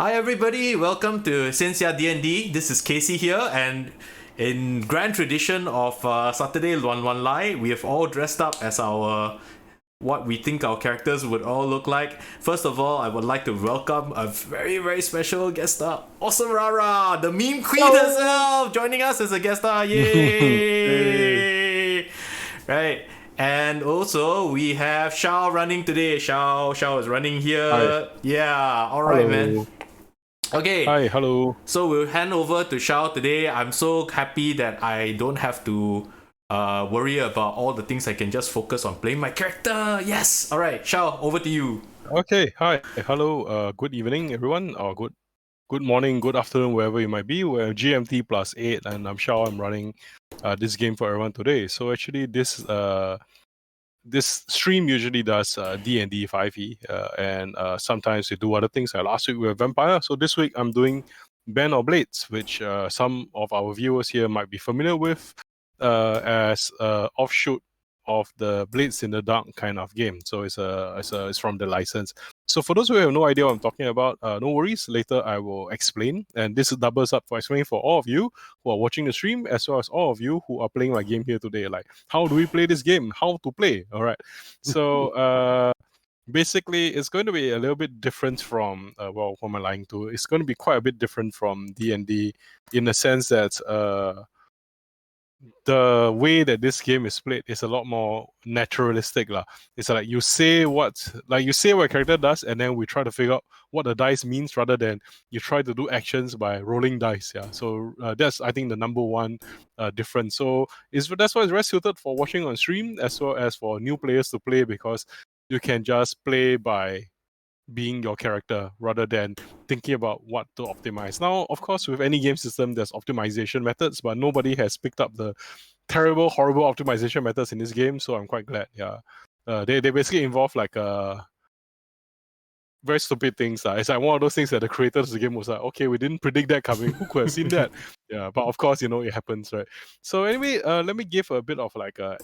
Hi everybody, welcome to Sensia D&D. This is Casey here, and in grand tradition of Saturday Luan Luan Lai, we have all dressed up as our what we think our characters would all look like. First of all, I would like to welcome a very special guest star, AwesomeRara, the meme queen herself, joining us as a guest star. Hey. Yay! Right. And also we have Shao running today. Shao is running Hi. here. Yeah, alright man. Hello. Okay, Hi. Hello. so we'll hand over to Shao today. I'm so happy that I don't have to worry about all the things. I can just focus on playing my character. Yes. All right, Shao, over to you. Okay. Hi. Hello. Good evening, everyone. Or good morning, good afternoon, wherever you might be. We're GMT +8, and I'm Shao. I'm running this game for everyone today. So actually, this stream usually does D&D 5e, and sometimes we do other things. Like last week we were Vampire, so this week I'm doing Band of Blades, which some of our viewers here might be familiar with as offshoot of the Blades in the Dark kind of game. So it's from the license. So for those who have no idea what I'm talking about, no worries. Later I will explain, and this doubles up for explaining for all of you who are watching the stream, as well as all of you who are playing my game here today. Like, how do we play this game? How to play? All right. So basically, it's going to be a little bit different from who am I lying to? It's going to be quite a bit different from D&D in the sense that the way that this game is played is a lot more naturalistic lah. It's like you say what a character does, and then we try to figure out what the dice means rather than you try to do actions by rolling dice. Yeah, so that's I think the number one difference. So that's why it's very suited for watching on stream as well as for new players to play, because you can just play by being your character rather than thinking about what to optimize. Now, of course, with any game system, there's optimization methods, but nobody has picked up the terrible, horrible optimization methods in this game, so I'm quite glad. Yeah, they basically involve like very stupid things. It's like one of those things that the creators of the game was like, okay, we didn't predict that coming. Who could have seen that? Yeah, but of course, it happens, right? So anyway, let me give a bit of like a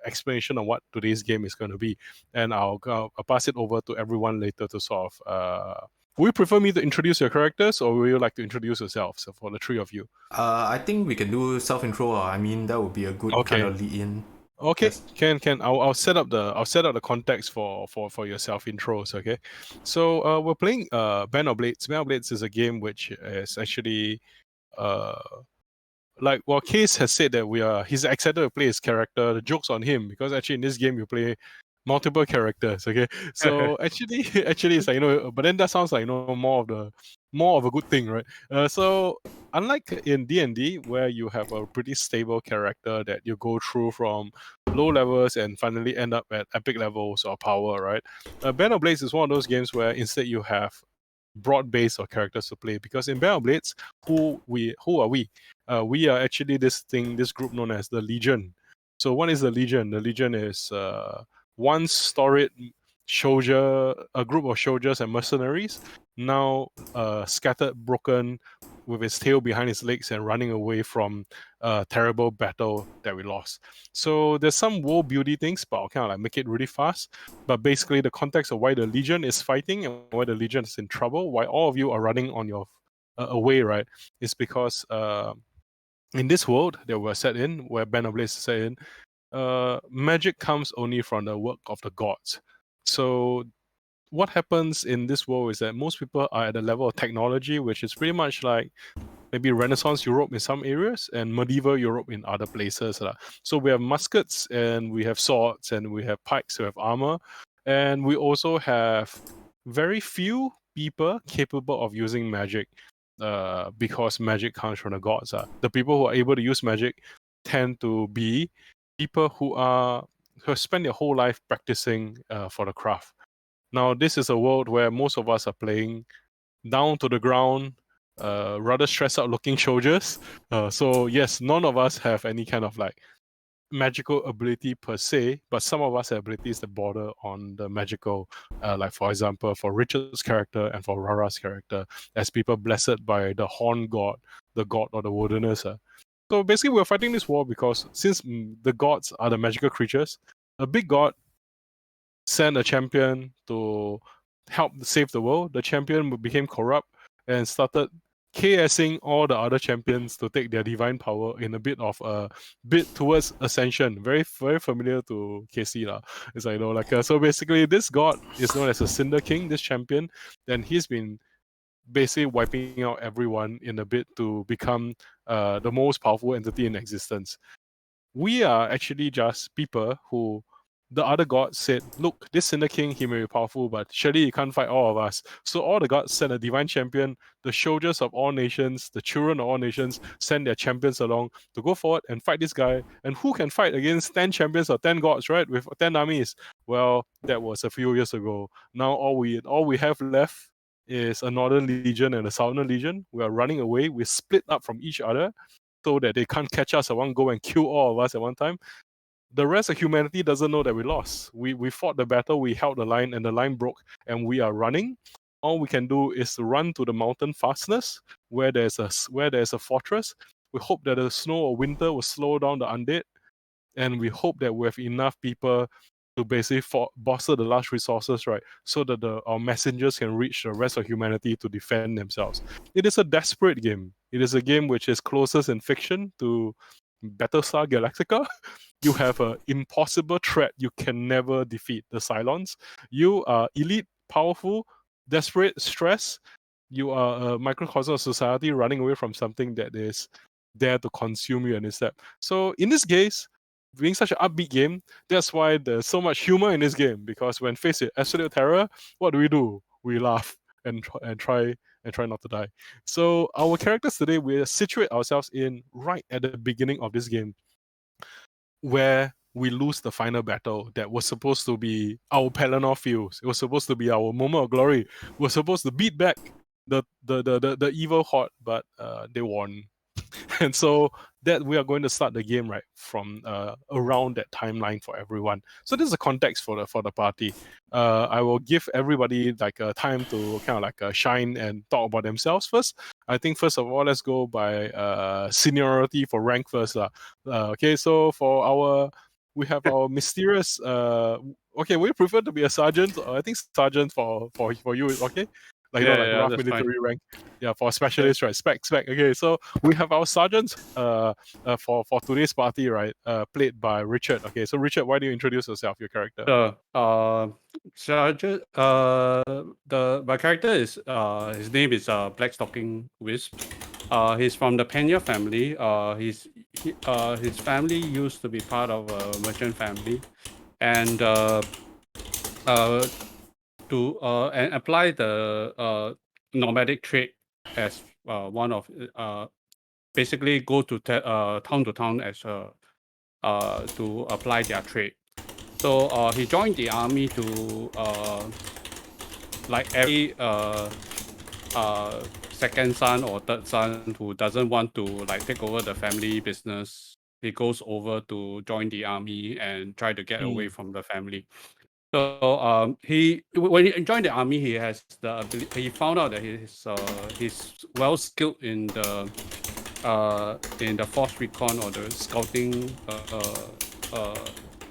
explanation on what today's game is going to be, and I'll pass it over to everyone later to sort of. Would you prefer me to introduce your characters, or would you like to introduce yourself? So for the three of you. I think we can do self intro. I mean, that would be a good kind Okay. of lead in. Okay, Yes. can. I'll set up the context for your self intros. Okay, so we're playing Band of Blades. Band of Blades is a game which is actually uh Case has said that he's excited to play his character. The joke's on him, because actually in this game you play multiple characters. Okay, so actually it's like, but then that sounds like more of a good thing, right? So unlike in D&D, where you have a pretty stable character that you go through from low levels and finally end up at epic levels of power, right? Band of Blades is one of those games where instead you have broad base of characters to play, because in Band of Blades, who are we? We are actually this group known as the Legion. So what is the Legion? The Legion is one storied a group of soldiers and mercenaries, now scattered, broken, with his tail behind his legs and running away from a terrible battle that we lost. So there's some world building things, but I'll kind of like make it really fast. But basically, the context of why the Legion is fighting and why the Legion is in trouble, why all of you are running on your away, right, is because in this world that we're set in, where Band of Blades is set in, magic comes only from the work of the gods. So what happens in this world is that most people are at a level of technology which is pretty much like maybe Renaissance Europe in some areas and medieval Europe in other places. So we have muskets and we have swords and we have pikes, we have armor, and we also have very few people capable of using magic, because magic comes from the gods. The people who are able to use magic tend to be people who have spent their whole life practicing for the craft. Now, this is a world where most of us are playing down to the ground, rather stressed out looking soldiers. So yes, none of us have any kind of like magical ability per se, but some of us have abilities that border on the magical, like for example, for Richard's character and for Rara's character, as people blessed by the horn god, the god of the wilderness. So basically, we're fighting this war because since the gods are the magical creatures, a big god sent a champion to help save the world. The champion became corrupt, and started KSing all the other champions to take their divine power in a bit of a bit towards ascension. Very, very familiar to KC lah. It's like, so basically this god is known as a Cinder King, this champion, and he's been basically wiping out everyone in a bid to become the most powerful entity in existence. We are actually just people who the other gods said, look, this Cinder King, he may be powerful, but surely he can't fight all of us. So all the gods sent a divine champion, the soldiers of all nations, the children of all nations, send their champions along to go forward and fight this guy. And who can fight against 10 champions or 10 gods, right? With 10 armies. Well, that was a few years ago. Now all we have left is a Northern Legion and a Southern Legion. We are running away. We split up from each other so that they can't catch us at one go and kill all of us at one time. The rest of humanity doesn't know that we lost. We fought the battle, we held the line, and the line broke, and we are running. All we can do is to run to the mountain fastness where there's a fortress. We hope that the snow or winter will slow down the undead, and we hope that we have enough people to basically bolster the last resources, right? So that our messengers can reach the rest of humanity to defend themselves. It is a desperate game. It is a game which is closest in fiction to Battlestar Galactica. You have an impossible threat you can never defeat, the Cylons. You are elite, powerful, desperate, stressed. You are a microcosm of society running away from something that is there to consume you and instead. So in this case, being such an upbeat game, that's why there's so much humor in this game. Because when faced with absolute terror, what do? We laugh and try not to die. So our characters today, we situate ourselves in right at the beginning of this game, where we lose the final battle that was supposed to be our Pelennor Fields. It was supposed to be our moment of glory. We were supposed to beat back the evil horde, but they won. And so that we are going to start the game right from around that timeline for everyone. So this is the context for the party. I will give everybody like a time to kind of like shine and talk about themselves first. I think first of all, let's go by seniority for rank first. Okay, so we have our mysterious. Okay, we prefer to be a sergeant. I think sergeant for you is okay. Like like rough that's military fine. rank. Yeah, for specialists, right? Spec. Okay, so we have our sergeants for today's party, right? Played by Richard. Okay, so Richard, why don't you introduce yourself, your character? Sergeant. My character is his name is Blackstocking Wisp. He's from the Pena family. His family used to be part of a merchant family, and and apply the nomadic trade as one of basically go to town to town as to apply their trade. So he joined the army to like every second son or third son who doesn't want to like take over the family business, he goes over to join the army and try to get away from the family. So when he joined the army, he has the ability. He found out that he's well skilled in the force recon or the scouting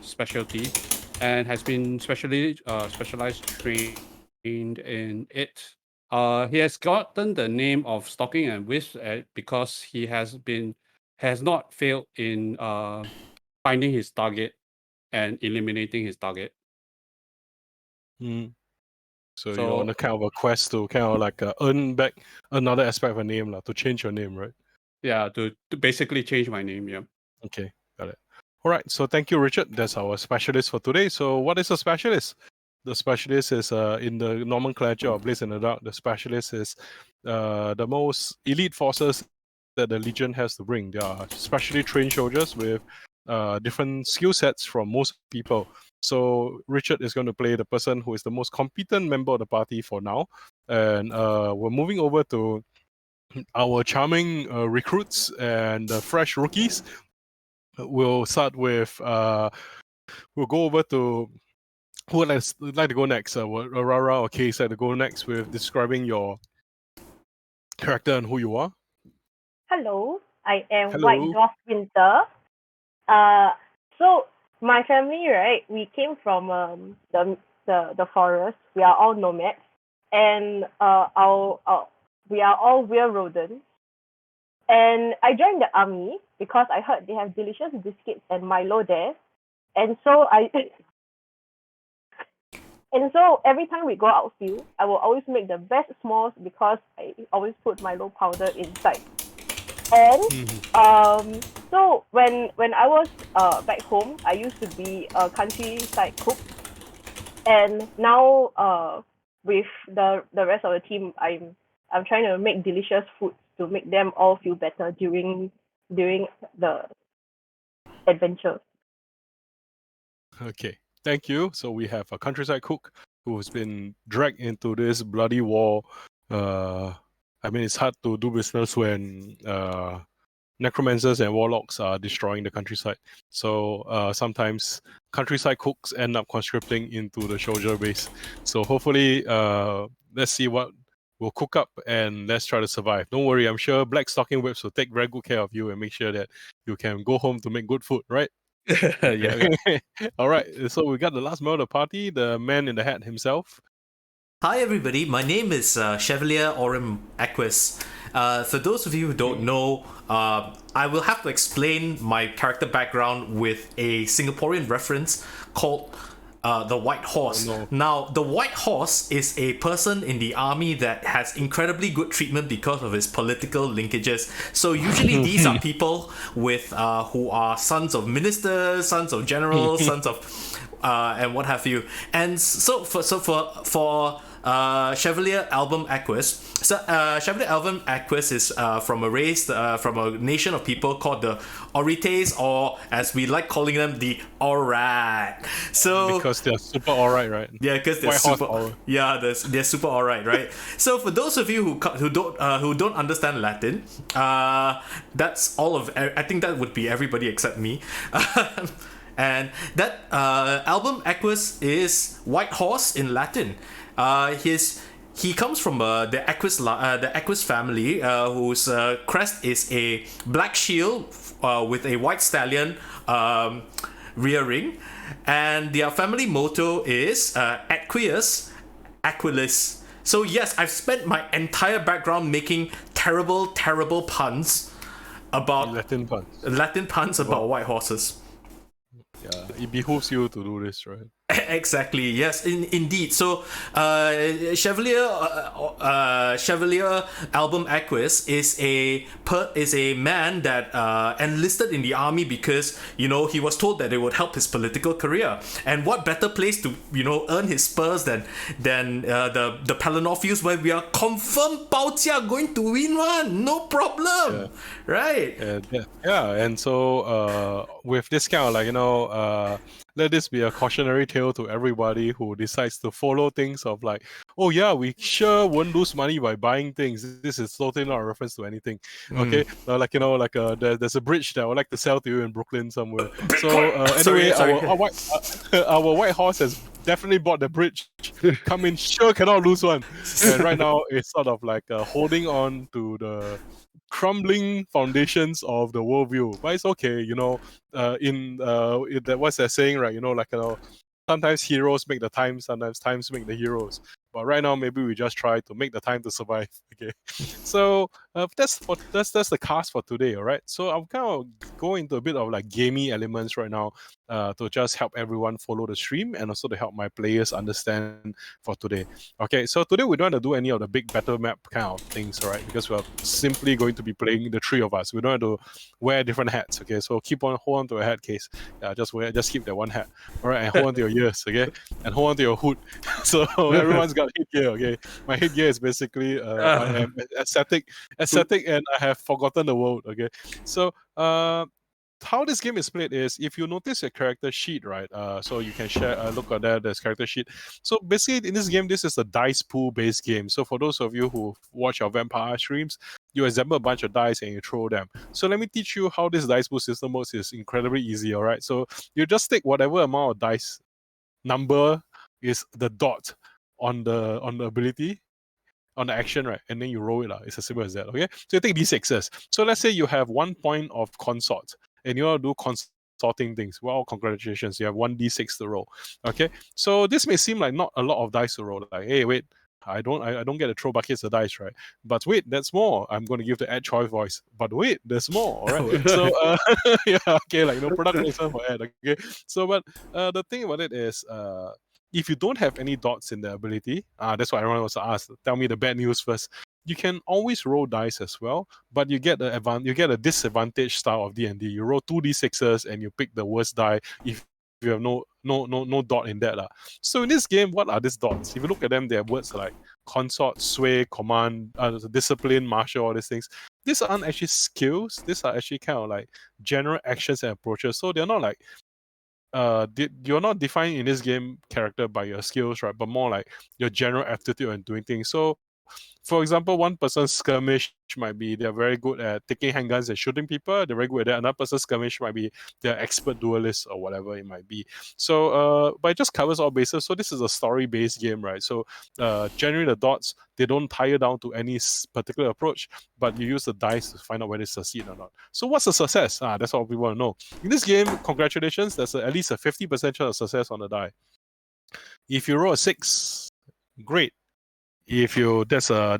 specialty, and has been specialized trained in it. He has gotten the name of Stalking and Wisp because he has not failed in finding his target and eliminating his target. So you're on a kind of a quest to kind of like earn back another aspect of a name, to change your name, right? Yeah, to basically change my name, yeah. Okay, got it. All right, so thank you, Richard. That's our specialist for today. So what is a specialist? The specialist is in the nomenclature of Blaze in the Dark, the specialist is the most elite forces that the Legion has to bring. They are specially trained soldiers with different skill sets from most people. So Richard is going to play the person who is the most competent member of the party for now. And we're moving over to our charming recruits and fresh rookies. We'll start with we'll go over to who would like to go next? Rara or Case like to go next with describing your character and who you are. Hello, I am Hello. White Dwarf Winter. So my family, right? We came from the forest. We are all nomads, and we are all real rodents. And I joined the army because I heard they have delicious biscuits and Milo there. And so I and so every time we go outfield, I will always make the best s'mores because I always put Milo powder inside. And so when I was back home, I used to be a countryside cook, and now with the rest of the team, I'm trying to make delicious food to make them all feel better during the adventure. Okay, thank you. So we have a countryside cook who's been dragged into this bloody war. I mean, it's hard to do business when necromancers and warlocks are destroying the countryside. So sometimes countryside cooks end up conscripting into the soldier base. So hopefully, let's see what we'll cook up and let's try to survive. Don't worry, I'm sure Black Stocking Whips will take very good care of you and make sure that you can go home to make good food, right? Yeah. All right. So we got the last member of the party, the man in the hat himself. Hi everybody, my name is Chevalier Aurum Aquis. For those of you who don't know, I will have to explain my character background with a Singaporean reference called the White Horse. Oh, no. Now, the White Horse is a person in the army that has incredibly good treatment because of his political linkages. So usually these are people with who are sons of ministers, sons of generals, sons of and what have you. And so for Chevalier Album Aquis. So Chevalier Album Aquis is from a race, from a nation of people called the Orites, or as we like calling them, the Alright. So Because they're super alright, right? yeah, because they're White horse super. power. Yeah, they're super alright, right? So for those of you who don't understand Latin, that's all of. I think that would be everybody except me. And that Album Aquis is White Horse in Latin. He comes from the Aquis family, whose crest is a black shield with a white stallion rearing, and their family motto is Aqueous Aquilis. So yes, I've spent my entire background making terrible puns about Latin puns. about white horses. Yeah, it behooves you to do this, right? Exactly. Yes. Indeed. So, Chevalier Album Aquis is a man that enlisted in the army because he was told that it would help his political career. And what better place to earn his spurs than the Pelennor, where we are confirmed Baotia going to win one, no problem, right? And so with this kind of let this be a cautionary tale to everybody who decides to follow things of like, oh yeah, we sure won't lose money by buying things. This is totally not a reference to anything. Okay, there's a bridge that I would like to sell to you in Brooklyn somewhere. So anyway, our white horse has definitely bought the bridge. Come in, sure cannot lose one. And right now it's sort of like holding on to the crumbling foundations of the worldview, but it's okay, what's that saying, right? Sometimes heroes make the time, sometimes times make the heroes. But right now, maybe we just try to make the time to survive. Okay, so that's the cast for today. All right. So I'm kind of going into a bit of like gamey elements right now, to just help everyone follow the stream and also to help my players understand for today. Okay. So today we don't want to do any of the big battle map kind of things, all right? Because we're simply going to be playing the three of us. We don't have to wear different hats. Okay. So hold on to a hat case. Just keep that one hat. All right, and hold on to your ears. Okay, and hold on to your hood. So everyone's got headgear. Okay, my headgear is basically I am aesthetic, and I have forgotten the world. Okay, so how this game is played is, if you notice your character sheet, right? So you can share look at that. There's character sheet. So basically, in this game, this is a dice pool based game. So for those of you who watch our vampire streams, you assemble a bunch of dice and you throw them. So let me teach you how this dice pool system works. Is incredibly easy. All right. So you just take whatever amount of dice number is the dot on the ability, on the action, right? And then you roll it out. It's as simple as that. Okay. So you take d6s. So let's say you have 1 point of consort and you want to do consorting things. Well, congratulations, you have 1d6 to roll. Okay. So this may seem like not a lot of dice to roll. Like, hey, wait, I don't get to throw buckets of dice, right? But wait, that's more. I'm going to give the ad choice voice. But wait, there's more. All right. So yeah, okay, like product placement for ad. Okay. So but the thing about it is if you don't have any dots in the ability, that's what everyone was asked. Tell me the bad news first. You can always roll dice as well, but you get a disadvantage style of D&D. You roll 2d6s and you pick the worst die if you have no dot in that. So in this game, what are these dots? If you look at them, they have words like consort, sway, command, discipline, martial, all these things. These aren't actually skills. These are actually kind of like general actions and approaches. So they're not like you're not defined in this game character by your skills, right? But more like your general aptitude and doing things. So for example, one person's skirmish might be they're very good at taking handguns and shooting people. They're very good at that. Another person's skirmish might be they're expert duelists or whatever it might be. So, but it just covers all bases. So this is a story-based game, right? So generally the dots, they don't tie you down to any particular approach, but you use the dice to find out whether they succeed or not. So what's a success? That's what we want to know. In this game, congratulations, there's at least a 50% chance of success on the die. If you roll a 6, great. If you that's an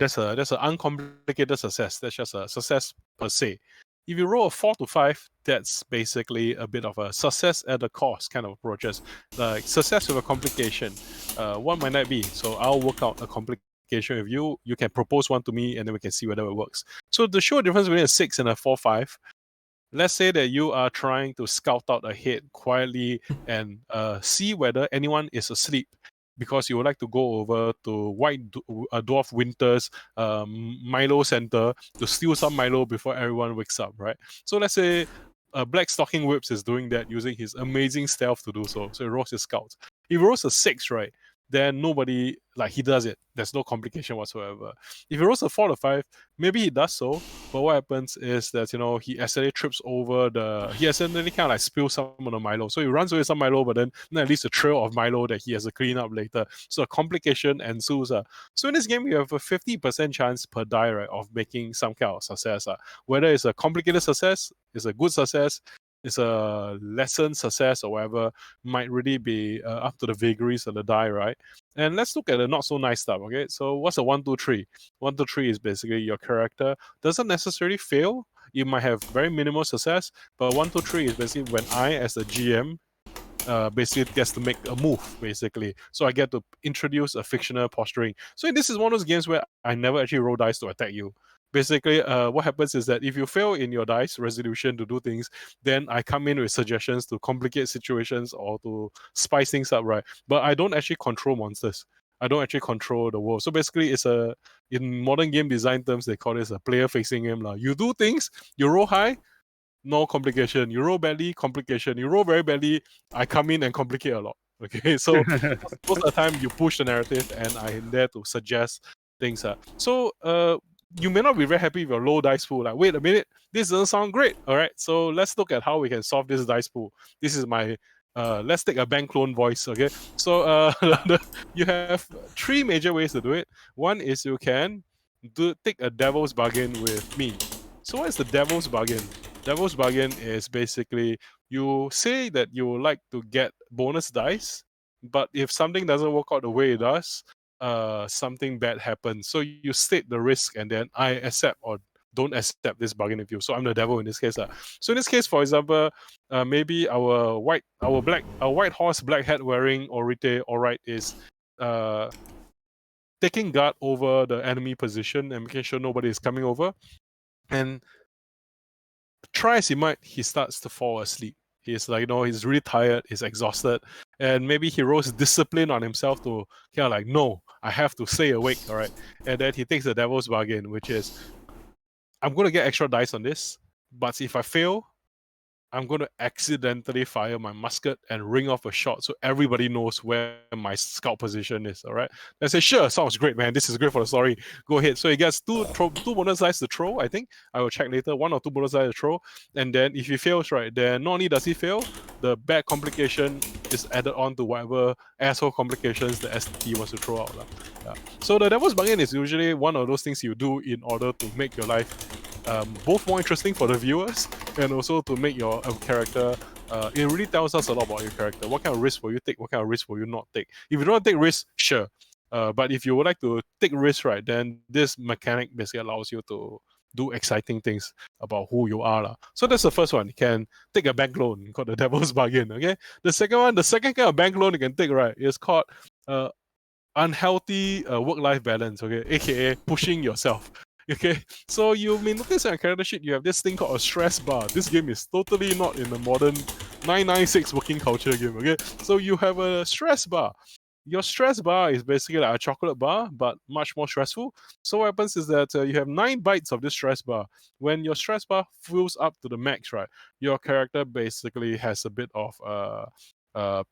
uncomplicated success. That's just a success per se. If you roll a 4 to 5, that's basically a bit of a success at a cost kind of approaches. Like success with a complication. What might that be? So I'll work out a complication with you. You can propose one to me, and then we can see whether it works. So to show a difference between a 6 and a 4-5, let's say that you are trying to scout out ahead quietly and see whether anyone is asleep, because you would like to go over to White Dwarf Winter's Milo Center to steal some Milo before everyone wakes up, right? So let's say Black Stocking Whips is doing that using his amazing stealth to do so. So he rolls his scouts. If he rolls a 6, right, then nobody, like, he does it. There's no complication whatsoever. If he rolls a 4 to 5, maybe he does so, but what happens is that, he accidentally trips over he accidentally kind of like spills some of the Milo. So he runs away with some Milo, but then at least a trail of Milo that he has to clean up later. So a complication ensues. So in this game, you have a 50% chance per die, right, of making some kind of success. Whether it's a complicated success, it's a good success, it's a lesson success or whatever, might really be up to the vagaries of the die, right? And let's look at the not so nice stuff, okay? So what's a 1, 2, 3? 1, 2, 3 is basically your character doesn't necessarily fail. You might have very minimal success, but 1, 2, 3 is basically when I, as a GM, basically gets to make a move, basically. So I get to introduce a fictional posturing. So this is one of those games where I never actually roll dice to attack you. Basically, what happens is that if you fail in your dice resolution to do things, then I come in with suggestions to complicate situations or to spice things up, right? But I don't actually control monsters. I don't actually control the world. So basically, in modern game design terms, they call this a player-facing game. You do things, you roll high, no complication. You roll badly, complication. You roll very badly, I come in and complicate a lot. Okay, so most of the time you push the narrative, and I'm there to suggest things. So you may not be very happy with your low dice pool. Like, wait a minute, this doesn't sound great. All right, so let's look at how we can solve this dice pool. This is my let's take a bank loan voice. Okay, so you have 3 major ways to do it. One is you can take a devil's bargain with me. So what is the devil's bargain? Devil's bargain is basically you say that you would like to get bonus dice, but if something doesn't work out the way it does, something bad happens. So you state the risk, and then I accept or don't accept this bargain with you. So I'm the devil in this case. So in this case, for example, maybe our white horse, black hat wearing Orite, alright, is taking guard over the enemy position and making sure nobody is coming over. And try as he might, he starts to fall asleep. He's like, he's really tired, he's exhausted, and maybe he rolls discipline on himself to kind of like, no, I have to stay awake, all right? And then he takes the devil's bargain, which is, I'm going to get extra dice on this, but if I fail, I'm going to accidentally fire my musket and ring off a shot so everybody knows where my scout position is, all right? I say, sure, sounds great, man. This is great for the story. Go ahead. So he gets two bonus dice to throw, I think. I will check later. 1 or 2 bonus dice to throw. And then if he fails, right, then not only does he fail, the bad complication is added on to whatever asshole complications the ST wants to throw out. Yeah. So the devil's bargain is usually one of those things you do in order to make your life both more interesting for the viewers and also to make your character, it really tells us a lot about your character. What kind of risk will you take? What kind of risk will you not take? If you don't take risk, sure, But if you would like to take risks, right, then this mechanic basically allows you to do exciting things about who you are. So that's the first one. You can take a bank loan called the devil's bargain. Okay. The second kind of bank loan you can take, right, is called unhealthy work-life balance, okay, aka pushing yourself. Okay, so you may notice on your character sheet you have this thing called a stress bar. This game is totally not in the modern 996 working culture game. Okay, so you have a stress bar. Your stress bar is basically like a chocolate bar, but much more stressful. So what happens is that you have 9 bites of this stress bar. When your stress bar fills up to the max, right, your character basically has a bit of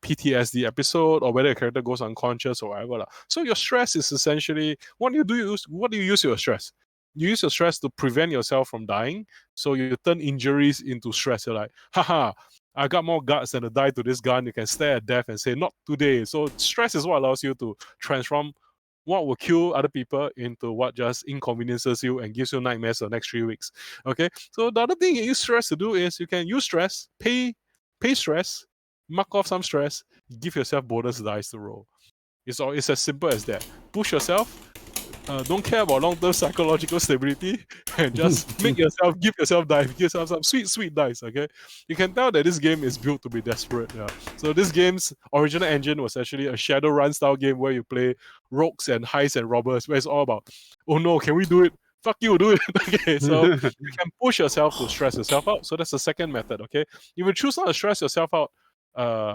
PTSD episode, or whether your character goes unconscious or whatever. So your stress is essentially what do you use your stress? You use your stress to prevent yourself from dying. So you turn injuries into stress. You're like, haha, I got more guts than to die to this gun. You can stare at death and say, not today. So stress is what allows you to transform what will kill other people into what just inconveniences you and gives you nightmares for the next 3 weeks. Okay. So the other thing you use stress to do is you can use stress, pay stress, mark off some stress, give yourself bonus dice to roll. It's as simple as that. Push yourself, don't care about long-term psychological stability, and just give yourself some sweet dice. Okay, you can tell that this game is built to be desperate. Yeah. So this game's original engine was actually a Shadowrun style game where you play rogues and heists and robbers, where it's all about, oh no, can we do it? Fuck you, do it. Okay, so you can push yourself to stress yourself out. So that's the second method. Okay, if you choose not to stress yourself out,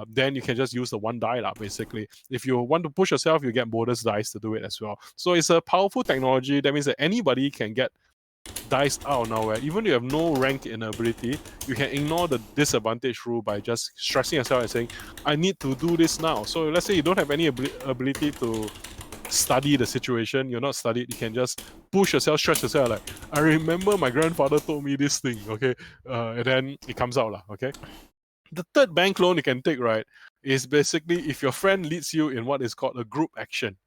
then you can just use the 1 die basically. If you want to push yourself, you get bonus dice to do it as well. So it's a powerful technology. That means that anybody can get dice out of nowhere. Even if you have no rank in ability, you can ignore the disadvantage rule by just stressing yourself and saying, I need to do this now. So let's say you don't have any ability to study the situation, you're not studied, you can just push yourself, stress yourself, like, I remember my grandfather told me this thing, okay? And then it comes out, okay? The third bank loan you can take, right, is basically if your friend leads you in what is called a group action.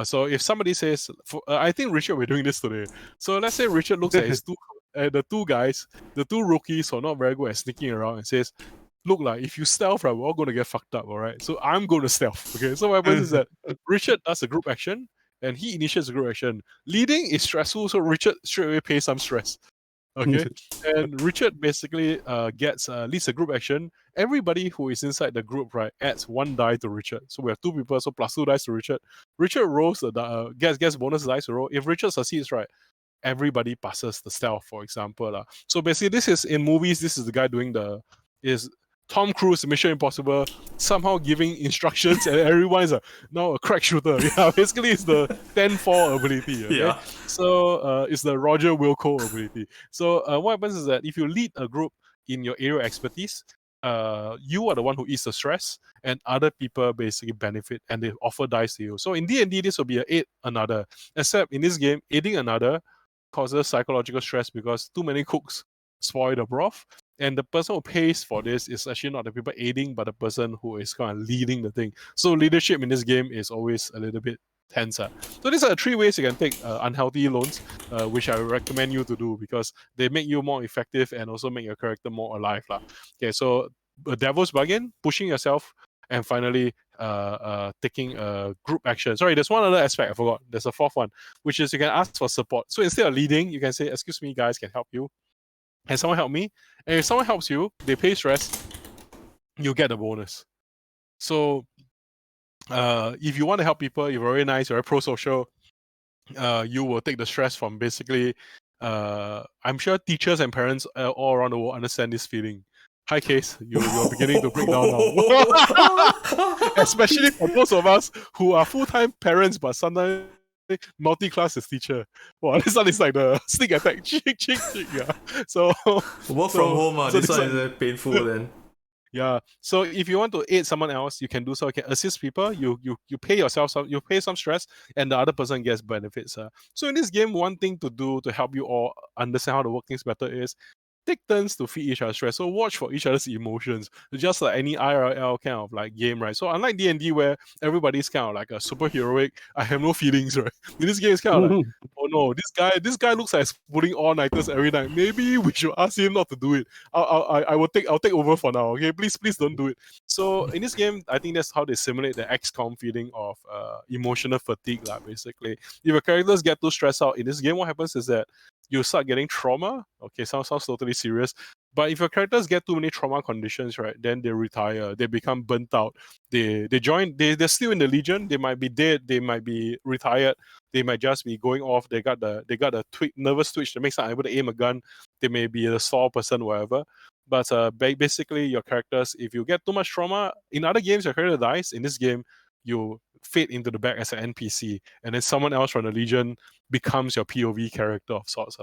So if somebody says, I think Richard, we're doing this today. So let's say Richard looks at the two guys, the two rookies who are not very good at sneaking around, and says, look, like if you stealth, right, we're all going to get fucked up, all right? So I'm going to stealth, okay? So what happens is that Richard does a group action, and he initiates a group action. Leading is stressful, so Richard straight away pays some stress. Okay, and Richard basically leads a group action. Everybody who is inside the group, right, adds 1 die to Richard. So we have 2 people, so plus 2 dice to Richard. Richard rolls the gets bonus dice to roll. If Richard succeeds, right, everybody passes the stealth, for example. So basically, this is in movies. This is the guy doing is Tom Cruise, Mission Impossible, somehow giving instructions, and everyone is now a crack shooter. Yeah, basically it's the 10-4 ability. Okay? Yeah. So it's the Roger Wilco ability. So what happens is that if you lead a group in your area of expertise, you are the one who eats the stress, and other people basically benefit, and they offer dice to you. So in D&D, this will be a aid another. Except in this game, aiding another causes psychological stress because too many cooks spoil the broth. And the person who pays for this is actually not the people aiding, but the person who is kind of leading the thing. So leadership in this game is always a little bit tenser. So these are the 3 ways you can take unhealthy loans, which I recommend you to do because they make you more effective and also make your character more alive. Okay, so a devil's bargain, pushing yourself, and finally taking a group action. Sorry, there's one other aspect I forgot. There's a 4th one, which is you can ask for support. So instead of leading, you can say, excuse me, guys, can help you? Can someone help me? And if someone helps you, they pay stress, you get a bonus. So if you want to help people, you're very nice, you're very pro-social, you will take the stress from basically, I'm sure teachers and parents all around the world understand this feeling. Hi, Case, you're beginning to break down now. Especially for those of us who are full-time parents, but sometimes multi-class as teacher. Wow, this one is like the sneak attack. Chick. Yeah. So Work from home, this one is painful then. Yeah. So if you want to aid someone else, you can do so. You can assist people. You pay yourself some. You pay some stress, and the other person gets benefits. So in this game, one thing to do to help you all understand how the workings better is take turns to feed each other stress. So watch for each other's emotions, just like any IRL kind of like game, right? So unlike D&D where everybody's kind of like a superheroic, I have no feelings, right? In this game, it's kind of like, oh no, this guy looks like he's pulling all-nighters every night. Maybe we should ask him not to do it. I'll take over for now. Okay, please don't do it. So in this game, I think that's how they simulate the XCOM feeling of emotional fatigue, like basically. If your characters get too stressed out in this game, what happens is that you start getting trauma. Okay, sounds totally serious. But if your characters get too many trauma conditions, right, then they retire, they become burnt out. They're still in the Legion, they might be dead, they might be retired, they might just be going off, they got a nervous twitch that makes them able to aim a gun, they may be a sore person, whatever. But basically your characters, if you get too much trauma, in other games your character dies, in this game you fade into the back as an NPC, and then someone else from the Legion becomes your POV character of sorts.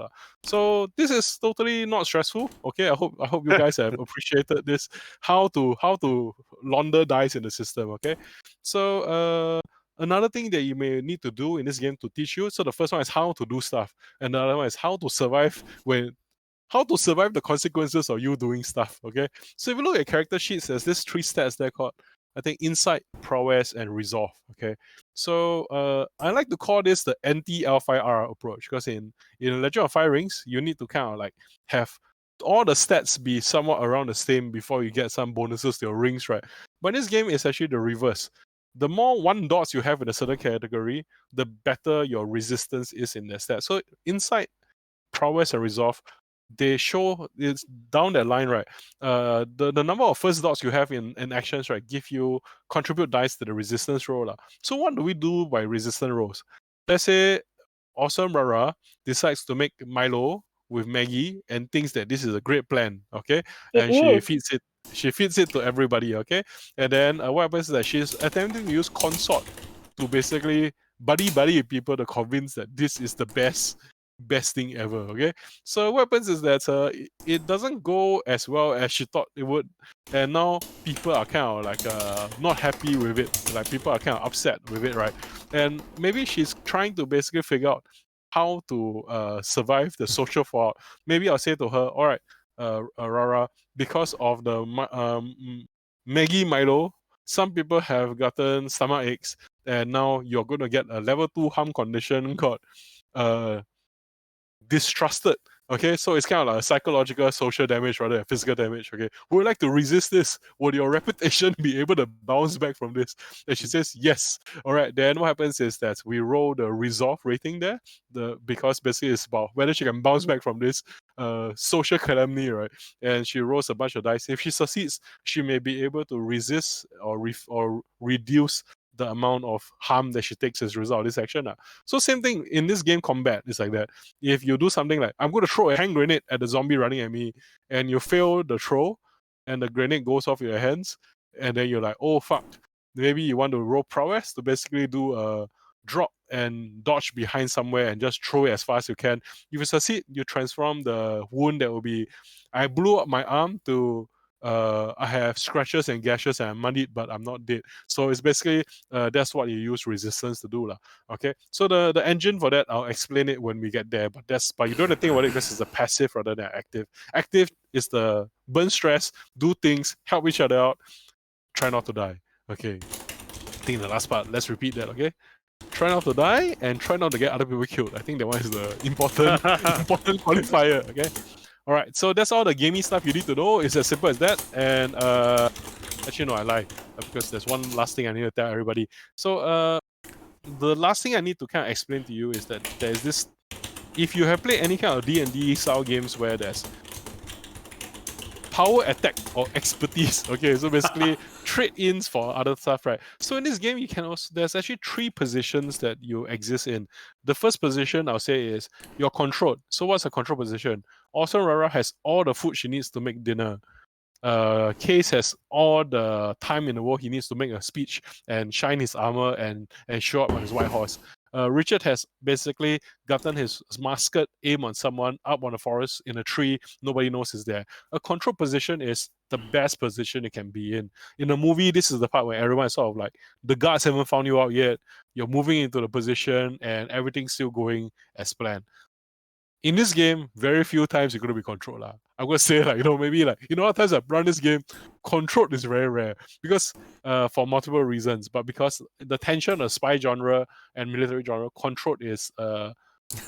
So this is totally not stressful. Okay, I hope you guys have appreciated this. How to launder dice in the system. Okay, so another thing that you may need to do in this game to teach you. So the first one is how to do stuff, and the other one is how to survive the consequences of you doing stuff. Okay, so if you look at character sheets, there's this 3 stats there called, I think, insight, prowess, and resolve. Okay, so I like to call this the anti-L5R approach, because in Legend of Fire Rings, you need to kind of like have all the stats be somewhat around the same before you get some bonuses to your rings, right? But in this game, it's actually the reverse. The more 1 dots you have in a certain category, the better your resistance is in that stat. So insight, prowess, and resolve, they show it's down that line, right? The number of first dots you have in actions, right, contribute dice to the resistance roll. So what do we do by resistance rolls? Let's say AwesomeRara decides to make Milo with Maggie and thinks that this is a great plan, okay? And she feeds it to everybody, okay? And then what happens is that she's attempting to use consort to basically buddy people to convince that this is the best thing ever. Okay, so what happens is that it doesn't go as well as she thought it would, and now people are kind of like not happy with it. Like people are kind of upset with it, right? And maybe she's trying to basically figure out how to survive the social fallout. Maybe I'll say to her, all right, Rara, because of the Maggie Milo, some people have gotten stomach aches, and now you're going to get a level 2 harm condition called distrusted. Okay, so it's kind of like a psychological, social damage rather than physical damage. Okay, would you like to resist this? Would your reputation be able to bounce back from this? And she says yes. All right, then what happens is that we roll the resolve rating there, because basically it's about whether she can bounce back from this social calamity, right? And she rolls a bunch of dice. If she succeeds, she may be able to resist or reduce the amount of harm that she takes as a result of this action. So same thing in this game combat, it's like that. If you do something like, I'm going to throw a hand grenade at the zombie running at me, and you fail the throw, and the grenade goes off your hands, and then you're like, oh fuck. Maybe you want to roll prowess to basically do a drop and dodge behind somewhere and just throw it as fast as you can. If you succeed, you transform the wound that will be, I blew up my arm to I have scratches and gashes and I'm muddied, but I'm not dead. So it's basically that's what you use resistance to do. Okay. So the engine for that, I'll explain it when we get there. But you don't have to think about it because it's a passive rather than active. Active is the burn stress, do things, help each other out, try not to die. Okay. I think the last part, let's repeat that, okay? Try not to die and try not to get other people killed. I think that one is the important qualifier, okay? All right, so that's all the gaming stuff you need to know. It's as simple as that. And actually, no, I lied, because there's one last thing I need to tell everybody. So the last thing I need to kind of explain to you is that there's this. If you have played any kind of D&D style games where there's power attack or expertise, okay, so basically trade-ins for other stuff, right? So in this game, you can also, there's actually 3 positions that you exist in. The first position I'll say is you're controlled. So what's a control position? AwesomeRara has all the food she needs to make dinner. Case has all the time in the world he needs to make a speech and shine his armor and show up on his white horse. Richard has basically gotten his musket aim on someone up on the forest in a tree. Nobody knows he's there. A control position is the best position you can be in. In a movie, this is the part where everyone is sort of like, the guards haven't found you out yet. You're moving into the position and everything's still going as planned. In this game, very few times you're going to be controlled. I'm gonna say like, maybe like, what times I've run this game, controlled is very rare because for multiple reasons, but because the tension of spy genre and military genre, controlled is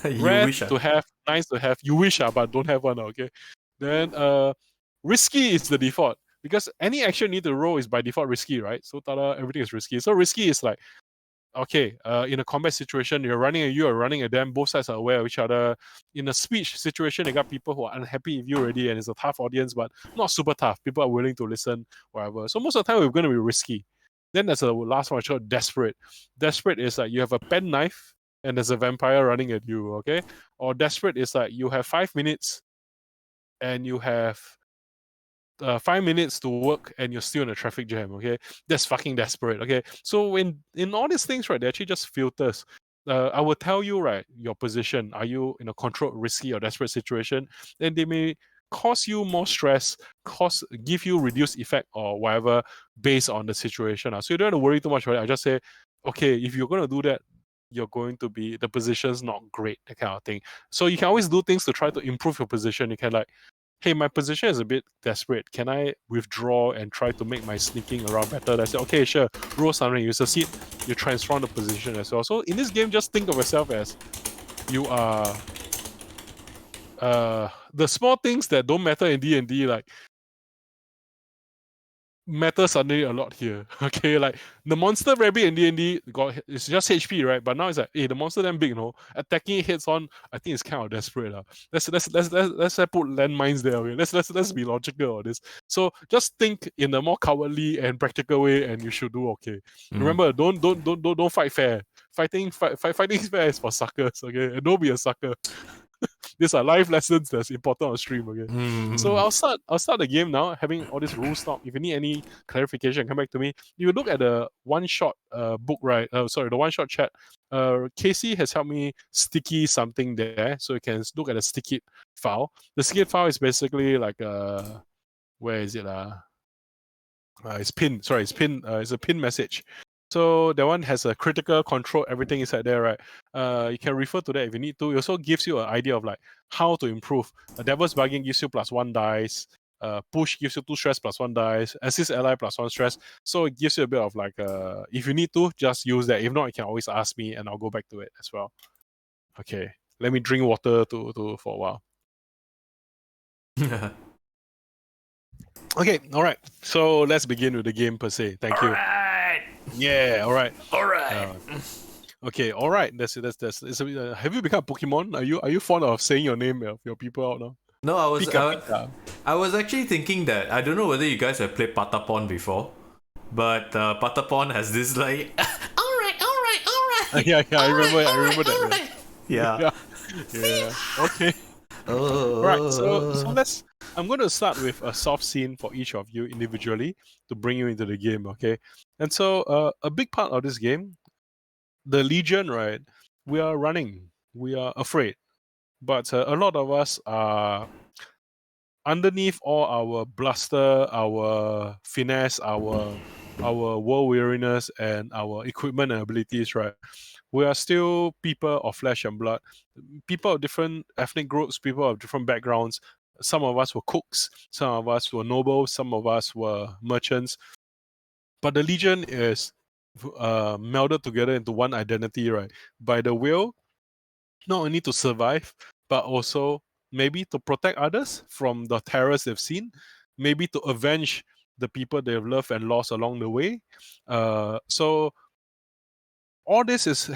You rare wish. to have, nice to have. You wish, but don't have one. Okay, then risky is the default because any action you need to roll is by default risky, right? So tada, everything is risky. So risky is like, okay, in a combat situation, you're running at you, you're running at them, both sides are aware of each other. In a speech situation, you got people who are unhappy with you already, and it's a tough audience, but not super tough. People are willing to listen, whatever. So most of the time, we're going to be risky. Then there's a last one called desperate. Desperate is like you have a pen knife and there's a vampire running at you, okay? Or desperate is like you have 5 minutes and you have 5 minutes to work and you're still in a traffic jam, okay? That's fucking desperate, okay? So in all these things, right, they're actually just filters. I will tell you, right, your position. Are you in a controlled, risky, or desperate situation? Then they may cause you more stress, give you reduced effect or whatever based on the situation. So you don't have to worry too much about it. I just say, okay, if you're going to do that, you're going to be, the position's not great, that kind of thing. So you can always do things to try to improve your position. You can like, hey, my position is a bit desperate. Can I withdraw and try to make my sneaking around better? I said, okay, sure. Roll something. You succeed. You transform the position as well. So in this game, just think of yourself as you are the small things that don't matter in D&D, like matter suddenly a lot here. Okay, like the monster rabbit in D&D it's just HP, right? But now it's like, hey, the monster damn big, attacking it heads on. I think it's kind of desperate. Let's put landmines there. Okay, let's be logical on this. So just think in a more cowardly and practical way, and you should do okay. Remember, don't fight fair. Fighting fair is for suckers. Okay, and don't be a sucker. These are life lessons that's important on stream, okay? So I'll start the game now, having all this rule stock. If you need any clarification, come back to me. You look at the one-shot book, right? The one-shot chat. Casey has helped me sticky something there, so you can look at the sticky file. The sticky file is basically like where is it? It's pinned. Sorry, it's pinned. It's a pin message. So that one has a critical control, everything inside there, right? You can refer to that if you need to. It also gives you an idea of like how to improve. Devil's Bargain gives you +1 dice. Push gives you 2 stress +1 dice. Assist ally +1 stress. So it gives you a bit of like if you need to, just use that. If not, you can always ask me and I'll go back to it as well. Okay. Let me drink water for a while. Okay, all right. So let's begin with the game per se. Thank you. Yeah, all right. Okay, all right. That's it. Have you become Pokemon? Are you fond of saying your name of your people out now? No, Pika. I was actually thinking that I don't know whether you guys have played Patapon before, but Patapon has this like, all right. Yeah, I remember that. Right. Yeah. Yeah. Okay. Right. So I'm going to start with a soft scene for each of you individually to bring you into the game, okay? And so a big part of this game, the Legion, right? We are running. We are afraid. But a lot of us are underneath all our bluster, our finesse, our world weariness, and our equipment and abilities, right? We are still people of flesh and blood, people of different ethnic groups, people of different backgrounds. Some of us were cooks, some of us were nobles, some of us were merchants. But the Legion is melded together into one identity, right? By the will, not only to survive, but also maybe to protect others from the terrors they've seen, maybe to avenge the people they've loved and lost along the way. So all this is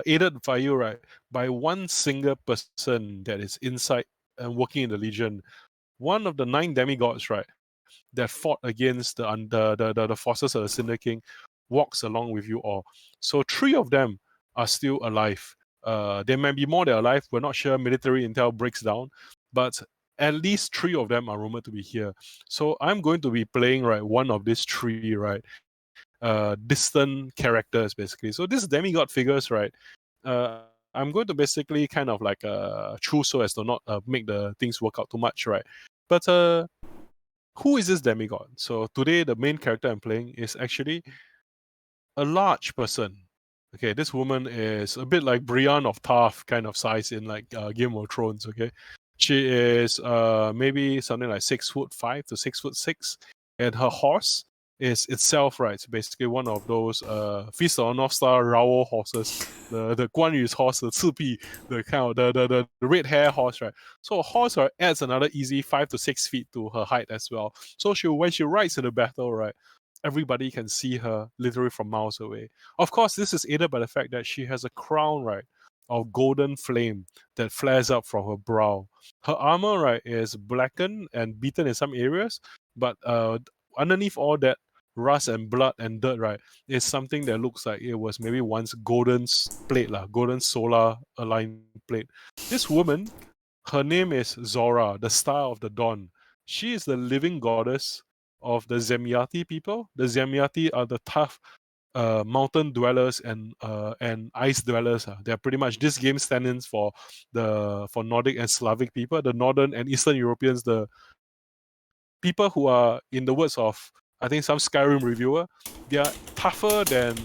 aided by you, right? By one single person that is inside and working in the Legion. One of the 9 demigods, right, that fought against the forces of the Cinder King, walks along with you all. So 3 of them are still alive. There may be more that are alive. We're not sure. Military intel breaks down, but at least 3 of them are rumored to be here. So I'm going to be playing one of these 3, right? Distant characters basically. So these demigod figures, right? I'm going to basically kind of like choose so as to not make the things work out too much, right? But who is this demigod? So today the main character I'm playing is actually a large person. Okay, this woman is a bit like Brienne of Tarth kind of size in like Game of Thrones. Okay, She is maybe something like 6'5" to 6'6", and her horse is itself, right, so basically one of those Feast of the North Star Rao horses, the Guan Yu's horse, the Cipi, the kind of the red hair horse, right? So a horse, right, adds another easy 5 to 6 feet to her height as well. So when she rides in the battle, right, everybody can see her literally from miles away. Of course, this is aided by the fact that she has a crown, right, of golden flame that flares up from her brow. Her armor, right, is blackened and beaten in some areas, but underneath all that rust and blood and dirt, right, is something that looks like it was maybe once golden plate, golden solar aligned plate. This woman, her name is Zora, the Star of the Dawn. She is the living goddess of the Zemyati people. The Zemyati are the tough mountain dwellers and ice dwellers. They're pretty much this game stand-ins for Nordic and Slavic people. The Northern and Eastern Europeans, the people who are, in the words of I think some Skyrim reviewer, they are tougher than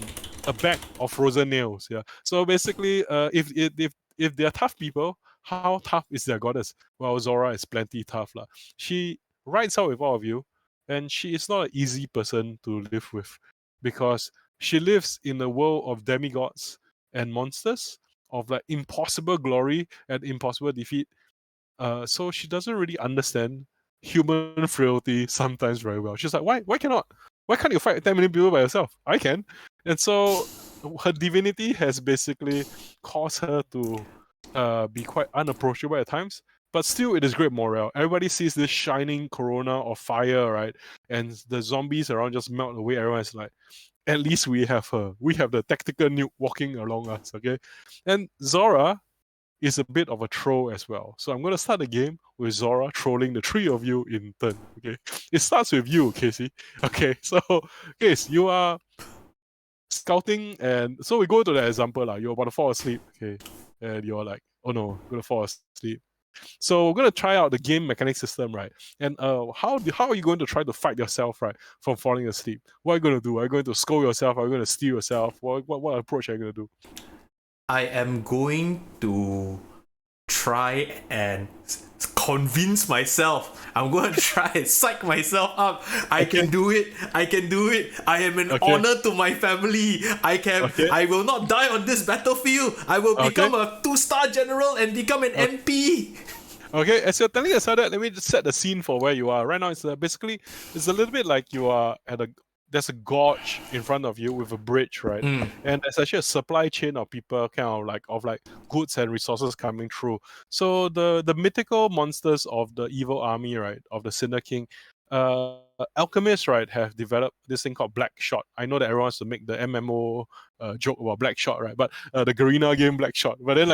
a bag of frozen nails. Yeah. So basically, if they are tough people, how tough is their goddess? Well, Zora is plenty tough, lah. She rides out with all of you, and she is not an easy person to live with, because she lives in a world of demigods and monsters, of like impossible glory and impossible defeat. So she doesn't really understand human frailty sometimes very well. She's like, why cannot? Why can't you fight 10 million people by yourself? I can. And so her divinity has basically caused her to be quite unapproachable at times. But still, it is great morale. Everybody sees this shining corona of fire, right? And the zombies around just melt away. Everyone's like, at least we have her. We have the tactical nuke walking along us, okay? And Zora is a bit of a troll as well. So I'm going to start the game with Zora trolling the three of you in turn, okay? It starts with you, Casey. Okay, so, Case, you are scouting, and so we go to the example, you're about to fall asleep, okay? And you're like, oh no, I'm going to fall asleep. So we're going to try out the game mechanic system, right? And how are you going to try to fight yourself, right, from falling asleep? What are you going to do? Are you going to scold yourself? Are you going to steal yourself? What approach are you going to do? I am going to try and convince myself. I'm going to try and psych myself up. I can do it. I can do it. I am an honor to my family. I will not die on this battlefield. I will become a 2-star general and become an MP. Okay, as you're telling us that, let me just set the scene for where you are. Right now, it's basically, it's a little bit like you are there's a gorge in front of you with a bridge, right? And there's actually a supply chain of people, kind of like goods and resources coming through. So the mythical monsters of the evil army, right, of the Cinder King, alchemists, right, have developed this thing called Black Shot. I know that everyone wants to make the MMO joke about Black Shot, right? But the Garena game Black Shot. But then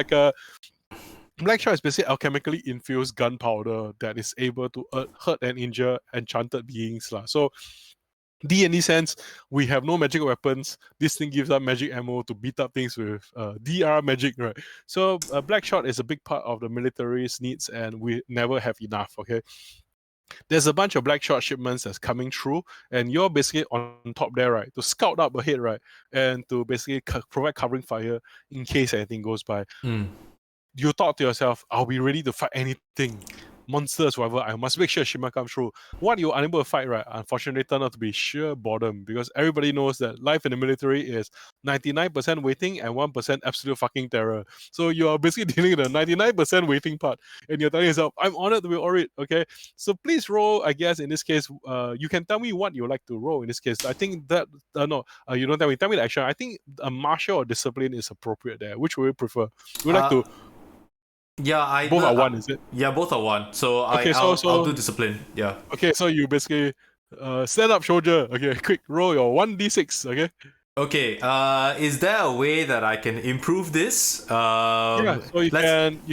Black Shot is basically alchemically infused gunpowder that is able to hurt and injure enchanted beings. So D&D sense, we have no magic weapons. This thing gives us magic ammo to beat up things with DR magic, right? So Black Shot is a big part of the military's needs, and we never have enough, okay? There's a bunch of Black Shot shipments that's coming through, and you're basically on top there, right, to scout up ahead, right, and to basically provide covering fire in case anything goes by. You thought to yourself, I'll be ready to fight anything. Monsters, whatever, I must make sure Shima comes through. What you're unable to fight, right, unfortunately turned out to be sheer boredom, because everybody knows that life in the military is 99% waiting and 1% absolute fucking terror. So you are basically dealing with the 99% waiting part, and you're telling yourself, I'm honored to be Orit, okay? So please roll, I guess, in this case, you can tell me what you like to roll in this case. I think that, you don't tell me the action. I think a martial or discipline is appropriate there. Which would you prefer? Would you like to... Yeah, both are one, is it? Yeah, both are one. So I'll do discipline. Yeah. Okay, so you basically stand up, soldier. Okay, quick, roll your 1d6. Okay. Okay. Is there a way that I can improve this? Yeah. So you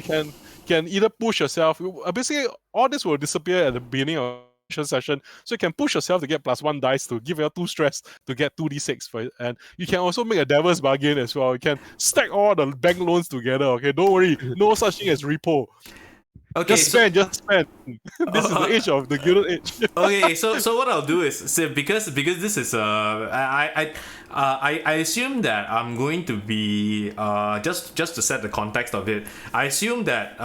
can either push yourself. Basically, all this will disappear at the beginning of session, so you can push yourself to get +1 dice to give you 2 stress to get 2d6 for it, and you can also make a devil's bargain as well. You can stack all the bank loans together. Okay, don't worry, no such thing as repo. Okay, just spend. This is the age of the Gilded Age. Okay, so what I'll do is, because this is I assume that I'm going to be just to set the context of it. I assume that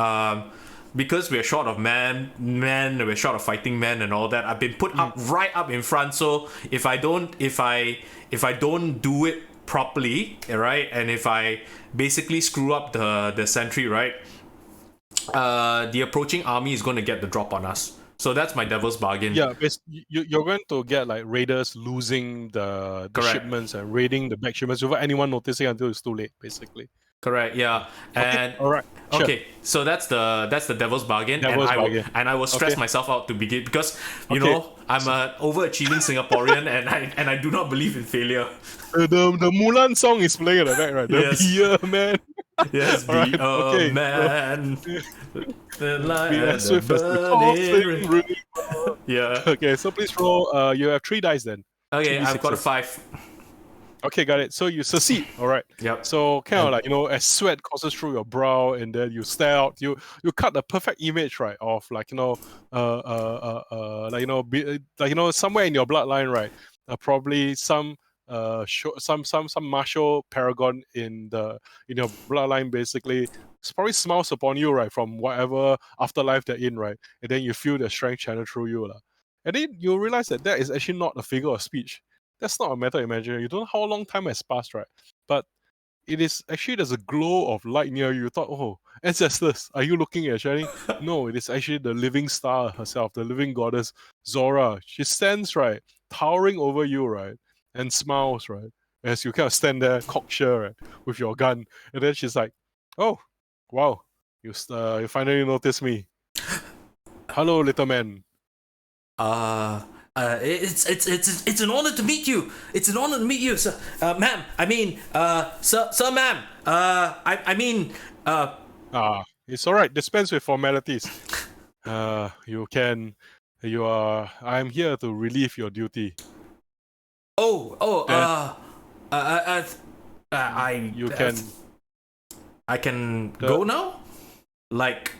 because we're short of men, we're short of fighting men and all that. I've been put up right up in front. So if I don't do it properly, right, and if I basically screw up the sentry, right, the approaching army is going to get the drop on us. So that's my devil's bargain. Yeah, you're going to get like raiders losing the Correct. shipments and raiding the back shipments without anyone noticing until it's too late, basically. Correct. Yeah. And All right. Sure. okay, so that's the devil's bargain, Devil's bargain. and I will stress Okay. myself out to begin because you Okay. know I'm an overachieving Singaporean and I do not believe in failure. The Mulan song is playing at the back, right? Yes. The beer man. Yes, All right, be a okay, so- man. The light Be and as the swift as the burning call sing rain. really- Yeah. Okay, so please roll. You have 3 dice then. Okay, I've got a 2d6s. 5. Okay, got it. So you succeed. All right. Yep. So kind of like, you know, as sweat courses through your brow, and then you stare out. You cut the perfect image, right, of like, you know, like, you know, like, you know, somewhere in your bloodline, right, probably some some martial paragon in your bloodline, basically, probably smiles upon you, right, from whatever afterlife they're in, right, and then you feel the strength channel through you, lah. And then you realize that is actually not a figure of speech. That's not a matter of imaginary. You don't know how long time has passed, right? But it is actually, there's a glow of light near you. You thought, oh, ancestors, are you looking at shining? No, it is actually the living star herself, the living goddess Zora. She stands, right, towering over you, right, and smiles, right, as you kind of stand there, cocksure, right, with your gun. And then she's like, oh, wow, you finally noticed me. Hello, little man. It's an honor to meet you. It's an honor to meet you, sir. Ma'am. I mean, sir, ma'am. I mean, It's all right. Dispense with formalities. I'm here to relieve your duty. You can I can go now. Like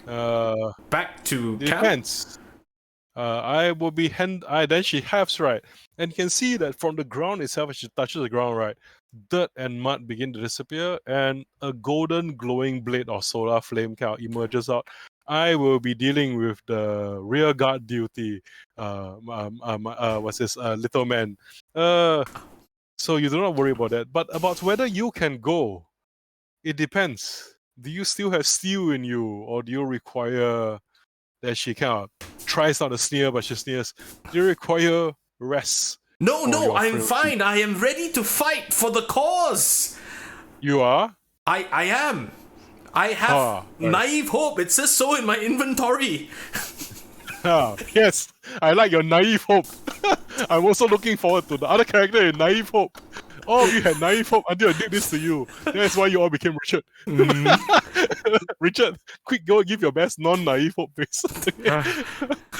back to camp. depends. I will be then she has, right, and you can see that from the ground itself, as she touches the ground, right, dirt and mud begin to disappear, and a golden glowing blade of solar flame kind of emerges out. I will be dealing with the rear guard duty. What's this? Little man. So you do not worry about that. But about whether you can go, it depends. Do you still have steel in you, or do you require that she kind of tries not to sneer, but she sneers? Do you require rest? No, your I'm frailty? fine. I am ready to fight for the cause. You are? I am. I have right. naive hope. It says so in my inventory. Yes, I like your naive hope. I'm also looking forward to the other character in naive hope. All of you had naive hope until I did this to you. That's why you all became Richard. Richard, quick, go give your best non-naive hope face.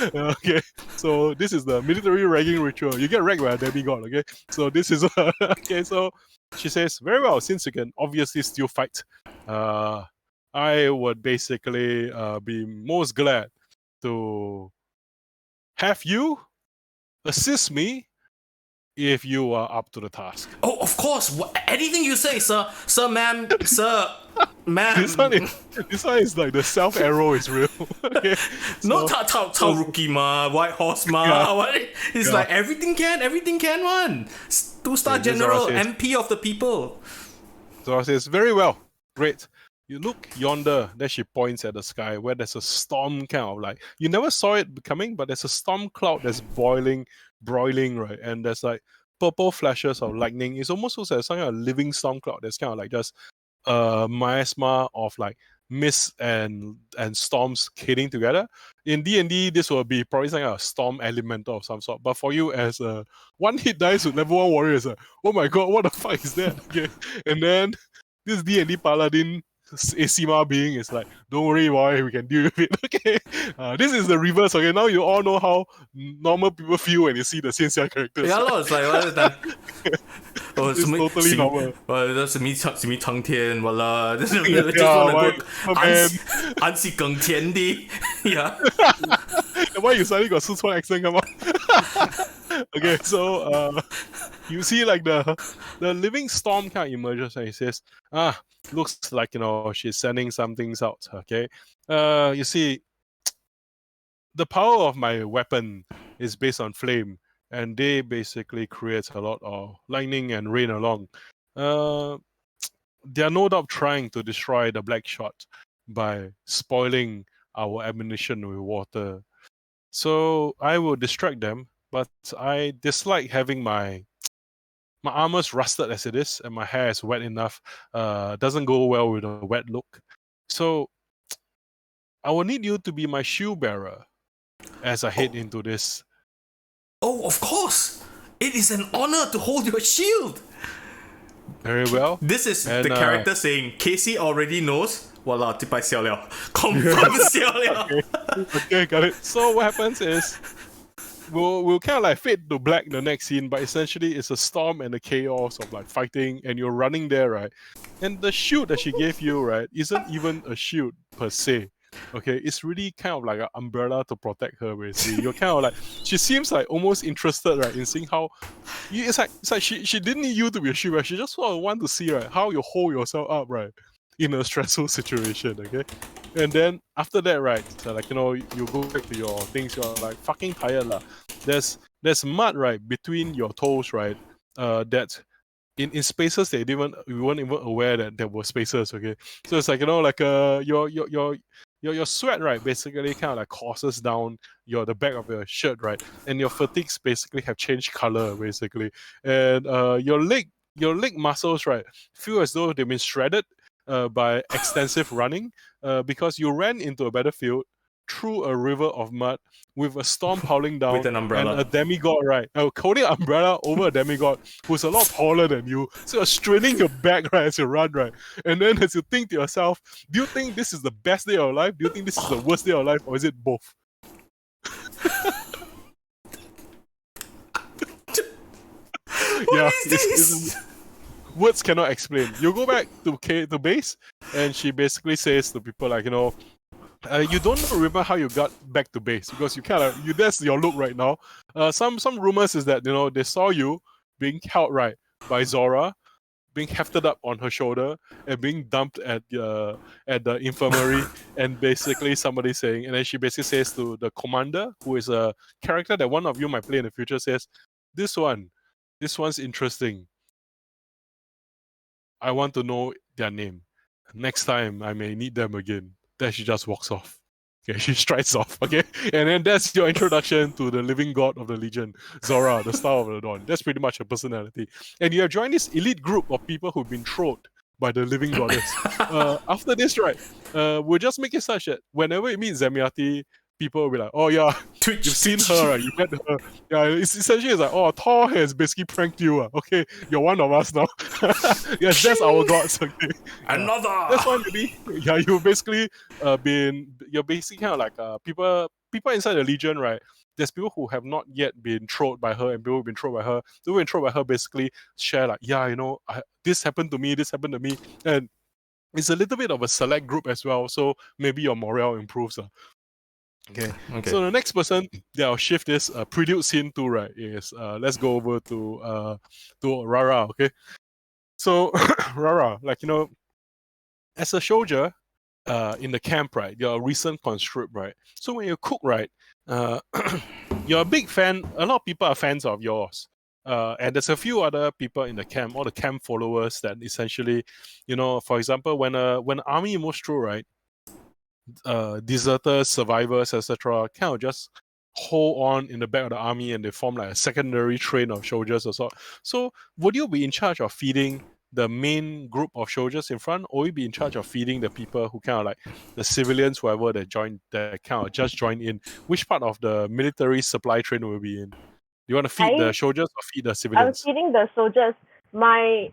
Okay, so this is the military ragging ritual. You get ragged by a demigod, okay? So this is okay. So she says, very well, since you can obviously still fight, I would basically be most glad to have you assist me if you are up to the task. Oh, of course. Anything you say, sir, ma'am, sir, ma'am. This one is like the self arrow is real. Okay. No, So- Tao rookie ma, white horse ma. Yeah. What? It's Yeah. like everything can one. 2-star Okay, this is general, what I says. MP of the people. So I says, very well, great. You look yonder, then she points at the sky where there's a storm kind of like, you never saw it coming, but there's a storm cloud that's broiling, right? And there's like purple flashes of lightning. It almost looks like some kind of living storm cloud that's kind of like just miasma of like mist and storms hitting together. In D&D, this will be probably some kind of storm elemental of some sort. But for you as a one hit dice with level 1 warrior, is like, oh my god, what the fuck is that? Okay. And then this D&D paladin Asima being is like, don't worry, boy, we can deal with it. Okay, this is the reverse. Okay, now you all know how normal people feel when you see the Xianxia characters. Yeah, lor, it's like what is that? Oh, It's totally normal. that's me长天，完了，就是 Yeah, just wanna why- go man. 安息耕田的，yeah. And why you suddenly got Sichuan accent come on? Okay, so you see like the living storm kind of emerges and he says, looks like, you know, she's sending some things out. Okay, you see the power of my weapon is based on flame, and they basically create a lot of lightning and rain along. They are no doubt trying to destroy the black shot by spoiling our ammunition with water. So I will distract them, but I dislike having my armor's rusted as it is, and my hair is wet enough. Doesn't go well with a wet look. So I will need you to be my shoe bearer as I head into this. Oh, of course! It is an honor to hold your shield! Very well. This is And, the character saying, Casey already knows. Wala, tipai xiao liao. Confirm xiao liao. Okay, got it. So what happens is we'll kind of like fade to black the next scene, but essentially it's a storm and a chaos of like fighting, and you're running there, right? And the shield that she gave you, right, isn't even a shield per se. Okay, it's really kind of like an umbrella to protect her. Basically, you're kind of like, she seems like almost interested, right, in seeing how it's like she didn't need you to be a shield, right? She just sort of want to see, right, how you hold yourself up, right, in a stressful situation. Okay, and then after that, right, so like, you know, you go back to your things. You're like fucking tired lah. There's mud, right, between your toes, right, that in spaces that we weren't even aware that there were spaces. Okay, so it's like, you know, like your sweat, right, basically kind of like courses down the back of your shirt, right, and your fatigues basically have changed color basically, and your leg muscles, right, feel as though they've been shredded by extensive running, because you ran into a battlefield through a river of mud with a storm howling down With an umbrella. and a demigod, right, holding an umbrella over a demigod who's a lot taller than you, so you're straining your back, right, as you run, right, and then as you think to yourself, do you think this is the best day of your life, do you think this is the worst day of your life, or is it both? What is this? Words cannot explain. You go back to base, and she basically says to people like, you know, you don't remember how you got back to base because you kind of that's your look right now. Some rumors is that, you know, they saw you being held, right, by Zora, being hefted up on her shoulder and being dumped at the infirmary, and basically somebody saying, and then she basically says to the commander, who is a character that one of you might play in the future, says, this one's interesting. I want to know their name. Next time I may need them again. Then she just walks off. Okay, she strides off. Okay, and then that's your introduction to the living god of the Legion, Zora, the Star of the Dawn. That's pretty much her personality. And you have joined this elite group of people who've been trolled by the living goddess. After this, right, we'll just make it such that whenever you meet Zemiati, people will be like, oh yeah, you've seen her, right? You met her. Yeah, it's essentially like, oh, Thor has basically pranked you. Okay, you're one of us now. Yes, that's our gods. Okay. Another. That's why maybe, yeah, you're basically you're basically kind of like people inside the Legion, right? There's people who have not yet been trolled by her, and people who've been trolled by her. People who've been trolled by her basically share like, yeah, you know, this happened to me, and it's a little bit of a select group as well. So maybe your morale improves. Okay. So the next person that I'll shift this prelude scene to, right, is let's go over to Rara. Okay. So Rara, like, you know, as a soldier in the camp, right, you're a recent conscript, right? So when you cook, right, you're a big fan. A lot of people are fans of yours. And there's a few other people in the camp, all the camp followers that essentially, you know, for example, when an army moves through, right, deserters, survivors, etc., kind of just hold on in the back of the army, and they form like a secondary train of soldiers or so. So would you be in charge of feeding the main group of soldiers in front, or will you be in charge of feeding the people who kind of like the civilians, whoever that kind of just join in? Which part of the military supply train will be in? Do you want to feed the soldiers or feed the civilians? I'm feeding the soldiers. My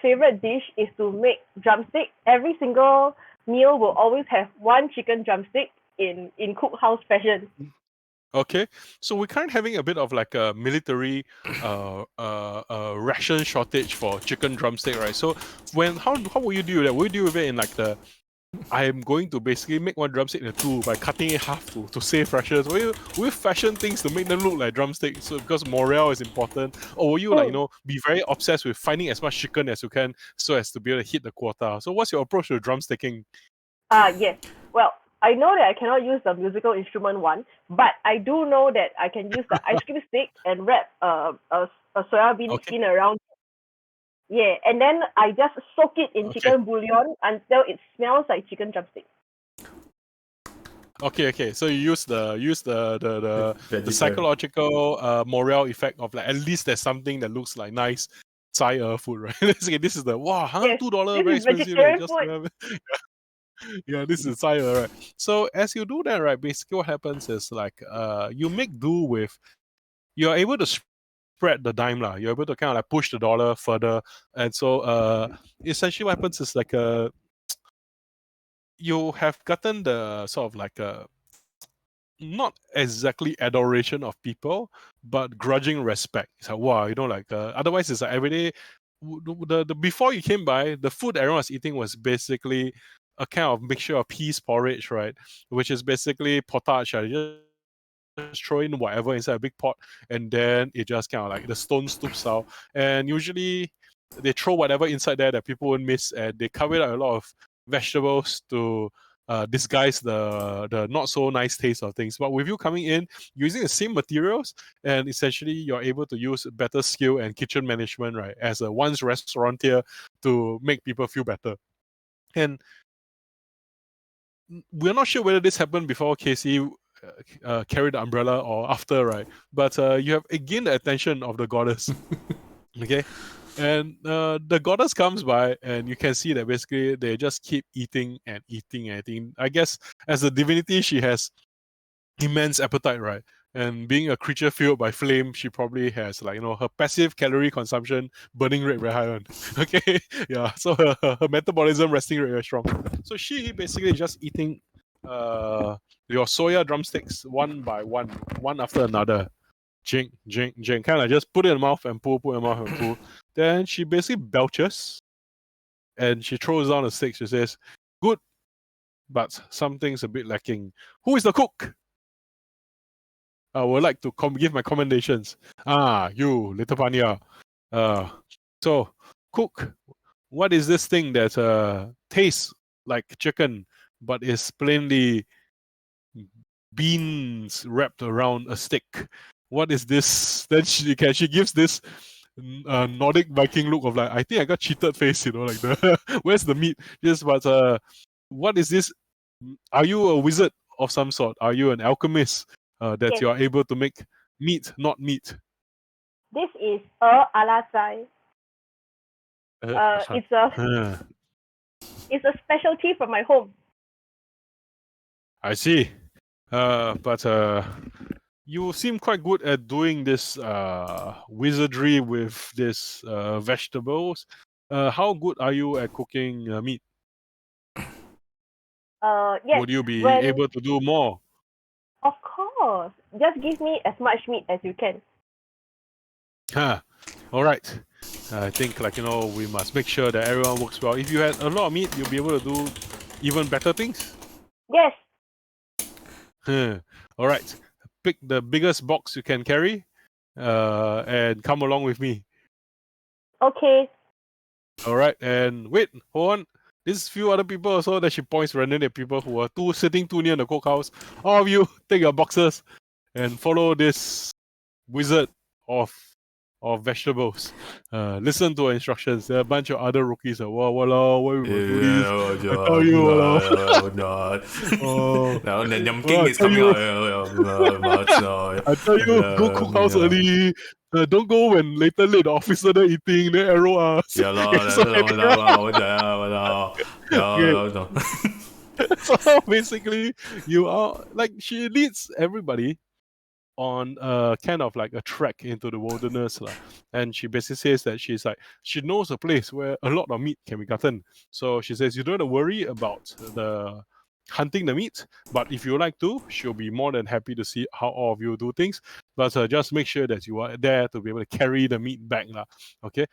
favorite dish is to make drumstick. Every single meal will always have one chicken drumstick in cookhouse fashion. Okay, so we're kind of having a bit of like a military ration shortage for chicken drumstick, right? So how will you deal with that? Will you deal with it in like I'm going to basically make one drumstick in two by cutting it half to save rations? Will you fashion things to make them look like drumsticks, so because morale is important? Or will you like, you know, be very obsessed with finding as much chicken as you can so as to be able to hit the quota? So what's your approach to drumsticking? Yes. Well, I know that I cannot use the musical instrument one, but I do know that I can use the ice cream stick and wrap a soya bean Okay. skin around. Yeah, and then I just soak it in Okay. chicken bouillon until it smells like chicken drumstick. Okay. So you use the the Vegetarian. psychological morale effect of like at least there's something that looks like nice Thai food, right? This is the wow, Yes, $2 this very is expensive. Right? vegetarian Just food. to have yeah, this is Thai, right? So as you do that, right, basically what happens is like you make do with you're able to spread the dime lah. You're able to kind of like push the dollar further, and so essentially what happens is like you have gotten the sort of like a not exactly adoration of people, but grudging respect. It's like wow, like otherwise it's like every day. The before you came by, the food everyone was eating was basically a kind of mixture of peas porridge, right? Which is basically potage. You just throw in whatever inside a big pot, and then it just kind of like the stone soup style. And usually they throw whatever inside there that people won't miss, and they cover it up a lot of vegetables to disguise the not so nice taste of things. But with you coming in using the same materials, and essentially you're able to use better skill and kitchen management, right, as a once restaurateur to make people feel better. And we're not sure whether this happened before Casey carried the umbrella or after, right? But you have again the attention of the goddess. Okay. And the goddess comes by, and you can see that basically they just keep eating and eating and eating. I guess as a divinity, she has immense appetite, right? And being a creature fueled by flame, she probably has like her passive calorie consumption burning rate very high one. Okay, yeah. So her metabolism resting rate very strong. So she basically just eating your soya drumsticks one by one, one after another. Jink, kind of just put it in the mouth and pull, put it in the mouth and pull. Then she basically belches and she throws down the sticks. She says, "Good, but something's a bit lacking. Who is the cook? I would like to give my commendations. You, little Panya. So, cook, what is this thing that tastes like chicken but is plainly beans wrapped around a stick? What is this?" Then she gives this Nordic Viking look of like, I think I got cheated face, like the where's the meat? Yes, but what is this? Are you a wizard of some sort? Are you an alchemist that Yes. you are able to make meat, not meat? This is a alasai. It's a specialty from my home. I see. But you seem quite good at doing this wizardry with this vegetables. How good are you at cooking meat? Yes. Would you be able to do more? Of course. Just give me as much meat as you can. All right. I think we must make sure that everyone works well. If you had a lot of meat, you'll be able to do even better things. Yes. All right. Pick the biggest box you can carry, and come along with me. Okay. All right. And wait, hold on. There's few other people also that she points randomly at people who are sitting too near the cookhouse. All of you, take your boxes and follow this wizard of vegetables. Listen to her instructions. There are a bunch of other rookies. Walao, why we do this? I tell you, walao. Now the Yum King is coming out. I tell you, go cook house early. Don't go when later the officer there eating, then arrow us. Yeah, So basically, you are like she leads everybody on kind of like a trek into the wilderness and she basically says that she knows a place where a lot of meat can be gotten. So she says you don't have to worry about the hunting the meat, but if you like to, she'll be more than happy to see how all of you do things. But just make sure that you are there to be able to carry the meat back okay.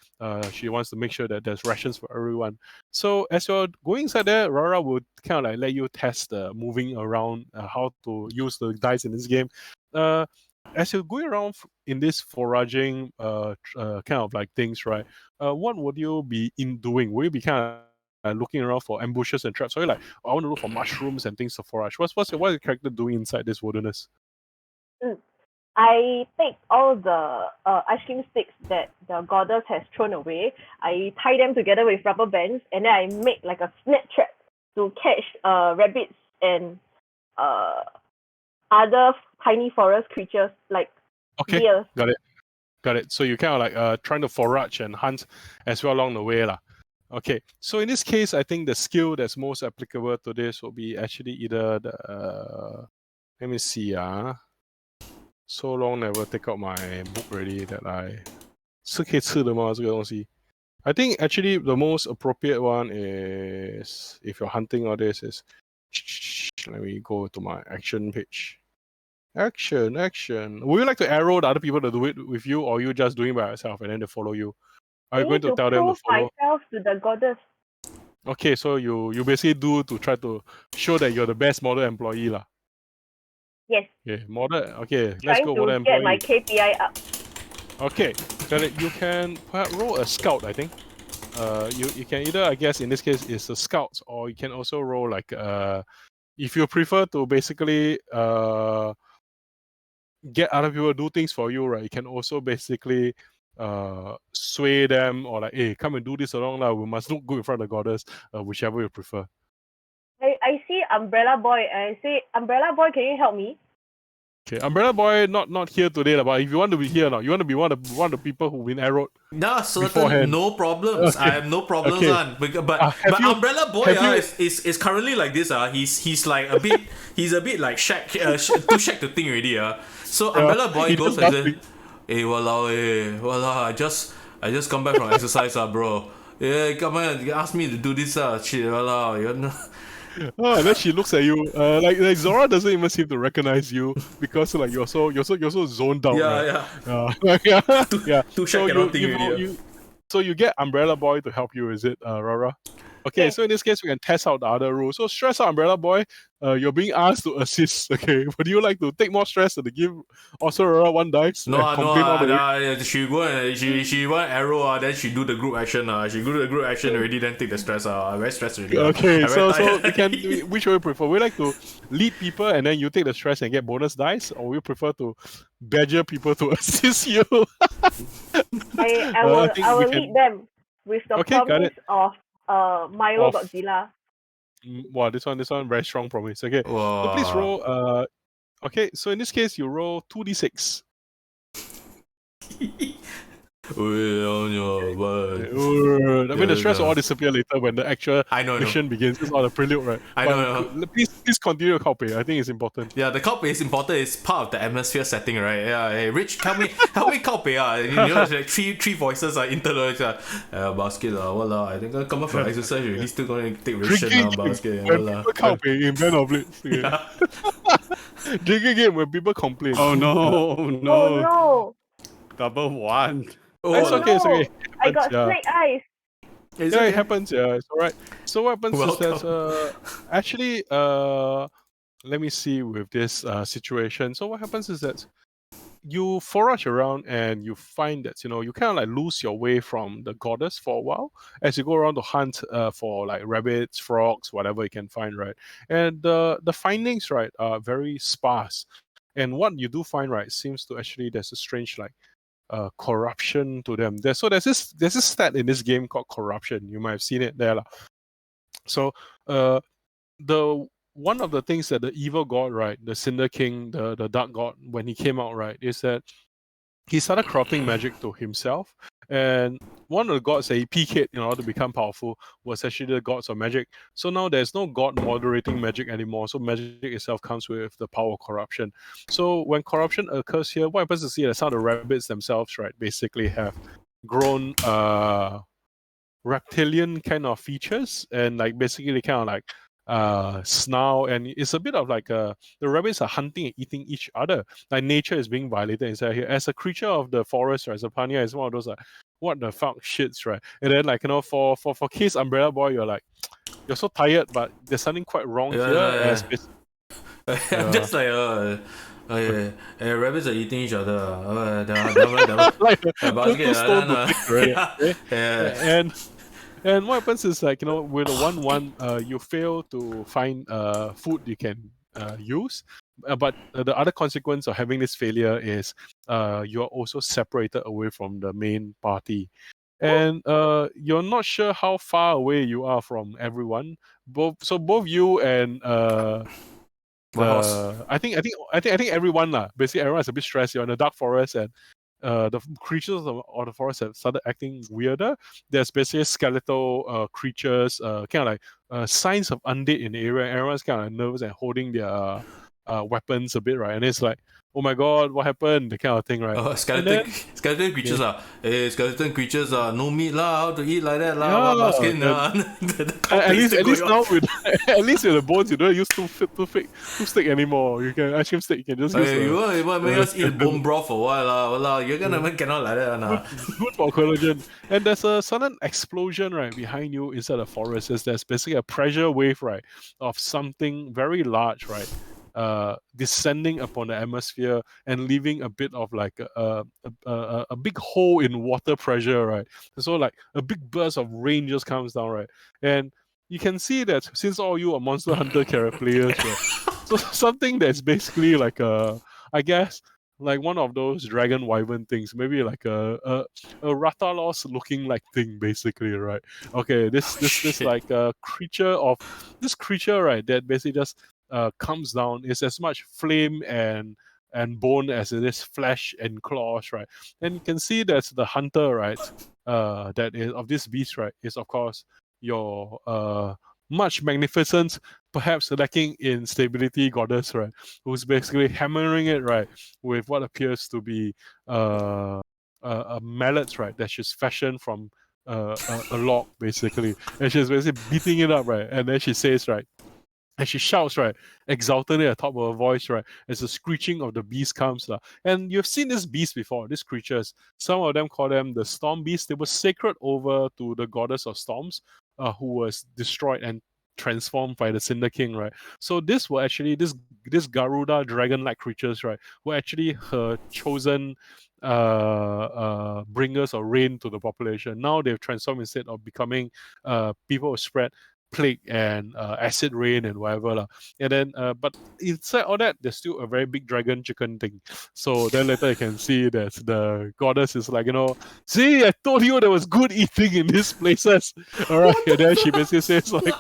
She wants to make sure that there's rations for everyone. So as you're going inside there, Rara would kind of like let you test moving around, how to use the dice in this game. As you're going around in this foraging kind of like things, right? What would you be doing? Will you be kind of looking around for ambushes and traps? Or are you like, I want to look for mushrooms and things to forage? What is your character doing inside this wilderness? I take all the ice cream sticks that the goddess has thrown away. I tie them together with rubber bands, and then I make like a snap trap to catch rabbits and other tiny forest creatures like deer. Got it. So you kind of like trying to forage and hunt as well along the way, lah. Okay. So in this case, I think the skill that's most applicable to this will be actually either the let me see. So long never take out my book already that I 是可以吃的吗？这个东西 I think actually the most appropriate one is if you're hunting all this is let me go to my action page. Action. Would you like to arrow the other people to do it with you, or you just doing it by yourself and then they follow you? Are you going to tell them to follow? Myself to the goddess. Okay, so you basically do to try to show that you're the best model employee lah. Yes. Okay, model. Okay, let's go model trying to get employee. my KPI up. Okay, got it. You can perhaps roll a scout, I think. You can either, I guess in this case, it's a scout, or you can also roll like if you prefer to basically get other people to do things for you, right? You can also basically sway them or like, hey, come and do this along now. We must look good in front of the goddess, whichever you prefer. I see Umbrella Boy and I say, Umbrella Boy, can you help me? Okay, Umbrella Boy not here today, but if you want to be here now, you want to be one of the people who've been arrowed. No, certainly beforehand. no problems. Okay. I have no problems Okay. on. But Umbrella Boy is currently like this. He's like a bit he's a bit like Shaq too Shaq to think already. So Umbrella Boy goes and says, hey walao, I just come back from exercise bro. Yeah, come on, ask me to do this shit, walao, you know. Oh, and then she looks at you. Like Zora doesn't even seem to recognize you because like you're so zoned out. Yeah, right? yeah. Yeah. Too Shaq cannot think already. So you get Umbrella Boy to help you, is it, Rara? Okay, Yeah. so in this case, we can test out the other rules. So stress out Umbrella Boy, you're being asked to assist, okay? Would you like to take more stress and to give AwesomeRara one dice? She go and she want arrow then she do the group action she do the group action already, then take the stress I'm very stressed already. Okay, so which way you prefer? We like to lead people and then you take the stress and get bonus dice, or we prefer to badger people to assist you? I will lead them with the promise of Milo Godzilla. Wow, this one very strong promise. Okay, so please roll. Okay, so in this case, you roll 2d6. I mean, the stress will all disappear later when the actual mission begins. It's all the prelude, right? I know. Please continue the copy. I think it's important. Yeah, the copy is important. It's part of the atmosphere setting, right? Yeah, hey, Rich, help me copy. You know, like three voices are interlocked. Basket, I think I'm coming from exercise. You're still going to take ration, basket. Copy in Band of Blitz. Drinking game when people complain. Oh no! Oh no! Double one. It's okay. I got snake eyes. It happens. Yeah, it's alright. So what happens is that actually, let me see with this situation. So what happens is that you forage around and you find that you kind of like lose your way from the goddess for a while as you go around to hunt for like rabbits, frogs, whatever you can find, right? And the findings, right, are very sparse. And what you do find, right, seems to actually there's a strange like corruption to them. There's this stat in this game called corruption. You might have seen it there. So the one of the things that the evil god, right, the Cinder King, the Dark God, when he came out, right, is that he started corrupting magic to himself. And one of the gods that he PK'd in order to become powerful was actually the gods of magic. So now there's no god moderating magic anymore. So magic itself comes with the power of corruption. So when corruption occurs here, what happens is that some of the rabbits themselves, right, basically have grown reptilian kind of features, and like basically they kind of like snarl, and it's a bit of like the rabbits are hunting and eating each other. Like nature is being violated inside here. As a creature of the forest, right, Zapania is one of those like what the fuck shits, right? And then like for case Umbrella Boy, you're so tired, but there's something quite wrong here. I'm just like rabbits are eating each other. And what happens is like, with a 1/1, you fail to find food you can use. But the other consequence of having this failure is you're also separated away from the main party. And you're not sure how far away you are from everyone. Both you and My horse. I think everyone lah. Basically, everyone's a bit stressed. You're in the dark forest, and the creatures of the forest have started acting weirder. There's basically skeletal creatures, kind of like signs of undead in the area. Everyone's kind of nervous and holding their weapons a bit, right? And it's like, oh my god, what happened? The kind of thing, right? Skeleton creatures skeleton creatures no meat lah. How to eat like that lah? What basket at least now with at least with the bones, you don't use toothpick anymore. You can ice cream stick. You can just use. You want make us eat bone broth for what lah? Walao, you're gonna cannot like that nah. Good for collagen. And there's a sudden explosion right behind you inside the forest. There's basically a pressure wave, right, of something very large, right, descending upon the atmosphere and leaving a bit of like a big hole in water pressure, right? So like a big burst of rain just comes down, right? And you can see that since all you are Monster Hunter character players, right? So something that's basically like I guess like one of those dragon wyvern things, maybe like a Rathalos looking like thing, basically, right? Okay, this like a creature right, that basically just comes down. Is as much flame and bone as it is flesh and claws, right? And you can see that the hunter, right, that is of this beast, right, is of course your much magnificent, perhaps lacking in stability goddess, right, who's basically hammering it, right, with what appears to be a mallet, right, that she's fashioned from a log, basically, and she's basically beating it up, right, and then she says, right, and she shouts, right, exultantly at the top of her voice, right, as the screeching of the beast comes. And you've seen this beast before, these creatures. Some of them call them the storm beast. They were sacred over to the goddess of storms, who was destroyed and transformed by the Cinder King, right? So this were actually, this Garuda dragon-like creatures, right, were actually her chosen bringers of rain to the population. Now they've transformed instead of becoming people who spread plague and acid rain and whatever lah. And then but inside all that, there's still a very big dragon chicken thing. So then later you can see that the goddess is like, see, I told you there was good eating in these places. All right, and then she basically says like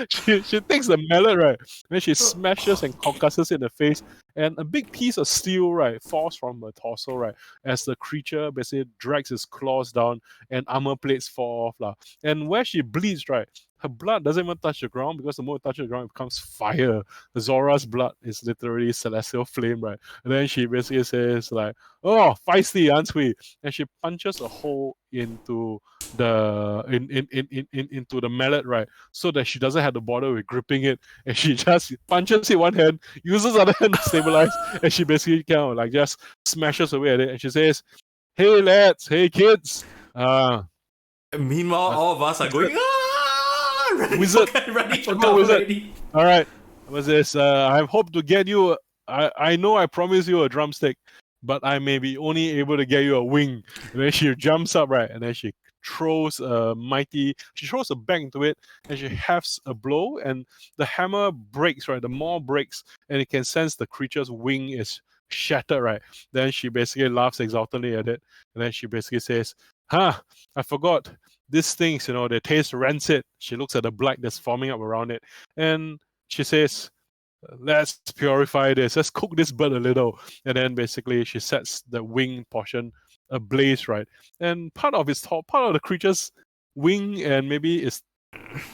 she takes the mallet, right, then she smashes and concusses it in the face, and a big piece of steel, right, falls from her torso, right, as the creature basically drags its claws down and armor plates fall off lah. And where she bleeds, right, her blood doesn't even touch the ground, because the moment it touches the ground, it becomes fire. Zora's blood is literally celestial flame, right? And then she basically says like, "Oh, feisty, aren't we?" And she punches a hole into the into the mallet, right, so that she doesn't have to bother with gripping it, and she just punches it one hand, uses other hand to stabilize, and she basically kind of like just smashes away at it, and she says, "Hey lads, hey kids." Meanwhile, all of us are going, Wizard, ready for go, wizard. already. All right, what's this? I hope to get you. I know I promised you a drumstick, but I may be only able to get you a wing. And then she jumps up, right, and then she throws she throws a bang into it, and she hefts a blow, and the hammer breaks, right, the maw breaks, and you can sense the creature's wing is shattered, right. Then she basically laughs exultantly at it, and then she basically says, I forgot. These things, they taste rancid. She looks at the blood that's forming up around it, and she says, let's purify this. Let's cook this bird a little. And then basically she sets the wing portion ablaze, right? And part of the creature's wing and maybe its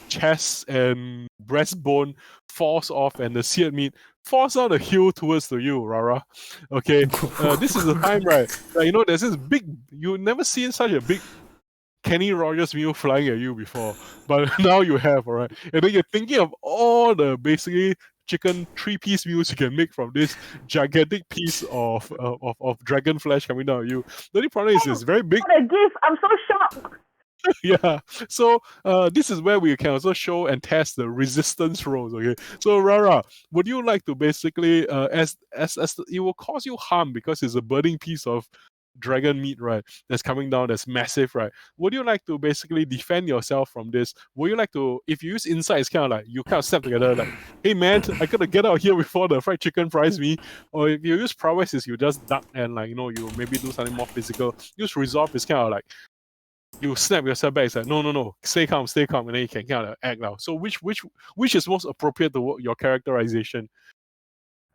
chest and breastbone falls off, and the seared meat falls down the hill towards you, Rara. Okay, this is the time, right? There's this big. You've never seen such a big Kenny Rogers meal flying at you before, but now you have, all right? And then you're thinking of all the basically chicken 3-piece meals you can make from this gigantic piece of dragon flesh coming down at you. The only problem is it's very big. What a gift! I'm so shocked. Yeah, so this is where we can also show and test the resistance rolls. Okay, so Rara, would you like to basically, as it will cause you harm because it's a burning piece of dragon meat, right, that's coming down, that's massive, right? Would you like to basically defend yourself from this? Would you like to, if you use insight, it's kind of like you kind of step together, like, hey man, I gotta get out here before the fried chicken fries me. Or if you use prowess, is you just duck and like you maybe do something more physical. Use resolve is kind of like you snap yourself back. It's like no, stay calm, and then you can kind of act out. So which is most appropriate to your characterization?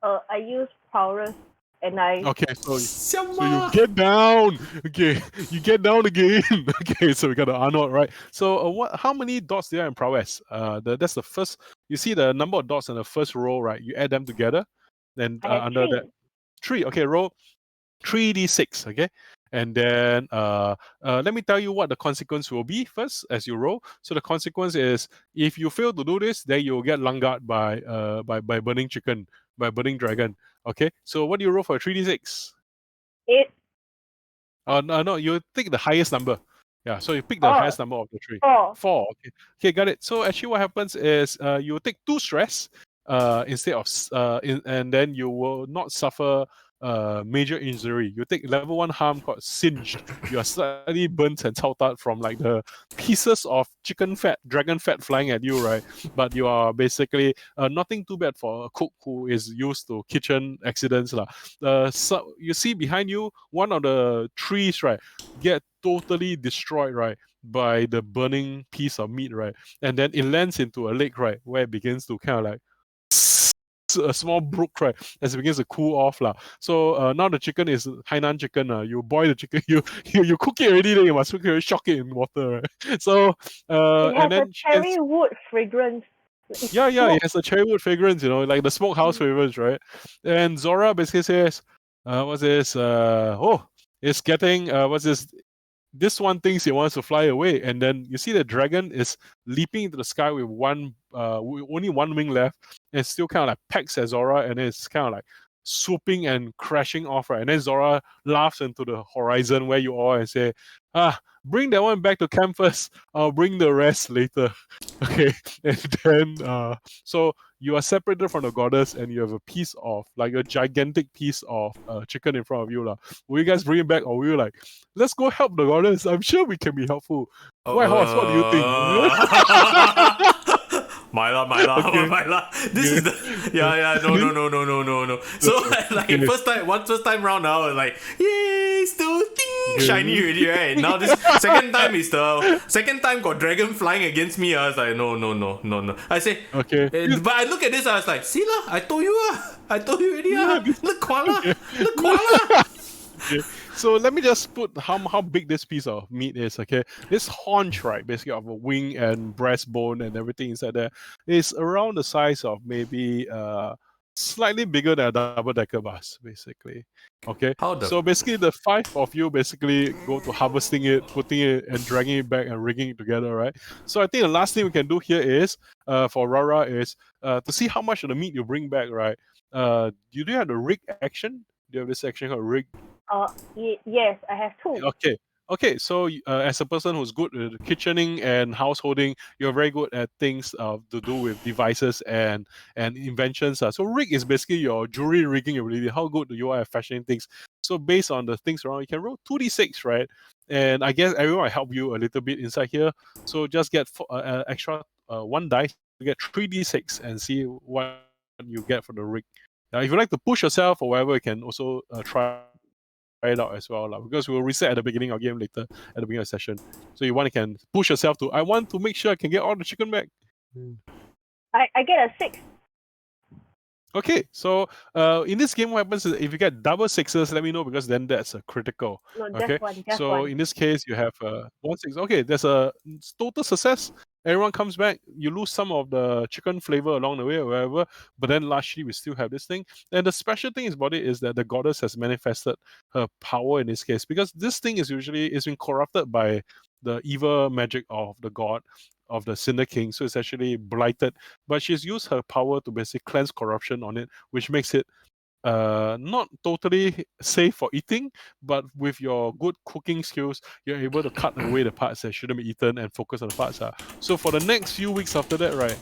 I use prowess and I. Okay, so you get down. Okay, you get down again. Okay, so we got the Arnold, right? So how many dots do you have in prowess? That's the first. You see the number of dots in the first row, right? You add them together, then I have under 3. that 3. Okay, roll 3d6. Okay, and then let me tell you what the consequence will be first as you roll. So the consequence is if you fail to do this, then you'll get langat by burning chicken, by burning dragon. Okay, so what do you roll for 3d6? 8. No, you take the highest number. Yeah, so you pick the highest number of the 3. 4. 4. Okay, got it. So actually, what happens is you take 2 stress instead of and then you will not suffer major injury. You take level 1 harm called singed. You are slightly burnt and out from like the pieces of dragon fat flying at you, right? But you are basically nothing too bad for a cook who is used to kitchen accidents. So you see behind you, one of the trees, right, get totally destroyed, right, by the burning piece of meat, right? And then it lands into a lake, right, where it begins to kind of like a small brook, right, as it begins to cool off. So now the chicken is Hainan chicken. You boil the chicken, you cook it already, then you must shock it in water, right? So It has and then a cherry wood fragrance. yeah, it has a cherry wood fragrance, like the smokehouse fragrance, right? And Zora basically says, what's this? It's getting what's this? This one thinks he wants to fly away, and then you see the dragon is leaping into the sky with only one wing left, and still kind of like pecks at Zora, and then it's kind of like swooping and crashing off, right? And then Zora laughs into the horizon where you are and say, bring that one back to camp first. I'll bring the rest later. Okay, and then so you are separated from the goddess, and you have a piece of like a gigantic piece of chicken in front of you, Will you guys bring it back, or will you like, let's go help the goddess? I'm sure we can be helpful. White Horse, what do you think? Myla. This is the no. So like first time round now, like yay, still ding, shiny already, right? Now this second time is the second time got dragon flying against me. I was like no. I say okay, but I look at this, I was like, see lah, I told you already. Look koala. Okay. So let me just put how big this piece of meat is, okay? This haunch, right, basically of a wing and breastbone and everything inside there is around the size of maybe slightly bigger than a double-decker bus, basically. Okay? So basically the 5 of you basically go to harvesting it, putting it and dragging it back and rigging it together, right? So I think the last thing we can do here is, for Rara, is to see how much of the meat you bring back, right? Do you have the rig action? Do you have this action called rig? Yes, I have 2. Okay. So as a person who's good at kitchening and householding, you're very good at things to do with devices and inventions. So rig is basically your jewelry rigging ability. How good you are at fashioning things. So based on the things around, you can roll 2d6, right? And I guess everyone will help you a little bit inside here. So just get extra 1 dice. You get 3d6 and see what you get for the rig. Now, if you like to push yourself or whatever, you can also try it out as well, because we'll reset at the beginning of the game later, at the beginning of the session. So you can push yourself to, I want to make sure I can get all the chicken back. I get a 6. Okay, so in this game, what happens is if you get double 6s, let me know, because then that's a critical. No, okay, just one. In this case, you have 1 6. Okay, there's a total success. Everyone comes back. You lose some of the chicken flavor along the way or whatever, but then largely we still have this thing. And the special thing about it is that the goddess has manifested her power in this case, because this thing is been corrupted by the evil magic of the god of the Cinder King, so it's actually blighted. But she's used her power to basically cleanse corruption on it, which makes it not totally safe for eating, but with your good cooking skills, you're able to cut away the parts that shouldn't be eaten and focus on the parts. So for the next few weeks after that, right,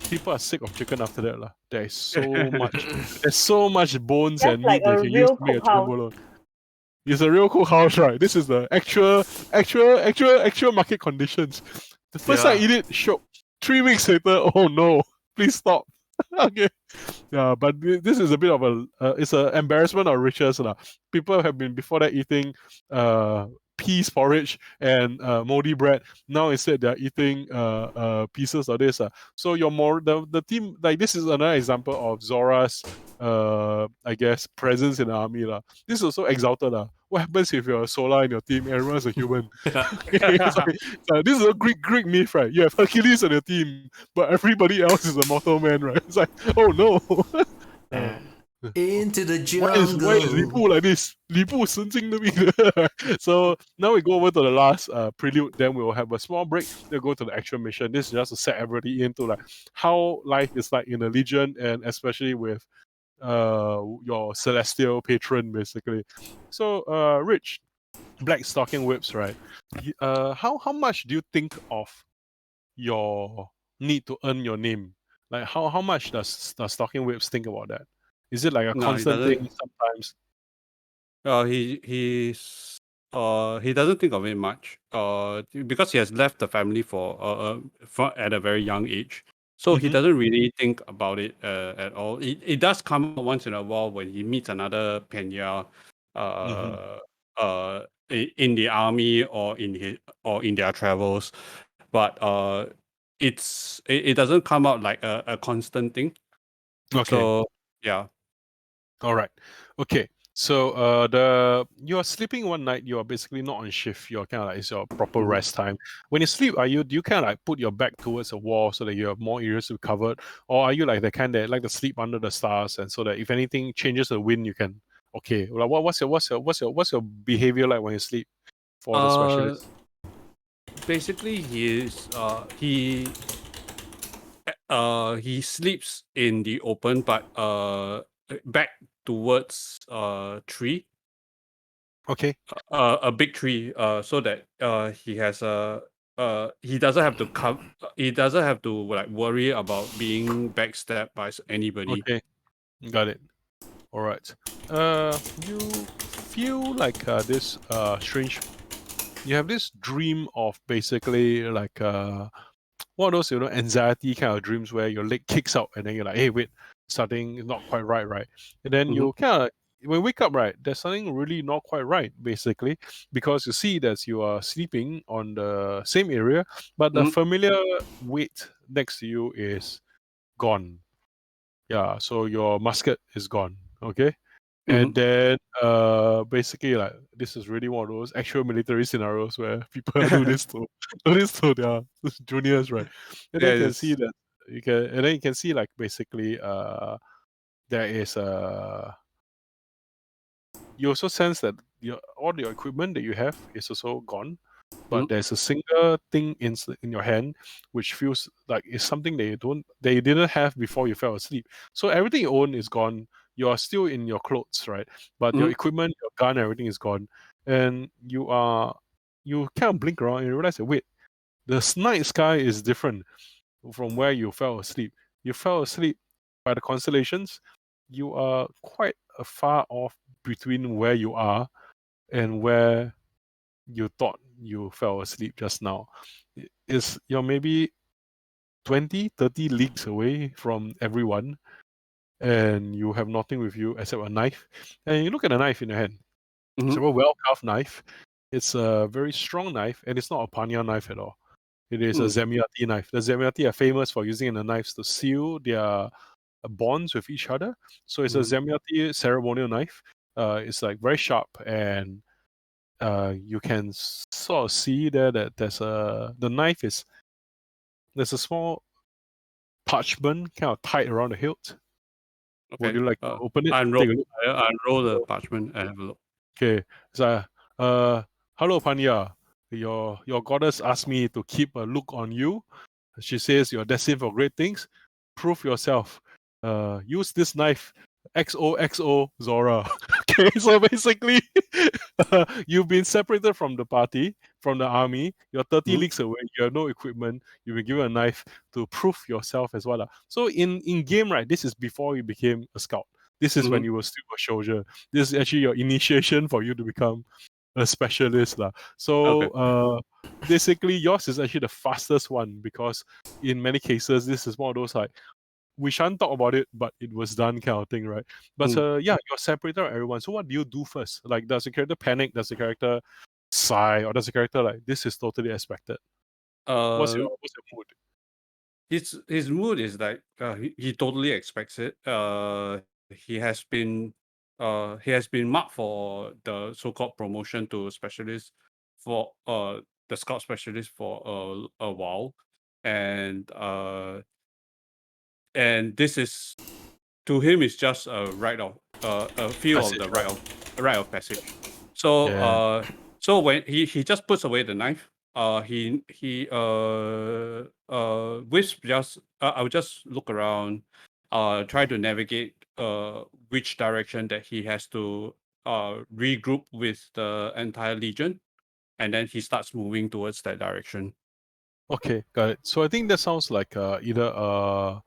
people are sick of chicken after that. There is so much. There's so much bones and meat that you can use to make a chicken bolo. It's a real cool house, right? This is the actual market conditions. The first time I eat it, shock. 3 weeks later, oh no, please stop. Okay. Yeah, but this is a bit of it's an embarrassment of riches. People have been before that eating peas porridge and moldy bread. Now instead they're eating pieces of this. So the team, like, this is another example of Zora's I guess presence in the army. This is also exalted. What happens if you're a Solar in your team, everyone's a human? This is a Greek myth, right? You have Hercules on your team, but everybody else is a mortal man, right? It's like, oh no. Into the Why is Li jungle. Bu like this? Li Bu 神经的病. So now we go over to the last prelude. Then we will have a small break. Then go to the actual mission. This is just to set everybody into like how life is like in a legion, and especially with your celestial patron, basically. So Rich, Black Stocking Whips, right? How much do you think of your need to earn your name? Like how much does Stocking Whips think about that? Is it like a No, he constant doesn't. thing sometimes? He doesn't think of it much. Because he has left the family at a very young age, so he Mhm. doesn't really think about it at all. It does come once in a while when he meets another Penya, in the army or in their travels, but it doesn't come out like a constant thing. Okay. So yeah. All right. Okay. So you are sleeping one night. You are basically not on shift. You're kind of like, it's your proper Mhm. rest time. When you sleep, do you kind of like put your back towards a wall so that you have more areas to cover, or are you like the kind that like to sleep under the stars, and so that if anything changes the wind, you can okay. Like what's your behavior like when you sleep for the specialist? Basically, he sleeps in the open, but back towards tree, Okay. a big tree, so that he doesn't have to he doesn't have to like worry about being backstabbed by anybody. Okay. Got it. All right. You feel like this strange. You have this dream of basically like one of those anxiety kind of dreams where your leg kicks out and then you're like, hey, wait, something is not quite right, and then Mhm. you kind of when you wake up, right, there's something really not quite right, basically, because you see that you are sleeping on the same area, but the Mhm. familiar weight next to you is gone. Yeah, so your musket is gone. Okay. And Mhm. then basically like this is really one of those actual military scenarios where people do this to their juniors, right? And then you can see Yes. that and then you can see like basically there is you also sense that all your equipment that you have is also gone, but Mhm. there's a single thing in your hand which feels like it's something that you didn't have before you fell asleep. So everything you own is gone. You are still in your clothes, right? But your Mhm. equipment, your gun, everything is gone, and you kind of blink around and you realize that wait, the night sky is different from where you fell asleep. You fell asleep by the constellations. You are quite far off between where you are and where you thought you fell asleep just now. You're maybe 20, 30 leagues away from everyone, and you have nothing with you except a knife. And you look at the knife in your hand. It's a Mhm. real well-carved knife. It's a very strong knife, and it's not a panya knife at all. It is a Mm. Zemyati knife. The Zemyati are famous for using the knives to seal their bonds with each other. So it's a Mhm. Zemyati ceremonial knife. It's like very sharp, and you can sort of see there that the knife there's a small parchment kind of tied around the hilt. Would Okay. you like to open it? Unroll Take a look. unroll the parchment and have a look. Okay. So, hello Panya. Your goddess asked me to keep a look on you. She says you're destined for great things. Prove yourself. Use this knife. XOXO Zora. Okay, so basically, you've been separated from the party, from the army. You're 30 Mhm. leagues away. You have no equipment. You've been given a knife to prove yourself as well. So in game, right, this is before you became a scout. This is when Mhm. you were still a soldier. This is actually your initiation for you to become a specialist. So basically yours is actually the fastest one, because in many cases this is one of those like we shan't talk about it, but it was done kind of thing, right? But yeah, you're separated from everyone. So what do you do first? Like, does the character panic? Does the character sigh? Or does the character like, this is totally expected? What's Uh, your mood? his mood is like he totally expects it. He has been marked for the so-called promotion to specialist for the scout specialist for a while, and this is, to him, is just a rite of a feel of Passage, the right? rite of passage. So Yeah. so when he just puts away the knife, he wisp just I would just look around, try to navigate which direction that he has to regroup with the entire legion, and then he starts moving towards that direction. Okay, got it. So I think that sounds like either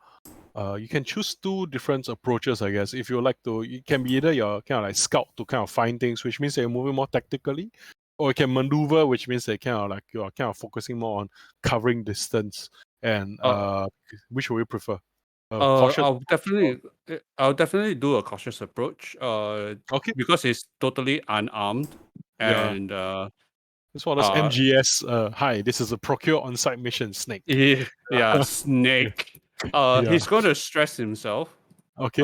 you can choose two different approaches, I guess. If you like to, it can be either you're kind of like scout to kind of find things, which means that you're moving more tactically, or you can maneuver, which means that kind of like you're kind of focusing more on covering distance. And which would you prefer? Cautious approach I'll definitely do a cautious approach. okay, Because he's totally unarmed, yeah. and It's one of those uh, MGS. Hi, this is a procure on-site mission. Snake. yeah, snake. Yeah. He's going to stress himself. Okay.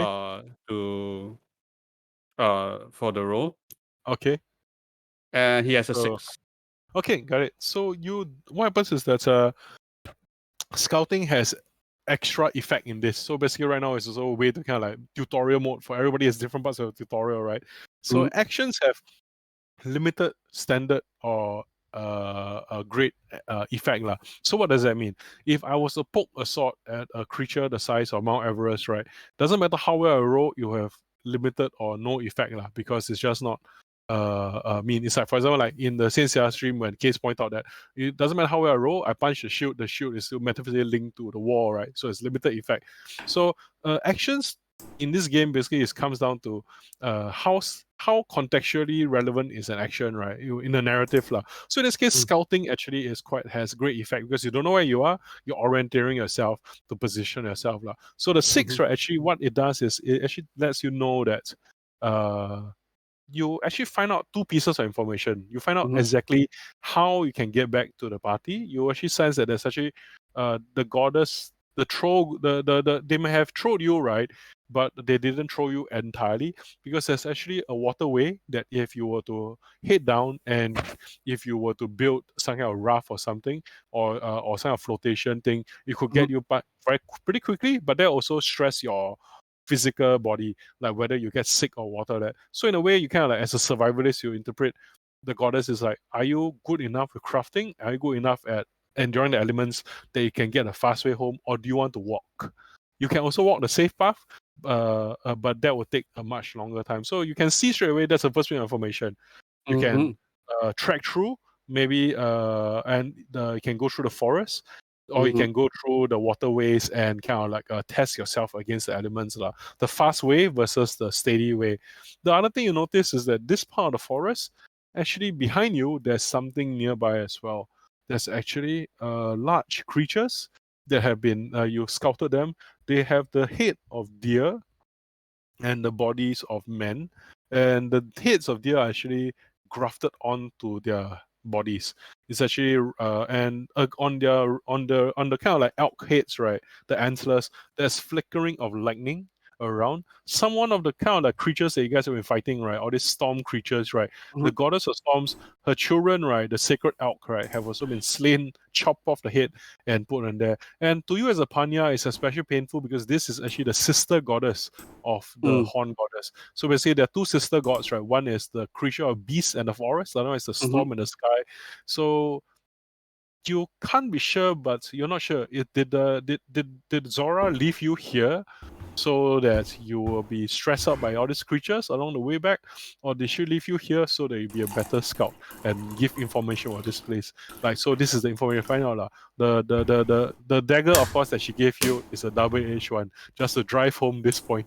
To for the role, Okay. and he has a So 6. okay, got it. So what happens is that scouting has extra effect in this. So basically right now it's also a way to kind of like tutorial mode for everybody has different parts of the tutorial, right? So Mhm. actions have limited, standard, or a great effect lah. So what does that mean? If I was to poke a sword at a creature the size of Mount Everest, right? Doesn't matter how well I roll, you have limited or no effect lah, because it's just not mean. It's like, for example, like in the Saint Seiya stream when Case point out that it doesn't matter how well I roll, I punch the shield is still metaphysically linked to the wall, right? So it's limited effect. So actions in this game basically comes down to how contextually relevant is an action, right? In the narrative lah. So in this case, Mm. scouting actually has great effect because you don't know where you are, you're orienteering yourself to position yourself lah. So the 6, Mhm. right? Actually, what it does is it actually lets you know that you actually find out 2 pieces of information. You find out Mhm. exactly how you can get back to the party. You actually sense that there's actually the goddess, the troll, they may have trolled you, right? But they didn't throw you entirely, because there's actually a waterway that if you were to head down and if you were to build some kind of raft or something, or some kind of flotation thing, it could get Mhm. you back pretty quickly, but that also stress your physical body, like whether you get sick or water that. So in a way, you kind of like, as a survivalist, you interpret the goddess is like, are you good enough with crafting? Are you good enough at enduring the elements that you can get a fast way home, or do you want to walk? You can also walk the safe path, but that will take a much longer time. So you can see straight away that's the first bit of information. You can Mhm. trek through, maybe, and you can go through the forest, or you Mhm. can go through the waterways and kind of like test yourself against the elements. The fast way versus the steady way. The other thing you notice is that this part of the forest, actually behind you, there's something nearby as well. There's actually large creatures that have been, you scouted them. They have the head of deer and the bodies of men, and the heads of deer are actually grafted onto their bodies. It's actually and on the kind of like elk heads, right? The antlers, there's flickering of lightning around. Some one of the kind of like creatures that you guys have been fighting, right? All these storm creatures, right? The Mhm. goddess of storms, her children, right? The sacred elk, right? Have also been slain, chopped off the head, and put in there. And to you as a Panya, it's especially painful because this is actually the sister goddess of the Mm. horn goddess. So basically, there are 2 sister gods, right? One is the creature of beasts and the forest, the other one is the Mhm. storm in the sky. So you can't be sure, but you're not sure. Did Zora leave you here so that you will be stressed out by all these creatures along the way back, or did she leave you here so that you'll be a better scout and give information about this place? Like, so this is the information you find out lah. The dagger, of course, that she gave you is a double-edged one, just to drive home this point.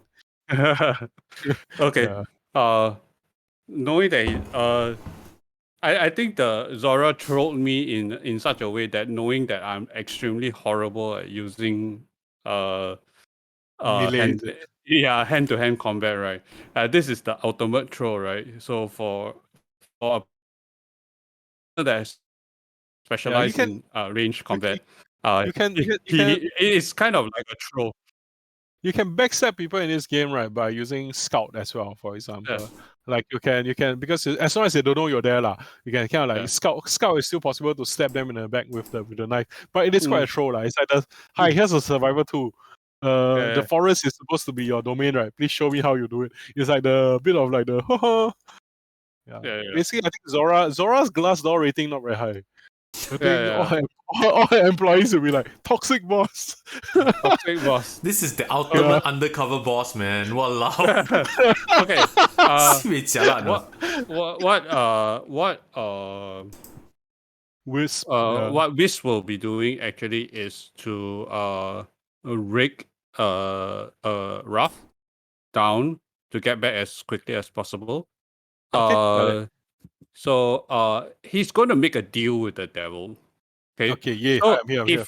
Okay. Yeah. Knowing that I think the Zora trolled me in such a way that knowing that I'm extremely horrible at using Melee, is it? hand to hand combat, right? This is the ultimate troll, right? So for a person that's Yeah, you specialized can in range you, combat, you can you he, can you he can he is kind of like a troll. you can backstab people in this game, right, by using scout as well, for example. Yes. Like you can because as long as they don't know you're there, you can kind of like Yeah. scout is still possible to stab them in the back with the knife. But it is quite a Mm. troll. It's like hi, here's a survivor tool. The Yeah. forest is supposed to be your domain, right? Please show me how you do it. It's like the bit of like the yeah. Yeah. Basically, I think Zora's glass door rating not very high. I think Yeah. all her employees will be like toxic boss. Toxic boss. This is the ultimate undercover boss, man. Walao. Okay. Sibei jialat, no? Wisp. Yeah. What Wisp will be doing actually is to rig Ruff down to get back as quickly as possible. Okay, got it. So he's going to make a deal with the devil. Okay. Okay, yeah, So I'm here.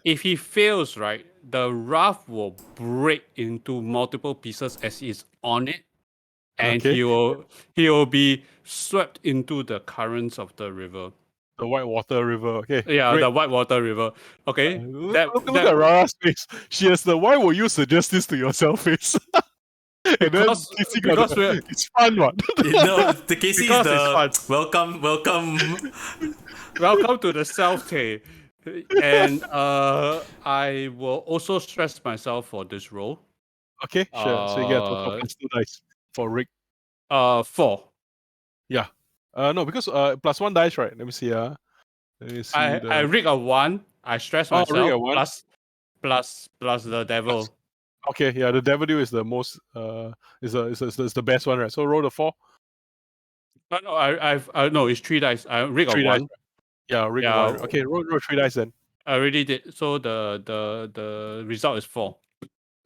if he fails, right, the raft will break into multiple pieces as he's on it, and Okay. he will be swept into the currents of the river. The Whitewater River. Okay. Yeah, great. the Whitewater River. Okay. Look at Rara's face. She has the why will you suggest this to yourself face. And then Casey got it's fun one. No, the Casey is Because the it's welcome. welcome to the South Tay. And I will also stress myself for this role. Okay, sure. So you get a total plus 2 dice for Rick. 4. Yeah. No, because plus 1 dice, right? Let me see. Let me see. I rig a 1. I stress rig a myself 1. plus the devil. Okay, yeah, the devil deal is the most is the best one, right? So roll the 4. No, no, it's 3 dice. I rig a 3 1. dice. Yeah, rig a 1. Okay, roll 3 dice then. I already did. So the result is 4.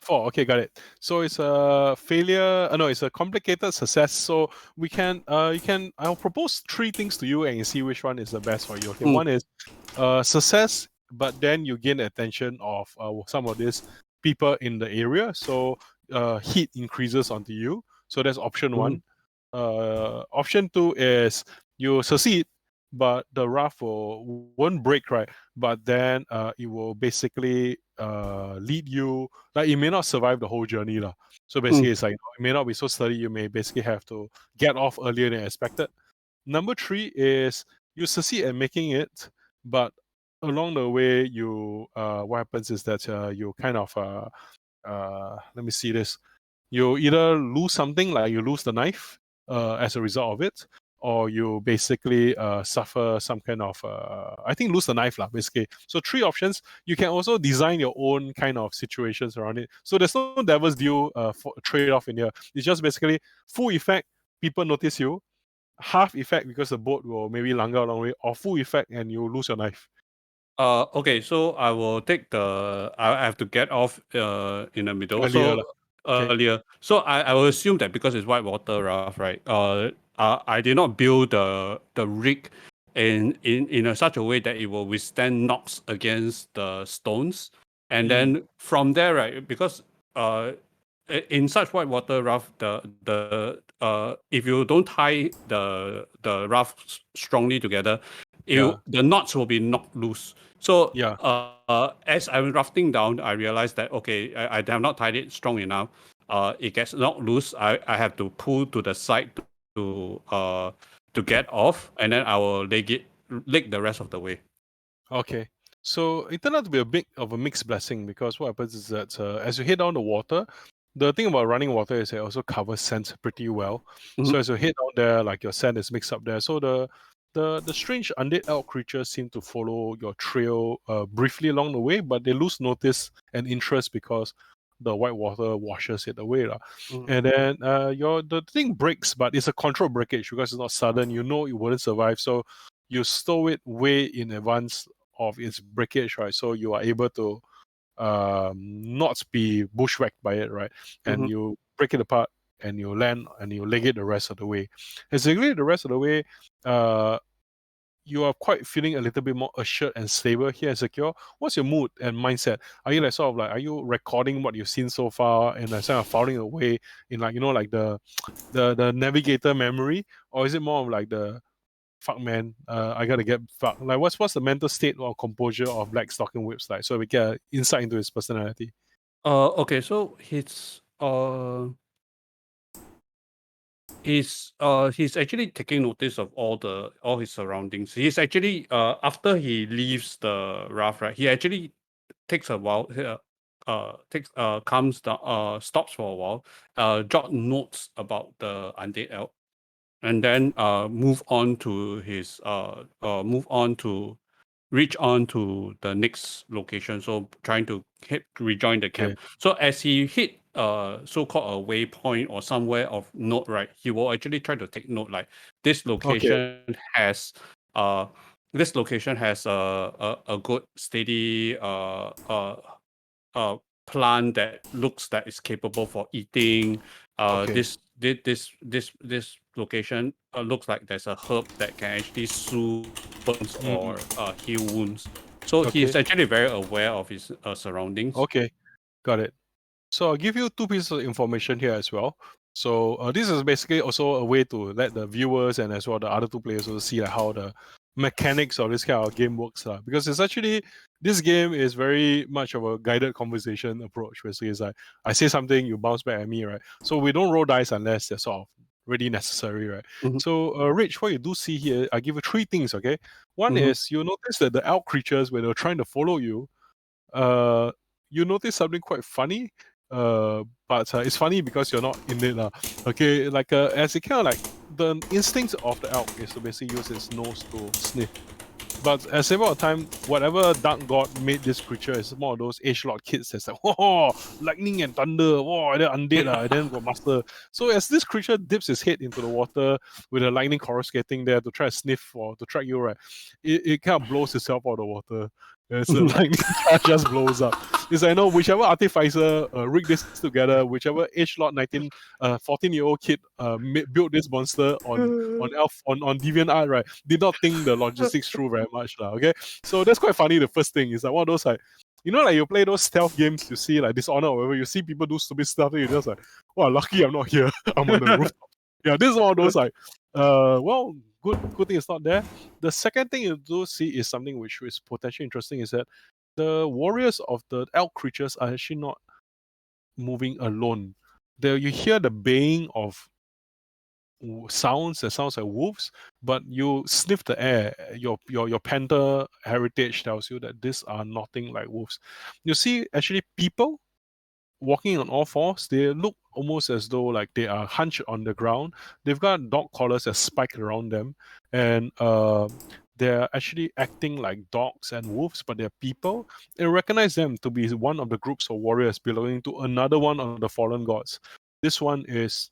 4. Okay, got it. So it's a failure. No, it's a complicated success. So we can I'll propose 3 things to you and you see which one is the best for you. Okay, one is success, but then you gain the attention of some of these people in the area. So heat increases onto you. So that's option 1. Option 2 is you succeed, but the raft won't break, right? But then it will basically lead you, like it may not survive the whole journey. So basically it's like it may not be so sturdy, you may basically have to get off earlier than expected. Number 3 is you succeed at making it, but along the way you what happens is that you kind of let me see this. You either lose something, like you lose the knife as a result of it, or you basically suffer some kind of I think lose the knife basically. So 3 options. You can also design your own kind of situations around it. So there's no devil's deal for trade-off in here. It's just basically full effect, people notice you, half effect because the boat will maybe langar a long way, or full effect and you lose your knife. Okay, so I will take I have to get off in the middle. Earlier, Earlier. So I will assume that because it's whitewater raft, right? I did not build the rig in such a way that it will withstand knocks against the stones. And then from there, right, because in such whitewater raft, the if you don't tie the raft strongly together, the knots will be knocked loose. So as I'm rafting down, I realized that okay, I have not tied it strong enough. It gets knocked loose. I have to pull to the side to get off, and then I will leg the rest of the way. Okay. So it turned out to be a bit of a mixed blessing, because what happens is that as you head down the water, the thing about running water is it also covers sand pretty well. So as you head down there, like your sand is mixed up there. So the strange undead elk creatures seem to follow your trail briefly along the way, but they lose notice and interest because the white water washes it away. And then the thing breaks, but it's a controlled breakage because it's not sudden. You know it wouldn't survive. So you stow it way in advance of its breakage, right? So you are able to not be bushwhacked by it, right? And Mhm. you break it apart and you land and you leg it the rest of the way. Basically, the rest of the way, you are quite feeling a little bit more assured and stable here and secure. What's your mood and mindset? Are you like sort of like, are you recording what you've seen so far and sort of filing away in like, like the navigator memory, or is it more of like the fuck man, I gotta get fucked? Like what's the mental state or composure of Black Stocking Whips like, so we get an insight into his personality? Okay, so he's actually taking notice of all his surroundings. He's actually after he leaves the raft, right? He actually takes a while. Comes down, stops for a while, jot notes about the undead elk, and then move on to reach on to the next location. So trying to rejoin the camp. So as he hit so-called a waypoint or somewhere of note, right, he will actually try to take note like this location has this location has a good steady plant that looks that is capable for eating. This location looks like there's a herb that can actually soothe burns or heal wounds. So he's actually very aware of his surroundings. Okay, got it. So I'll give you two pieces of information here as well. So this is basically also a way to let the viewers and as well the other two players also see like how the mechanics of this kind of game works. Because it's actually, this game is very much of a guided conversation approach. Basically, it's like I say something, you bounce back at me, right? So we don't roll dice unless they're sort of really necessary, right? Mhm. So Rich, what you do see here, I give you three things, okay? One Mhm. is you notice that the elk creatures, when they're trying to follow you, you notice something quite funny. But it's funny because you're not in it. Okay, like as it kind of like the instincts of the elk is to basically use its nose to sniff. But at several time, whatever dark god made this creature is more of those age-lord kids that's like, whoa, lightning and thunder, whoa, they're undead, and then got master. So as this creature dips its head into the water with the lightning coruscating there to try to sniff or to track you, right, it kind of blows itself out of the water. As the lightning charge just blows up. It's like, whichever artificer rigged this together, whichever age-lord 14-year-old kid built this monster on DeviantArt, right, did not think the logistics through very much. Okay. So that's quite funny. The first thing is like one of those like, like you play those stealth games, you see like Dishonored or whatever, you see people do stupid stuff, and you're just like, wow, lucky I'm not here. I'm on the rooftop. Yeah, this is one of those like, well, good thing it's not there. The second thing you do see is something which is potentially interesting, is that the warriors of the elk creatures are actually not moving alone. There you hear the baying of sounds that sounds like wolves, but you sniff the air. Your panther heritage tells you that these are nothing like wolves. You see actually people walking on all fours. They look almost as though like they are hunched on the ground. They've got dog collars that spike around them, and they're actually acting like dogs and wolves, but they're people. And recognize them to be one of the groups of warriors belonging to another one of the fallen gods. This one is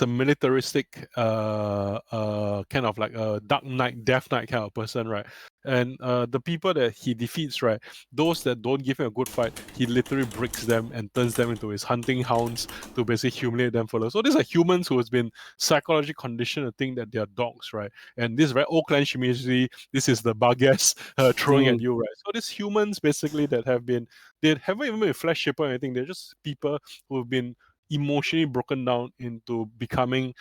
a militaristic kind of like a Dark Knight, Death Knight kind of person, right? And the people that he defeats, right, those that don't give him a good fight, he literally breaks them and turns them into his hunting hounds to basically humiliate them further. So these are humans who has been psychologically conditioned to think that they are dogs, right? And this very old clan imagery, this is the Barghest throwing at you, right? So these humans basically that they haven't even been flesh shaped or anything, they're just people who have been emotionally broken down into becoming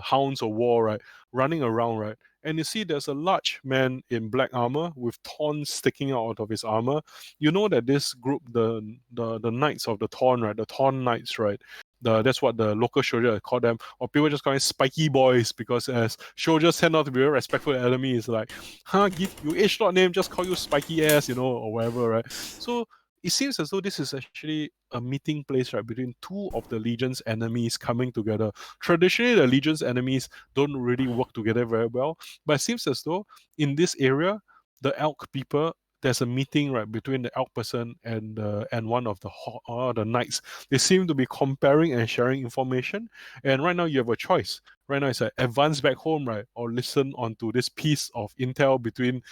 hounds of war, right? Running around, right? And you see there's a large man in black armor with thorns sticking out of his armor. You know that this group, the Knights of the Thorn, right? The Thorn Knights, right? That's what the local soldiers call them, or people just call them spiky boys, because as soldiers tend not to be very respectful to enemies, like, give you age not name, just call you spiky ass, or whatever, right? So it seems as though this is actually a meeting place, right, between two of the Legion's enemies coming together. Traditionally, the Legion's enemies don't really work together very well, but it seems as though in this area, the elk people, there's a meeting, right, between the elk person and one of the knights. They seem to be comparing and sharing information, and right now you have a choice. Right now it's like advance back home, right, or listen onto this piece of intel between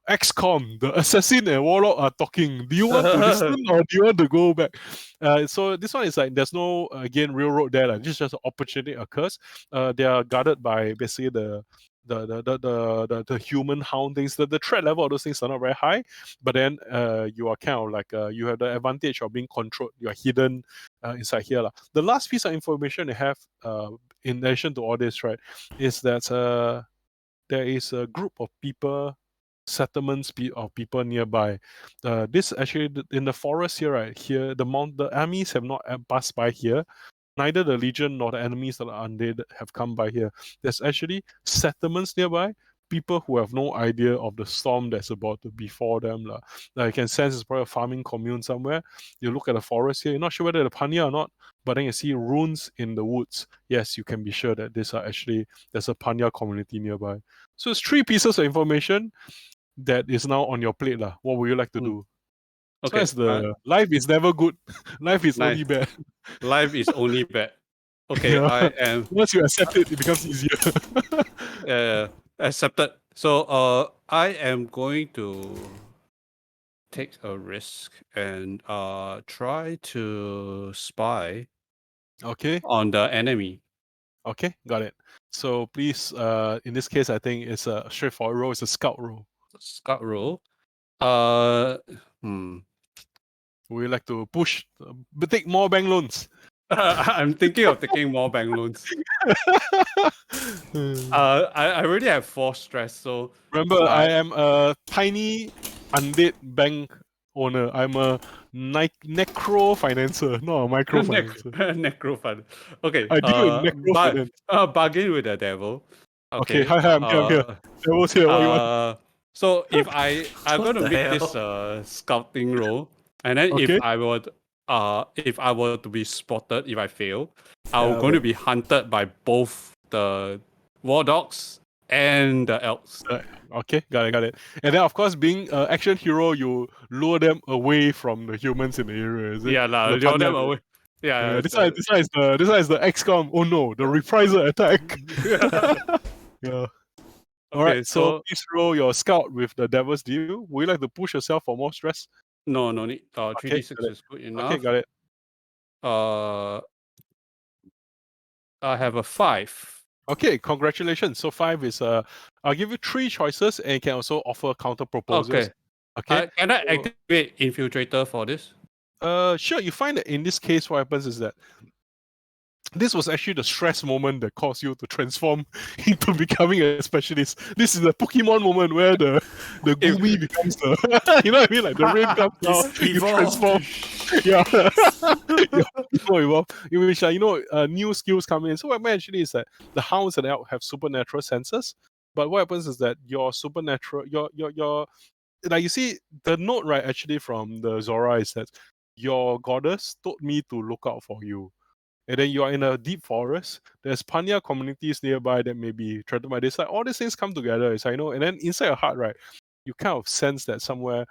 XCOM, the assassin and warlock are talking. Do you want to listen or do you want to go back? So this one is like there's no again railroad there. Like, this is just an opportunity occurs. They are guarded by basically the human hound things. The threat level of those things are not very high, but then you are kind of like you have the advantage of being controlled. You are hidden inside here. The last piece of information they have in addition to all this, right, is that there is a group of people, settlements of people nearby. This actually in the forest here, right here, the armies have not passed by here. Neither the Legion nor the enemies that are undead have come by here. There's actually settlements nearby. People who have no idea of the storm that's about to befall them. You can sense it's probably a farming commune somewhere. You look at the forest here, you're not sure whether the Panya or not, but then you see ruins in the woods. Yes, you can be sure that there's a Panya community nearby. So it's 3 pieces of information that is now on your plate. What would you like to do? Okay. So as life is never good. Life is Life- only bad. Life is only bad. Okay, Yeah. I am Once you accept it, it becomes easier. accepted. So I am going to take a risk and try to spy Okay. on the enemy. Okay, got it. So please, in this case, I think it's a straightforward roll. It's a scout roll. Scout roll. Would you like to push, but take more bank loans? I'm thinking of taking more bank loans. I already have 4 stress, so Remember, I am a tiny undead bank owner. I'm a necro financer, not a micro financer. necro fund. Okay. I deal in necro finance. Bargain with the devil. Okay, hi, I'm here. Devil's here. What you want? So if I'm What gonna the make this scouting roll, and then Okay. if I were to be spotted, if I fail, I'm going to be hunted by both the war dogs and the elves. Okay, got it. And then, of course, being an action hero, you lure them away from the humans in the area. Is it? Yeah, The lure them Panya- away. Yeah, this one is the XCOM. Oh no, the reprisal attack. Yeah. All Okay, right, so please roll your scout with the devil's deal. Would you like to push yourself for more stress? No need. 3d6 got it. is good enough. Okay, got it. I have a 5. Okay, congratulations. So 5 is I'll give you 3 choices, and you can also offer counter proposals. Okay. Can I activate Infiltrator for this? Sure. You find that in this case, what happens is that this was actually the stress moment that caused you to transform into becoming a specialist. This is the Pokemon moment where the Gumi becomes the you know what I mean? Like the rain comes down, you transform. Evolve. In which new skills come in. So what happens actually is that the hounds and elk have supernatural senses. But what happens is that your supernatural your like you see the note right actually from the Zora is that your goddess told me to look out for you. And then you are in a deep forest. There's Panya communities nearby that may be threatened by this. Like all these things come together, as I know. And then inside your heart, right, you kind of sense that somewhere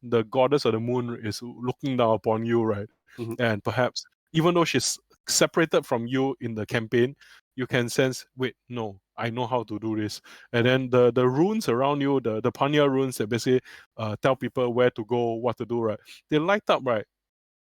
the goddess of the moon is looking down upon you, right? Mhm. And perhaps even though she's separated from you in the campaign, you can sense, wait, no, I know how to do this. And then the runes around you, the Panya runes that basically tell people where to go, what to do, right? They light up, right?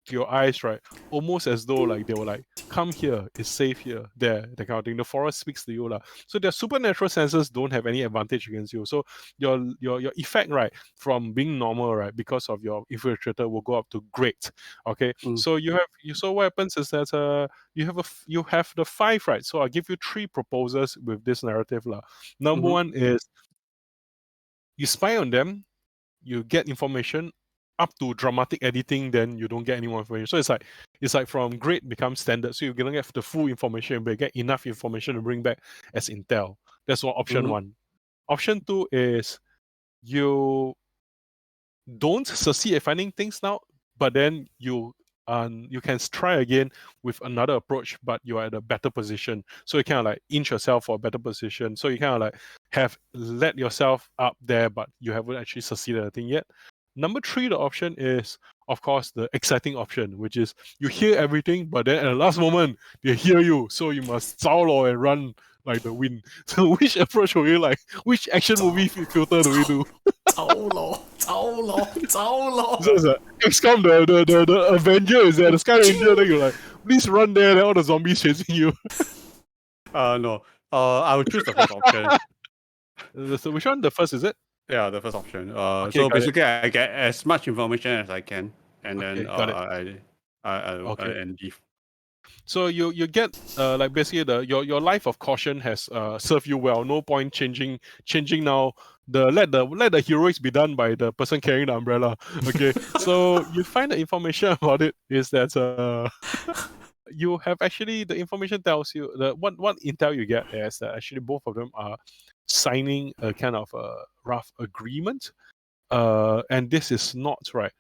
To your eyes, right? Almost as though like they were like, come here, it's safe here, there, that kind of thing. The forest speaks to you. So their supernatural senses don't have any advantage against you. So your effect, right, from being normal, right, because of your infiltrator will go up to great. Okay. So so what happens is that you have the 5, right? So I'll give you 3 proposals with this narrative. Number one is you spy on them, you get information. Up to dramatic editing, then you don't get any more information. So it's like from great becomes standard. So you're gonna get the full information, but get enough information to bring back as intel. That's what option 1. Option 2 is you don't succeed at finding things now, but then you can try again with another approach, but you are at a better position. So you kind of like inch yourself for a better position. So you kind of like have let yourself up there, but you haven't actually succeeded at a thing yet. Number 3, the option is, of course, the exciting option, which is you hear everything, but then at the last moment, they hear you. So you must zao and run like the wind. So which approach will you like? Which action movie filter do we do? So it's like XCOM, the Avenger is there, the Sky Ranger, then you're like, please run there, then all the zombies chasing you. No. I will choose the first option. So which one? The first, is it? Yeah, the first option. Okay, So got it. basically, I get as much information as I can, and Okay, then got I and leave. So you get like basically your life of caution has served you well. No point changing now. Let the heroics be done by the person carrying the umbrella. Okay. So you find the information about it is that you have actually, the information tells you what intel you get is that actually both of them are signing a kind of a rough agreement. And this is not right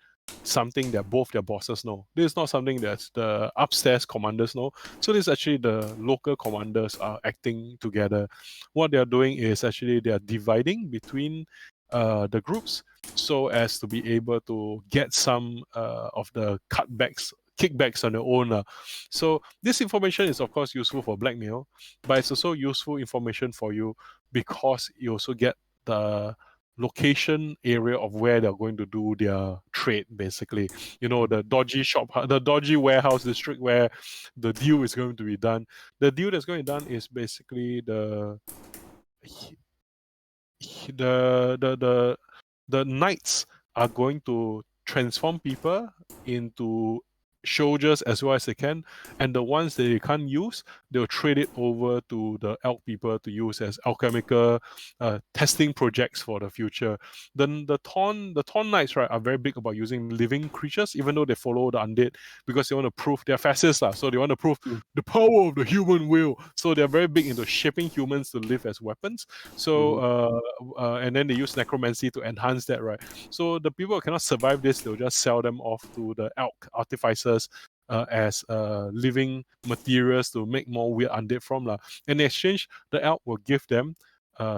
something that both their bosses know. This is not something that the upstairs commanders know. So this is actually the local commanders are acting together. What they are doing is actually they are dividing between the groups so as to be able to get some of the kickbacks on their own. So this information is of course useful for blackmail, but it's also useful information for you because you also get the location area of where they're going to do their trade, basically. You know, the dodgy shop, the dodgy warehouse district where the deal is going to be done. The deal that's going to be done is basically the knights are going to transform people into soldiers as well as they can, and the ones that they can't use, they'll trade it over to the elk people to use as alchemical testing projects for the future. Then the Thorn Knights, right, are very big about using living creatures, even though they follow the undead, because they want to prove they're fascists, so they want to prove the power of the human will. So they're very big into shaping humans to live as weapons. So and then they use necromancy to enhance that, right? So the people who cannot survive this, they'll just sell them off to the elk artificers as living materials to make more weird undead from. In exchange, the elk will give them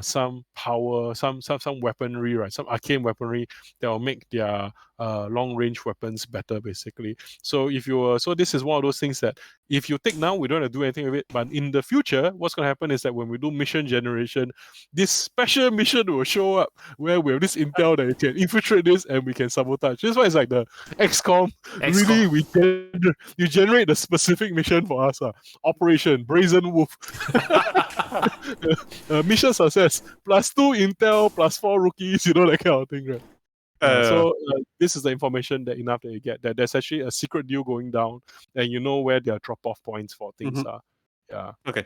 some power, some weaponry, right? Some arcane weaponry that will make their long range weapons better, basically. So so this is one of those things that if you take now, we don't have to do anything with it. But in the future, what's going to happen is that when we do mission generation, this special mission will show up where we have this intel that you can infiltrate this and we can sabotage. This is why it's like the XCOM. Really, you generate the specific mission for us. Operation Brazen Wolf. Mission success +2 intel +4 rookies, you know, that kind of thing, right? So this is the information that enough that you get, that there's actually a secret deal going down and you know where their drop-off points for things are. Yeah. Okay.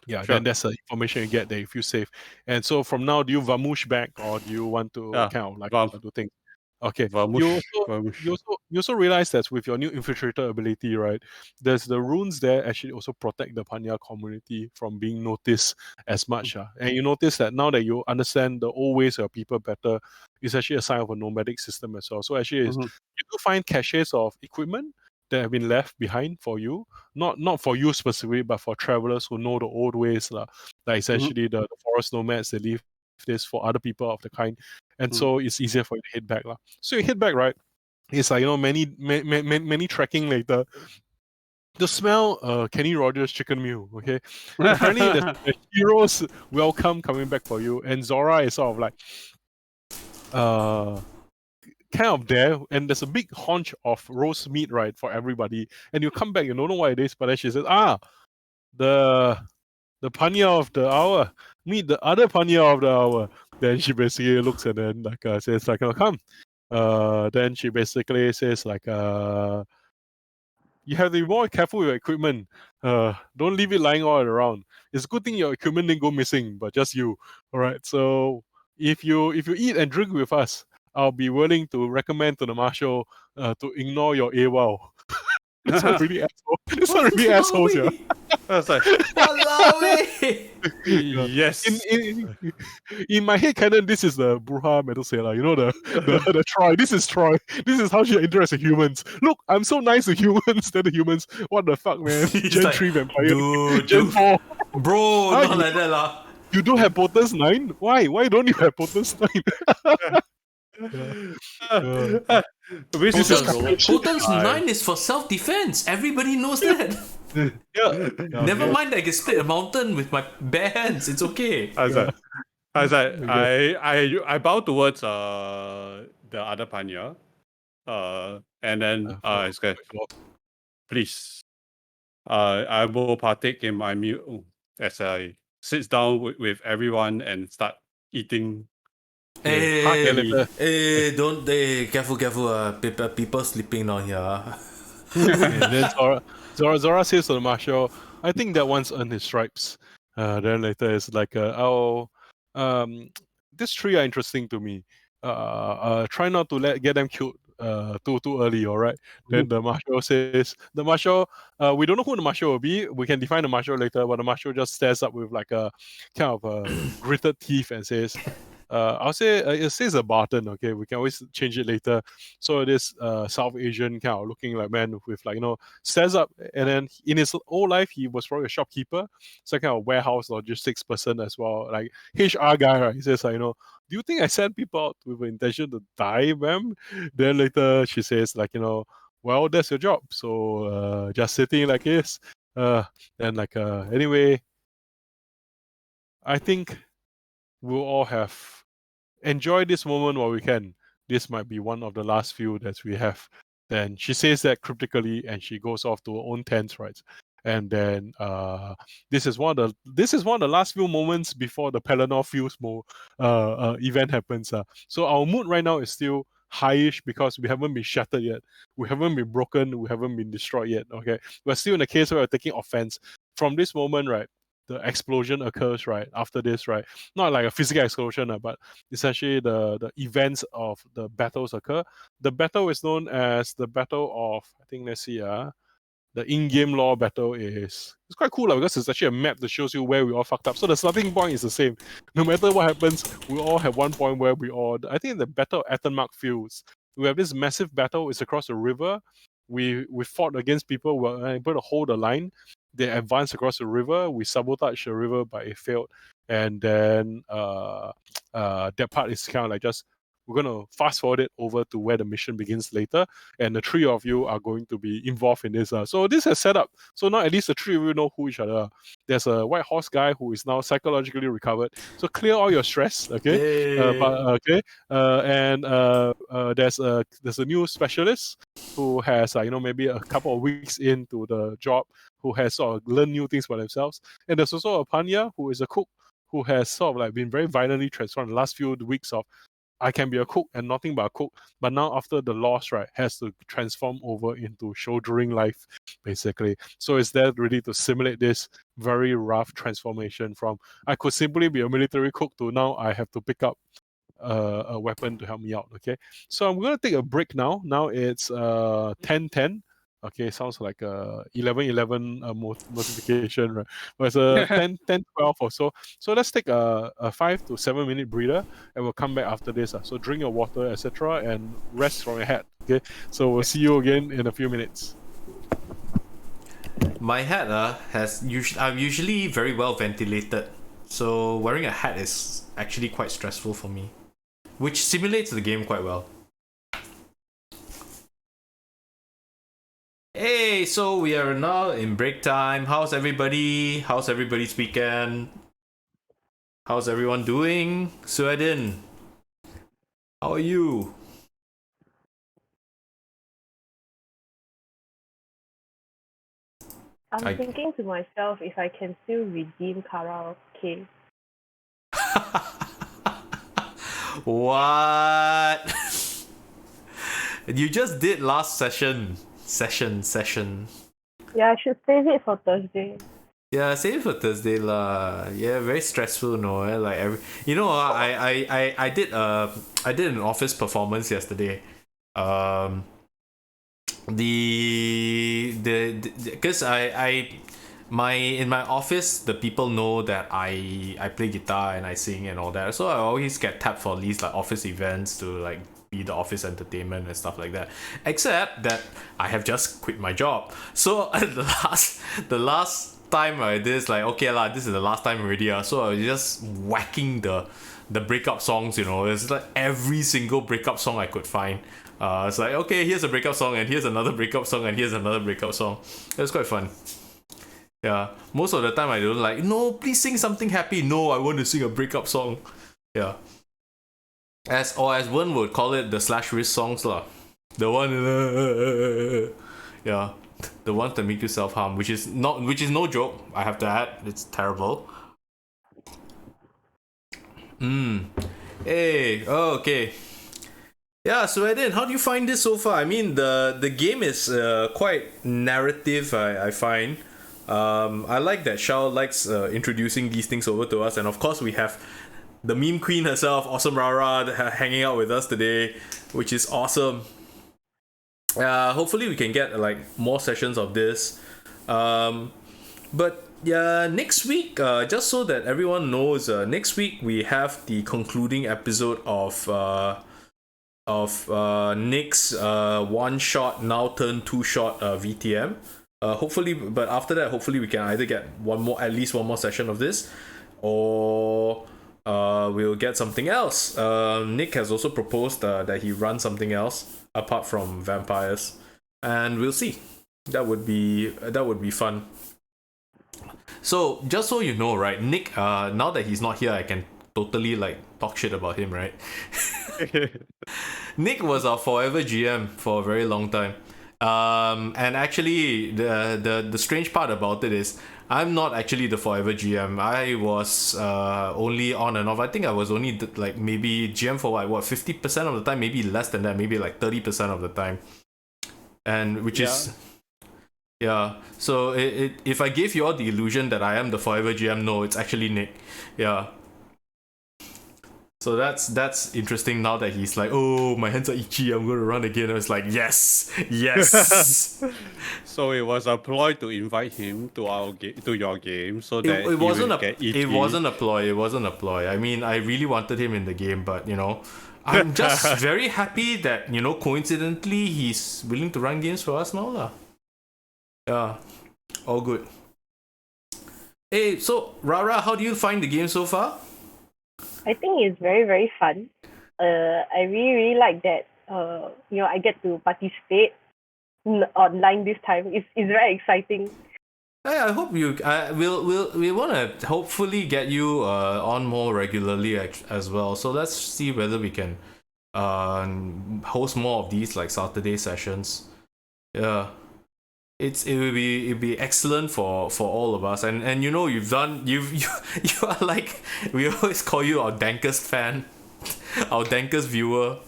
Yeah, Sure. then that's the information you get that you feel safe. And so from now, do you vamoosh back or do you want to kind of like do things? Okay. You also realize that with your new infiltrator ability, right, there's the runes there actually also protect the Panya community from being noticed as much. And you notice that now that you understand the old ways of people better, it's actually a sign of a nomadic system as well. So actually, you do find caches of equipment that have been left behind for you, not for you specifically, but for travelers who know the old ways. Like essentially the forest nomads, they leave this for other people of the kind. And so it's easier for you to hit back. So you hit back, right? It's like, many trekking later. The smell Kenny Rogers chicken meal, okay? Apparently there's a hero's welcome coming back for you, and Zora is sort of like kind of there, and there's a big haunch of roast meat, right, for everybody. And you come back, you don't know what it is, but then she says, the Panya of the hour, meet the other Panya of the hour. Then she basically looks and then says like, oh, come. Then she basically says like, you have to be more careful with your equipment. Don't leave it lying all around. It's a good thing your equipment didn't go missing, but just you. All right. So if you eat and drink with us, I'll be willing to recommend to the marshal to ignore your AWOL. It's not really asshole. It's not really assholes, yeah. I was like, yes. In my head canon, this is the Bruja Metal Sailor. You know the Troy. This is Troy. This is how she interacts with humans. Look, I'm so nice to humans. Then the humans, what the fuck, man? Gen 3 vampire. Dude, Gen 4. Bro, not like that lah. You don't have Potence 9? Why? Why don't you have Potence 9? Potence 9 is for self-defense. Everybody knows that. Yeah. Never mind, I can split a mountain with my bare hands. It's okay. I was like, Okay. I bow towards the other panya, and then I said, please, I will partake in my meal as I sit down with everyone and start eating. Hey, hey, don't, hey, careful, people sleeping down here. And then Zora says to the marshal, I think that one's earned his stripes. Then later it's like, this three are interesting to me. Try not to get them killed too early, all right? Then the marshal says, we don't know who the marshal will be. We can define the marshal later, but the marshal just stares up with like a kind of gritted teeth and says, I'll say it says a Barton, okay? We can always change it later. So it is South Asian kind of looking like man with like, stares up, and then in his whole life he was probably a shopkeeper, so kind of warehouse logistics person as well, like HR guy, right? He says like, do you think I send people out with the intention to die, ma'am? Then later she says like, well, that's your job. So just sitting like this. Then like anyway, I think we'll all have enjoy this moment while we can. This might be one of the last few that we have. Then she says that cryptically, and she goes off to her own tent, right? And then this is one of the last few moments before the Pelennor Fields event happens. So our mood right now is still highish because we haven't been shattered yet. We haven't been broken. We haven't been destroyed yet. Okay, we're still in a case where we're taking offense from this moment, right? The explosion occurs right after this, right? Not like a physical explosion, but essentially the events of the battles occur. The battle is known as the Battle of, I think, let's see, the in-game lore battle it's quite cool because it's actually a map that shows you where we all fucked up. So the starting point is the same. No matter what happens, we all have one point where I think the Battle of Attenmark Fields, we have this massive battle. It's across the river. We fought against people who were able to hold the line. They advanced across the river. We sabotaged the river, but it failed. And then that part is kind of like just, we're going to fast forward it over to where the mission begins later. And the three of you are going to be involved in this. So this has set up. So now at least the three of you know who each other are. There's a white horse guy who is now psychologically recovered. So clear all your stress, okay? And there's a new specialist who has, maybe a couple of weeks into the job, who has sort of learned new things for themselves. And there's also a Panya who is a cook who has sort of like been very violently transformed the last few weeks of, I can be a cook and nothing but a cook. But now after the loss, right, has to transform over into shouldering life, basically. So it's there really to simulate this very rough transformation from I could simply be a military cook to now I have to pick up a weapon to help me out, okay? So I'm going to take a break now. Now it's 10:10. Okay, sounds like a 11:11 notification, right? But it's a 10:12 or so. So let's take a 5 to 7 minute breather, and we'll come back after this. So drink your water, etc., and rest from your hat. Okay, so we'll see you again in a few minutes. My hat I'm usually very well ventilated, so wearing a hat is actually quite stressful for me, which simulates the game quite well. Hey, so we are now in break time. How's everybody? How's everybody's weekend? How's everyone doing? Sweden, how are you? I'm thinking to myself if I can still redeem karaoke. What? You just did last session. Yeah, I should save it for Thursday. Yeah, save it for Thursday lah. Yeah, very stressful, no. Like I did an office performance yesterday. Because in my office the people know that I play guitar and I sing and all that, so I always get tapped for these like office events to like be the office entertainment and stuff like that, except that I have just quit my job. So the last time I did, like, okay lah, this is the last time already, so I was just whacking the breakup songs, it's like every single breakup song I could find. It's like, okay, here's a breakup song, and here's another breakup song, and here's another breakup song. It was quite fun. Yeah, most of the time I don't like, no, please sing something happy. No, I want to sing a breakup song. Yeah. As one would call it, the slash wrist songs lah. The one, yeah, the ones that make you self harm, which is no joke. I have to add, it's terrible. Hey, oh, okay. Yeah, so Eden, how do you find this so far? I mean, the game is quite narrative. I find. I like that Shao likes introducing these things over to us, and of course we have the meme queen herself, AwesomeRara, hanging out with us today, which is awesome. Hopefully we can get like more sessions of this. But yeah, next week, just so that everyone knows, next week we have the concluding episode of Nick's one shot now turn two shot VTM. Hopefully, but after that, hopefully we can either get at least one more session of this, or we'll get something else. Nick has also proposed that he run something else apart from vampires, and we'll see. That would be fun. So just so you know, right, Nick, now that he's not here, I can totally like talk shit about him, right? Nick was our forever GM for a very long time. And actually the strange part about it is I'm not actually the forever GM. I was only on and off. I think I was only like maybe GM for what 50% of the time, maybe less than that, maybe like 30% of the time. And which is yeah. So if I gave you all the illusion that I am the forever GM, no, it's actually Nick. Yeah. So that's interesting now that he's like, oh, my hands are itchy, I'm going to run again. I was like, yes. So it was a ploy to invite him to to your game, so that it wasn't get itchy. It wasn't a ploy. I mean, I really wanted him in the game, but you know, I'm just very happy that, you know, coincidentally he's willing to run games for us now lah. Yeah, all good. Hey, so Rara, how do you find the game so far? I think it's very, very fun. I really, really like that. I get to participate online this time. It's very exciting. I hope you. We want to hopefully get you on more regularly as well. So let's see whether we can host more of these like Saturday sessions. Yeah. It will be excellent for all of us, and you know you are like, we always call you our dankest fan, our dankest viewer.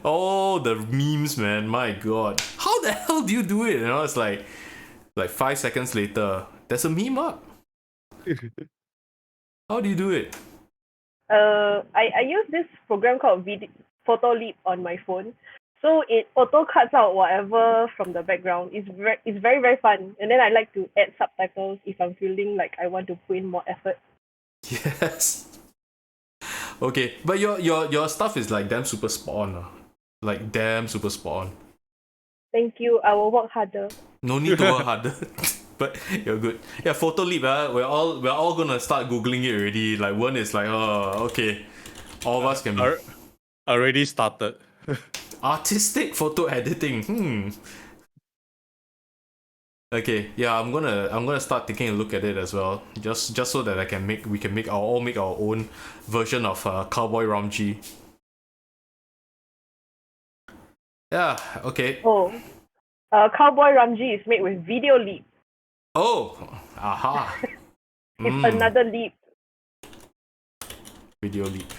Oh, the memes, man, my god, how the hell do you do it? You know, it's like 5 seconds later there's a meme up. How do you do it? I use this program called Photo Leap on my phone. So it auto cuts out whatever from the background. It's very, very fun. And then I like to add subtitles if I'm feeling like I want to put in more effort. Yes. Okay, but your stuff is like damn super spot on. Like damn super spot on. Thank you. I will work harder. No need to work harder. But you're good. Yeah, Photo Leap, we're all gonna start Googling it already. Like one is like, oh, okay. All of us can be already started. artistic photo editing. Okay, yeah, I'm gonna start taking a look at it as well. Just so that we can make our own version of Cowboy Ramji. Yeah, okay. Oh. Cowboy Ramji is made with Video Leap. Oh, aha. It's another leap. Video Leap.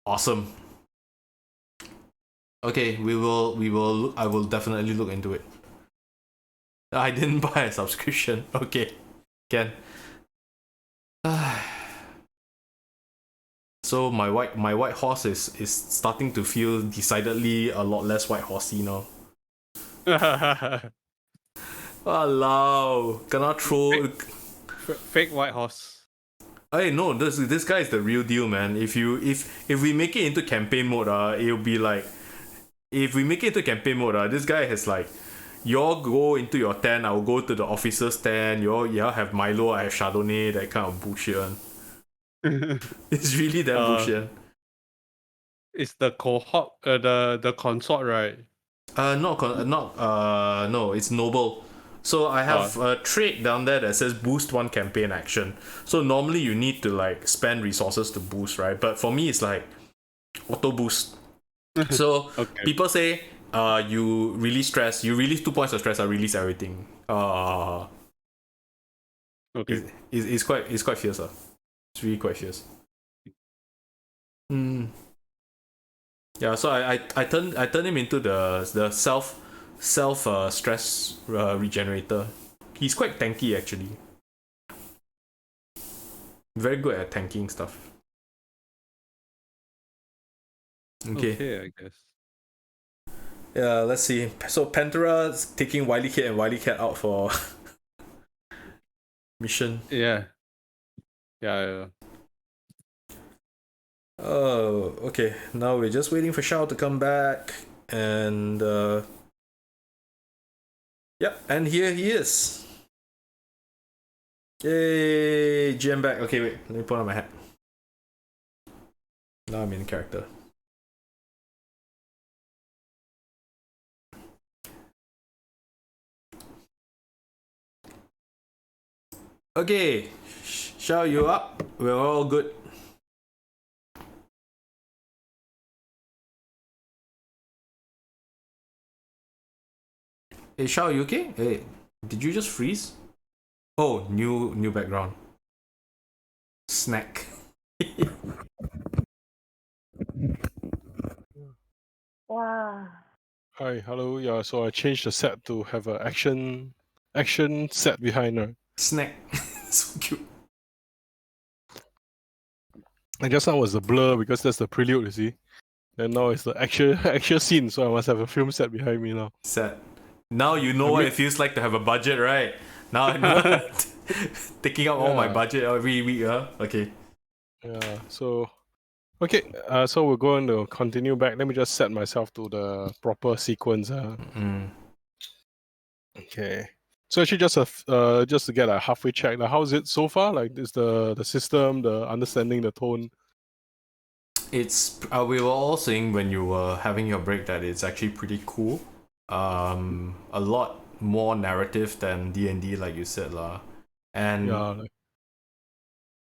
Awesome. Okay, we will look, I will definitely look into it. I didn't buy a subscription. Okay. Can. So my white horse is starting to feel decidedly a lot less white horsey now. Walao, cannot throw Fake white horse. Hey, no, this guy is the real deal, man. If we make it into campaign mode, it'll be like, if we make it into campaign mode, this guy has like, y'all go into your tent, I'll go to the officer's tent, y'all have Milo, I have Chardonnay, that kind of bullshit. It's really that bullshit. It's the cohort, the consort, right? No, it's noble. So I have a trait down there that says boost one campaign action. So normally you need to like spend resources to boost, right? But for me it's like auto boost. So Okay. people say you release stress, you release 2 points of stress, I release everything. Okay. It's quite fierce. It's really quite fierce. Yeah, so I turn him into the self stress regenerator. He's quite tanky actually. Very good at tanking stuff. Okay. I guess. Yeah, let's see. So Pantera's taking Wily Kid and Wily Cat out for mission. Yeah. Yeah. Oh, okay. Now we're just waiting for Shao to come back, and yep, and here he is. Yay, GM back. Okay, wait, let me put on my hat. Now I'm in character. Okay, Shao, you up? We're all good. Hey, Shao, you okay? Hey, did you just freeze? Oh, new background. Snack. Wow. Hi, hello. Yeah, so I changed the set to have an action set behind her. Snack. So cute. I guess that was the blur because that's the prelude, you see. And now it's the actual scene, so I must have a film set behind me now. Sad. Now you know what it feels like to have a budget, right? Now I know. Taking up all my Yeah. budget every week, Okay. Yeah, so okay, so we're going to continue back. Let me just set myself to the proper sequence. Okay. So actually just to get a halfway check, like how's it so far? Like is the system, the understanding, the tone? It's we were all saying when you were having your break that it's actually pretty cool. A lot more narrative than D&D, like you said, lah. And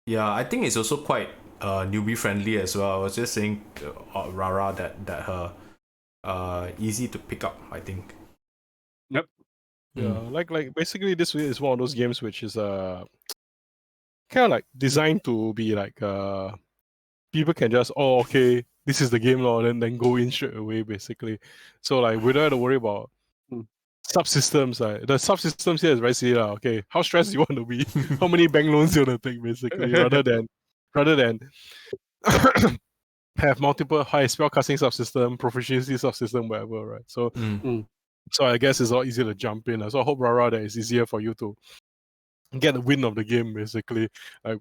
yeah, I think it's also quite newbie friendly as well. I was just saying Rara that her easy to pick up, I think. Yep. Yeah, like basically this is one of those games which is kind of like designed to be like people can just okay, this is the game law, then go in straight away basically. So like we don't have to worry about subsystems. Like the subsystems here is very silly. Okay, how stressed you want to be, how many bank loans you want to take basically, rather than have multiple high spellcasting subsystem, proficiency subsystem, whatever, right? So so I guess it's all easy to jump in. So I hope Rara that it's easier for you to get the win of the game basically. Like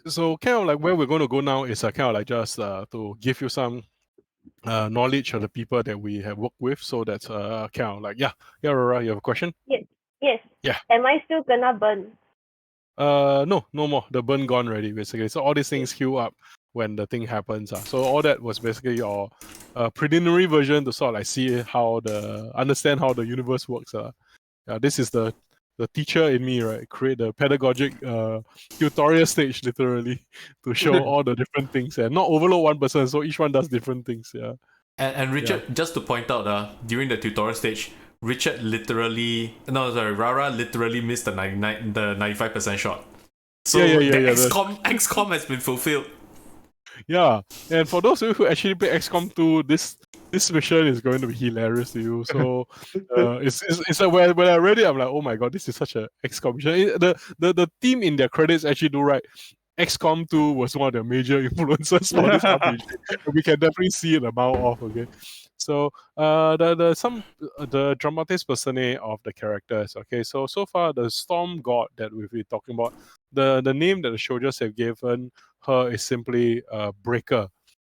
so kind of like where we're going to go now is kind of like just to give you some knowledge of the people that we have worked with. So that's kind of like Rara, you have a question? Yes. Yeah. Am I still gonna burn? No more. The burn gone already basically. So all these things queue up when the thing happens. So all that was basically your preliminary version to sort of like see understand how the universe works. This is the teacher in me, right? Create the pedagogic tutorial stage literally to show all the different things and not overload one person, so each one does different things. Yeah. And Richard, just to point out, during the tutorial stage, Rara literally missed the 95% shot. So XCOM has been fulfilled. Yeah, and for those of you who actually play XCOM 2, this mission is going to be hilarious to you. So it's like when I read it, I'm like, oh my god, this is such a XCOM mission. The team in their credits actually do right. XCOM 2 was one of the major influences for this RPG. We can definitely see it a mile off. Okay, so the dramatis personae of the characters. Okay, so far the storm god that we've been talking about, the name that the soldiers have given her is simply Breaker,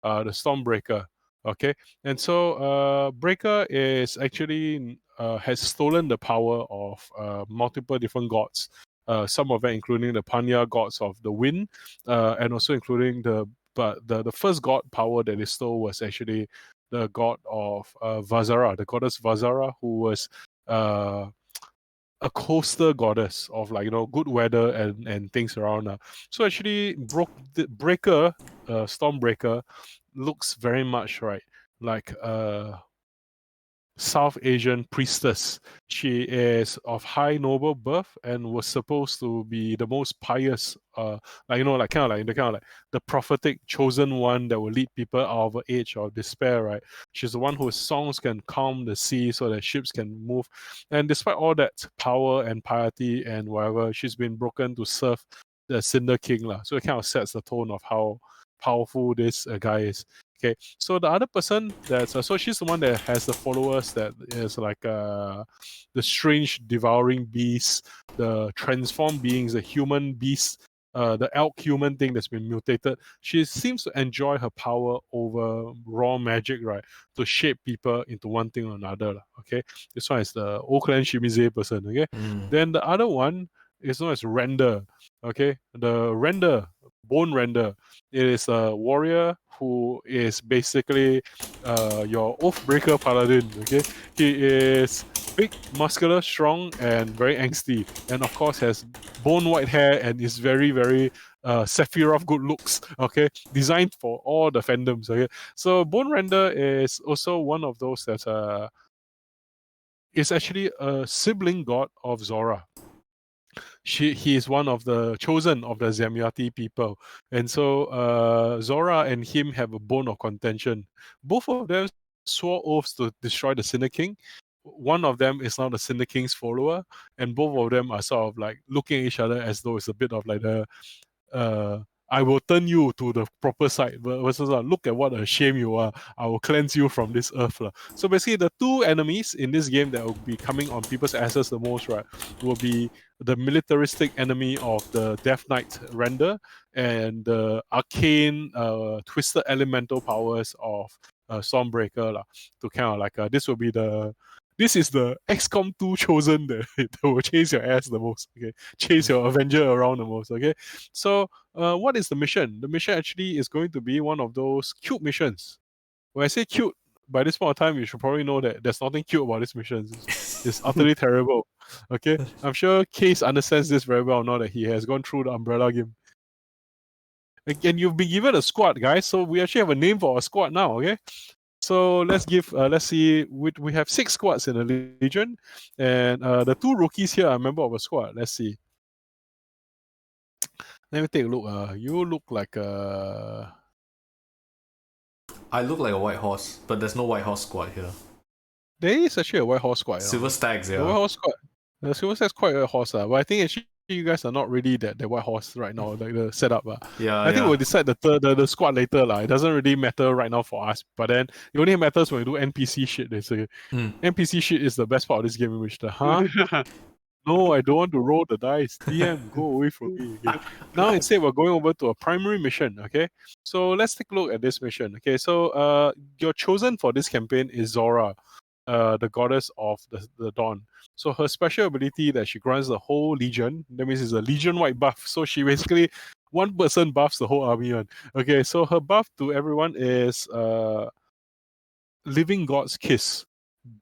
the Stormbreaker. Okay, and so Breaker is actually has stolen the power of multiple different gods. Some of them including the Panya gods of the wind, and also including the first god power that they stole was actually the god of Vazara, the goddess Vazara, who was a coastal goddess of good weather and things around her. So actually, Breaker, Stormbreaker, looks very much like South Asian priestess. She is of high noble birth and was supposed to be the most pious, the prophetic chosen one that will lead people out of an age of despair, right? She's the one whose songs can calm the sea so that ships can move. And despite all that power and piety and whatever, she's been broken to serve the Cinder King. So it kind of sets the tone of how powerful this guy is. Okay, so the other person so she's the one that has the followers that is like the strange devouring beast, the transformed beings, the human beast, the elk human thing that's been mutated. She seems to enjoy her power over raw magic, right? To shape people into one thing or another. Okay, this one is the Old Clan Shimize person. Okay, then the other one is known as Render. Okay, the Render, Bone Render. It is a warrior who is basically your Oathbreaker Paladin. Okay, he is big, muscular, strong, and very angsty, and of course has bone white hair and is very, very Sephiroth good looks. Okay, designed for all the fandoms. Okay, so Bone Render is also one of those that is actually a sibling god of Zora. He is one of the chosen of the Zamyati people. And so Zora and him have a bone of contention. Both of them swore oaths to destroy the Cinder King. One of them is now the Cinder King's follower, and both of them are sort of like looking at each other as though it's a bit of like the I will turn you to the proper side versus look at what a shame you are. I will cleanse you from this earth. So basically, the two enemies in this game that will be coming on people's asses the most, right, will be the militaristic enemy of the Death Knight Render and the arcane, twisted elemental powers of Stormbreaker. To kind of like, this is the XCOM 2 chosen that will chase your ass the most, okay? Chase your Avenger around the most, okay? So, what is the mission? The mission actually is going to be one of those cute missions. When I say cute, by this point of time, you should probably know that there's nothing cute about this mission. It's utterly terrible, okay? I'm sure Case understands this very well now that he has gone through the Umbrella game. And you've been given a squad, guys, so we actually have a name for our squad now, okay? So let's see, we have 6 squads in the Legion, and the 2 rookies here are a member of a squad. Let's see. Let me take a look. You look like I look like a white horse, but there's no white horse squad here. There is actually a white horse squad. Silver Stags, yeah. The white horse squad. The Silver Stags quite a horse, but I think actually you guys are not really the white horse right now, like the setup. Yeah, I think we'll decide the squad later. It doesn't really matter right now for us, but then it only matters when we do NPC shit. They say NPC shit is the best part of this game, in which no, I don't want to roll the dice. DM, go away from me. Okay? Now instead we're going over to a primary mission. Okay, so let's take a look at this mission. Okay, so your chosen for this campaign is Zora, the goddess of the dawn. So her special ability that she grants the whole legion, that means it's a legion-wide buff. So she basically, one person buffs the whole army on. Okay, so her buff to everyone is Living God's Kiss.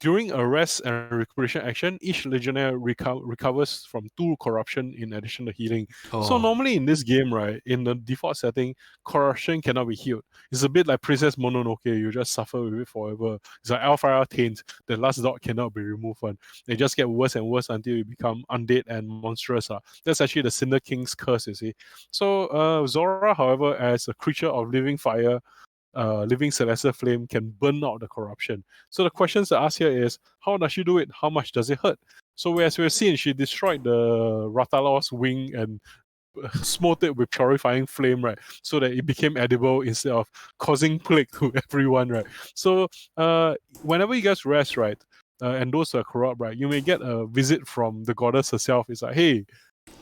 During a rest and recuperation action, each legionnaire recovers from 2 corruption in addition to healing. So normally in this game, right, in the default setting, corruption cannot be healed. It's a bit like Princess Mononoke. You just suffer with it forever. It's like Alfara Taint. The last dot cannot be removed. They just get worse and worse until you become undead and monstrous. That's actually the Cinder King's curse, you see. So Zora, however, as a creature of living fire, living celestial flame, can burn out the corruption. So the questions to ask here is, how does she do it? How much does it hurt? So as we've seen, she destroyed the Rathalos wing and smote it with purifying flame, right? So that it became edible instead of causing plague to everyone, right? So whenever you guys rest, right, and those are corrupt, right, you may get a visit from the goddess herself. It's like, hey,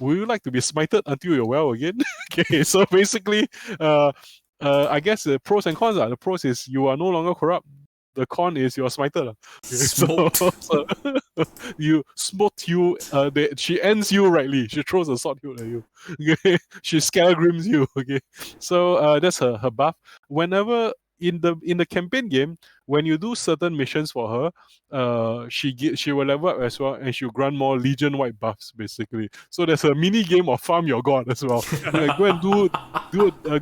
would you like to be smited until you're well again? Okay, so basically, I guess the pros and cons are. The pros is you are no longer corrupt. The con is you're smited. So you smote you. She ends you rightly. She throws a sword hilt at you. Okay, she scalagrims you. Okay, so that's her buff. Whenever in the campaign game, when you do certain missions for her, she will level up as well, and she'll grant more Legion-wide buffs basically. So there's a mini game of farm your god as well. Like, go and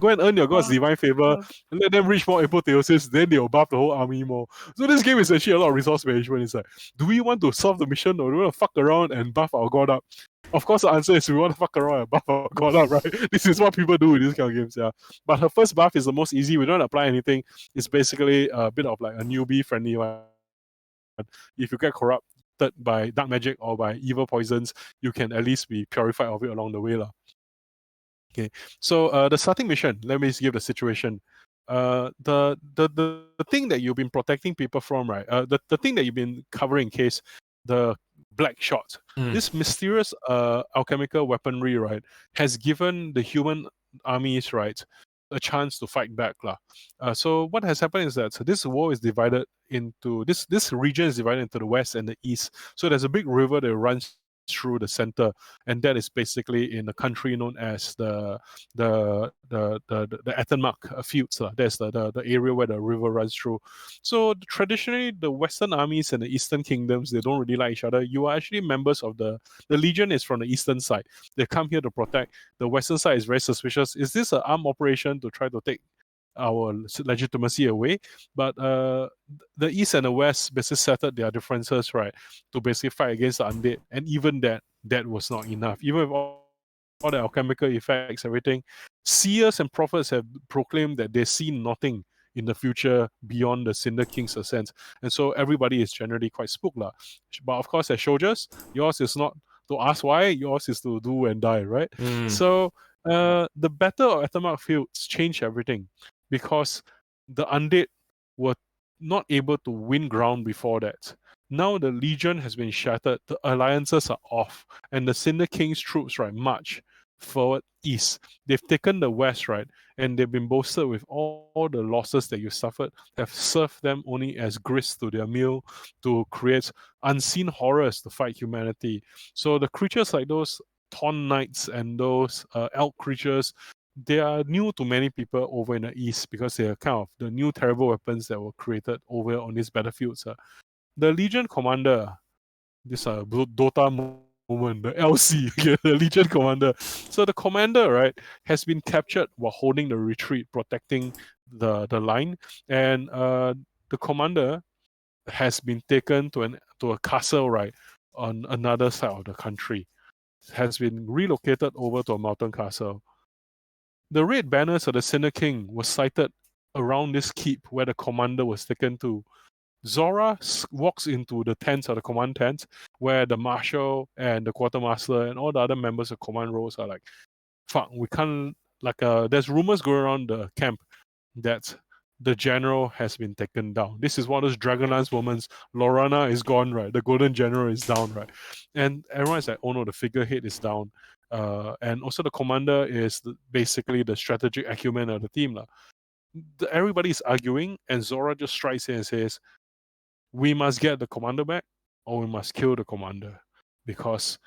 go and earn your god's divine favor, and let them reach more apotheosis, then they'll buff the whole army more. So this game is actually a lot of resource management. It's like, do we want to solve the mission, or do we want to fuck around and buff our god up? Of course, the answer is we want to fuck around and buff our god up, right? This is what people do in these kind of games, yeah. But her first buff is the most easy. We don't apply anything. It's basically a bit of like a newbie friendly one. If you get corrupted by dark magic or by evil poisons, you can at least be purified of it along the way, lah. Okay, so the starting mission. Let me give the situation. The thing that you've been protecting people from, right? The thing that you've been covering in case the black shot. This mysterious alchemical weaponry, right, has given the human armies, right, a chance to fight back, lah. So what has happened is that this war is divided into this region is divided into the west and the east. So there's a big river that runs through the center, and that is basically in a country known as the Ettenmark fields. That's the area where the river runs through. So traditionally, the Western armies and the Eastern kingdoms, they don't really like each other. You are actually members of the Legion is from the Eastern side. They come here to protect. The Western side is very suspicious. Is this an armed operation to try to take our legitimacy away? But the East and the West basically settled their differences, right, to basically fight against the undead. And even that was not enough. Even with all the alchemical effects, everything, seers and prophets have proclaimed that they see nothing in the future beyond the Cinder King's ascent. And so everybody is generally quite spooked, lah. But of course, as soldiers, yours is not to ask why, yours is to do and die, right? So the Battle of Ettenmark Fields changed everything, because the undead were not able to win ground before that. Now the Legion has been shattered, the alliances are off, and the Cinder King's troops, right, march forward east. They've taken the west, right, and they've been boasted with all the losses that you suffered have served them only as grist to their meal to create unseen horrors to fight humanity. So the creatures like those Taunt Knights and those elk creatures, they are new to many people over in the east, because they are kind of the new terrible weapons that were created over on these battlefields. The Legion commander, this Dota moment, the LC, okay, the Legion commander. So the commander, right, has been captured while holding the retreat, protecting the line, and the commander has been taken to a castle, right, on another side of the country. Has been relocated over to a mountain castle. The red banners of the Cinder King was sighted around this keep where the commander was taken to. Zora walks into the tents, or the command tents, where the marshal and the quartermaster and all the other members of command roles are like, fuck, we can't, like, there's rumors going around the camp that the general has been taken down. This is one of those Dragonlance moments. Lorana is gone, right? The Golden General is down, right? And everyone's like, oh no, the figurehead is down. And also the commander is basically the strategic acumen of the team. Everybody is arguing, and Zora just strikes in and says, we must get the commander back, or we must kill the commander. Because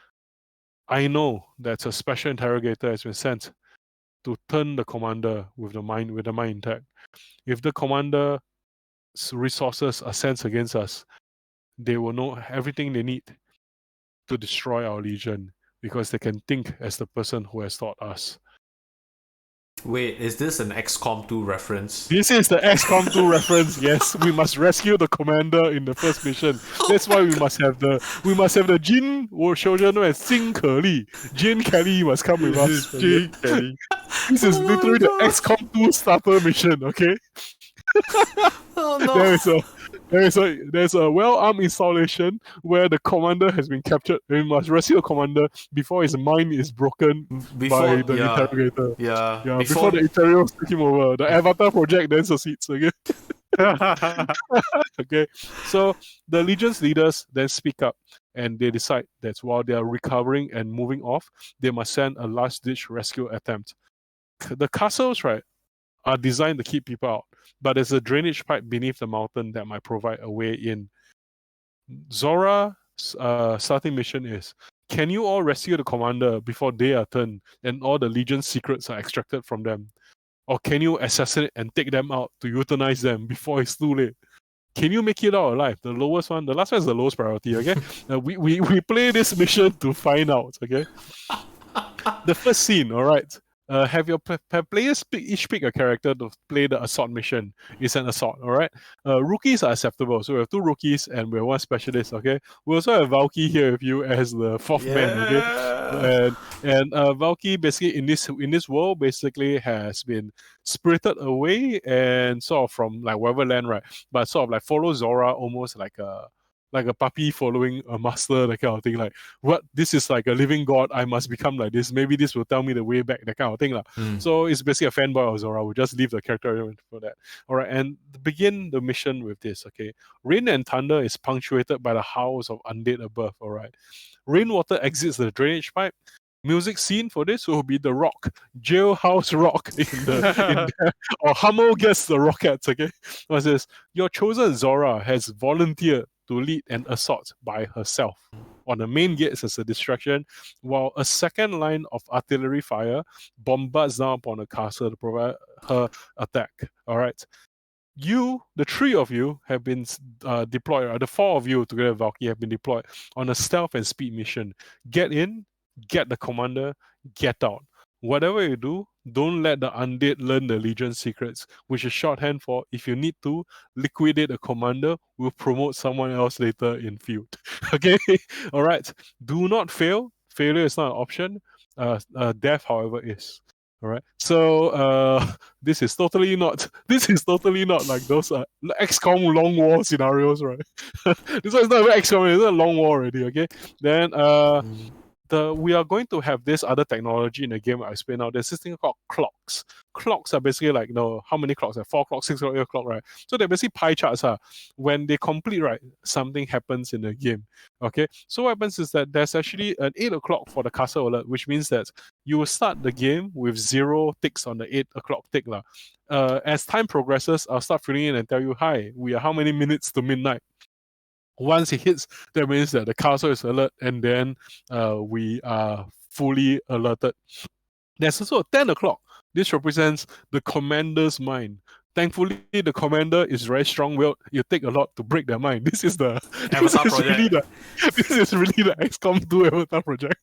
I know that a special interrogator has been sent to turn the commander with the mind intact. If the commander's resources are sent against us, they will know everything they need to destroy our legion, because they can think as the person who has taught us. Wait, is this an XCOM 2 reference? This is the XCOM 2 reference. Yes, we must rescue the commander in the first mission. That's why we must have the Jin children as Jin Kelly. Jin Kelly must come with us. Jin Kelly. This is literally the XCOM 2 starter mission. Okay. Oh no. There's a well-armed installation where the commander has been captured, and we must rescue the commander before his mind is broken by the interrogator. Yeah. Before the Ethereals take him over. The Avatar project then succeeds, okay? Okay. So the Legion's leaders then speak up, and they decide that while they are recovering and moving off, they must send a last-ditch rescue attempt. The castles, right, are designed to keep people out, but there's a drainage pipe beneath the mountain that might provide a way in. Zora's starting mission is, can you all rescue the commander before they are turned and all the Legion's secrets are extracted from them? or can you assassinate and take them out to euthanize them before it's too late? Can you make it out alive? The lowest one, the last one is the lowest priority, okay? We play this mission to find out, okay? The first scene, all right. Have your players each pick a character to play the assault mission. It's an assault, all right? Rookies are acceptable. So we have 2 rookies and we have 1 specialist, okay? We also have Valky here with you as the 4th man, okay? And Valky basically in this world basically has been spirited away and sort of from like wherever land, right? But sort of like follow Zora almost like a puppy following a master, that kind of thing. Like, what, this is like a living god, I must become like this. Maybe this will tell me the way back, that kind of thing. So it's basically a fanboy of Zora. We'll just leave the character for that. All right, and begin the mission with this, okay? Rain and thunder is punctuated by the howls of undead above, all right? Rainwater exits the drainage pipe. Music scene for this will be the rock, jailhouse rock in there, or Hummel gets the rockets, okay? What's this? Your chosen Zora has volunteered to lead an assault by herself on the main gates as a distraction, while a second line of artillery fire bombards down upon the castle to provide her attack. All right. You, the 3 of you, have been deployed, or the 4 of you together with Valky have been deployed on a stealth and speed mission. Get in, get the commander, get out. Whatever you do, don't let the undead learn the Legion's secrets, which is shorthand for if you need to liquidate a commander, we'll promote someone else later in field. Okay? All right. Do not fail. Failure is not an option. Death, however, is. All right. So this is totally not like those XCOM long war scenarios, right? This one is not even XCOM, it's a long war already. Okay. Then we are going to have this other technology in the game I explain now. There's this thing called clocks. Clocks are basically like, how many clocks? 4 o'clock, 6 o'clock, 8 o'clock, right? So they're basically pie charts. When they complete, right, something happens in the game. Okay. So what happens is that there's actually an 8 o'clock for the castle alert, which means that you will start the game with 0 ticks on the 8 o'clock tick. As time progresses, I'll start filling in and tell you, hi, we are how many minutes to midnight. Once it hits, that means that the castle is alert, and then we are fully alerted. There's also a 10 o'clock. This represents the commander's mind. Thankfully, the commander is very strong-willed. You take a lot to break their mind. This is really the XCOM 2 Avatar project.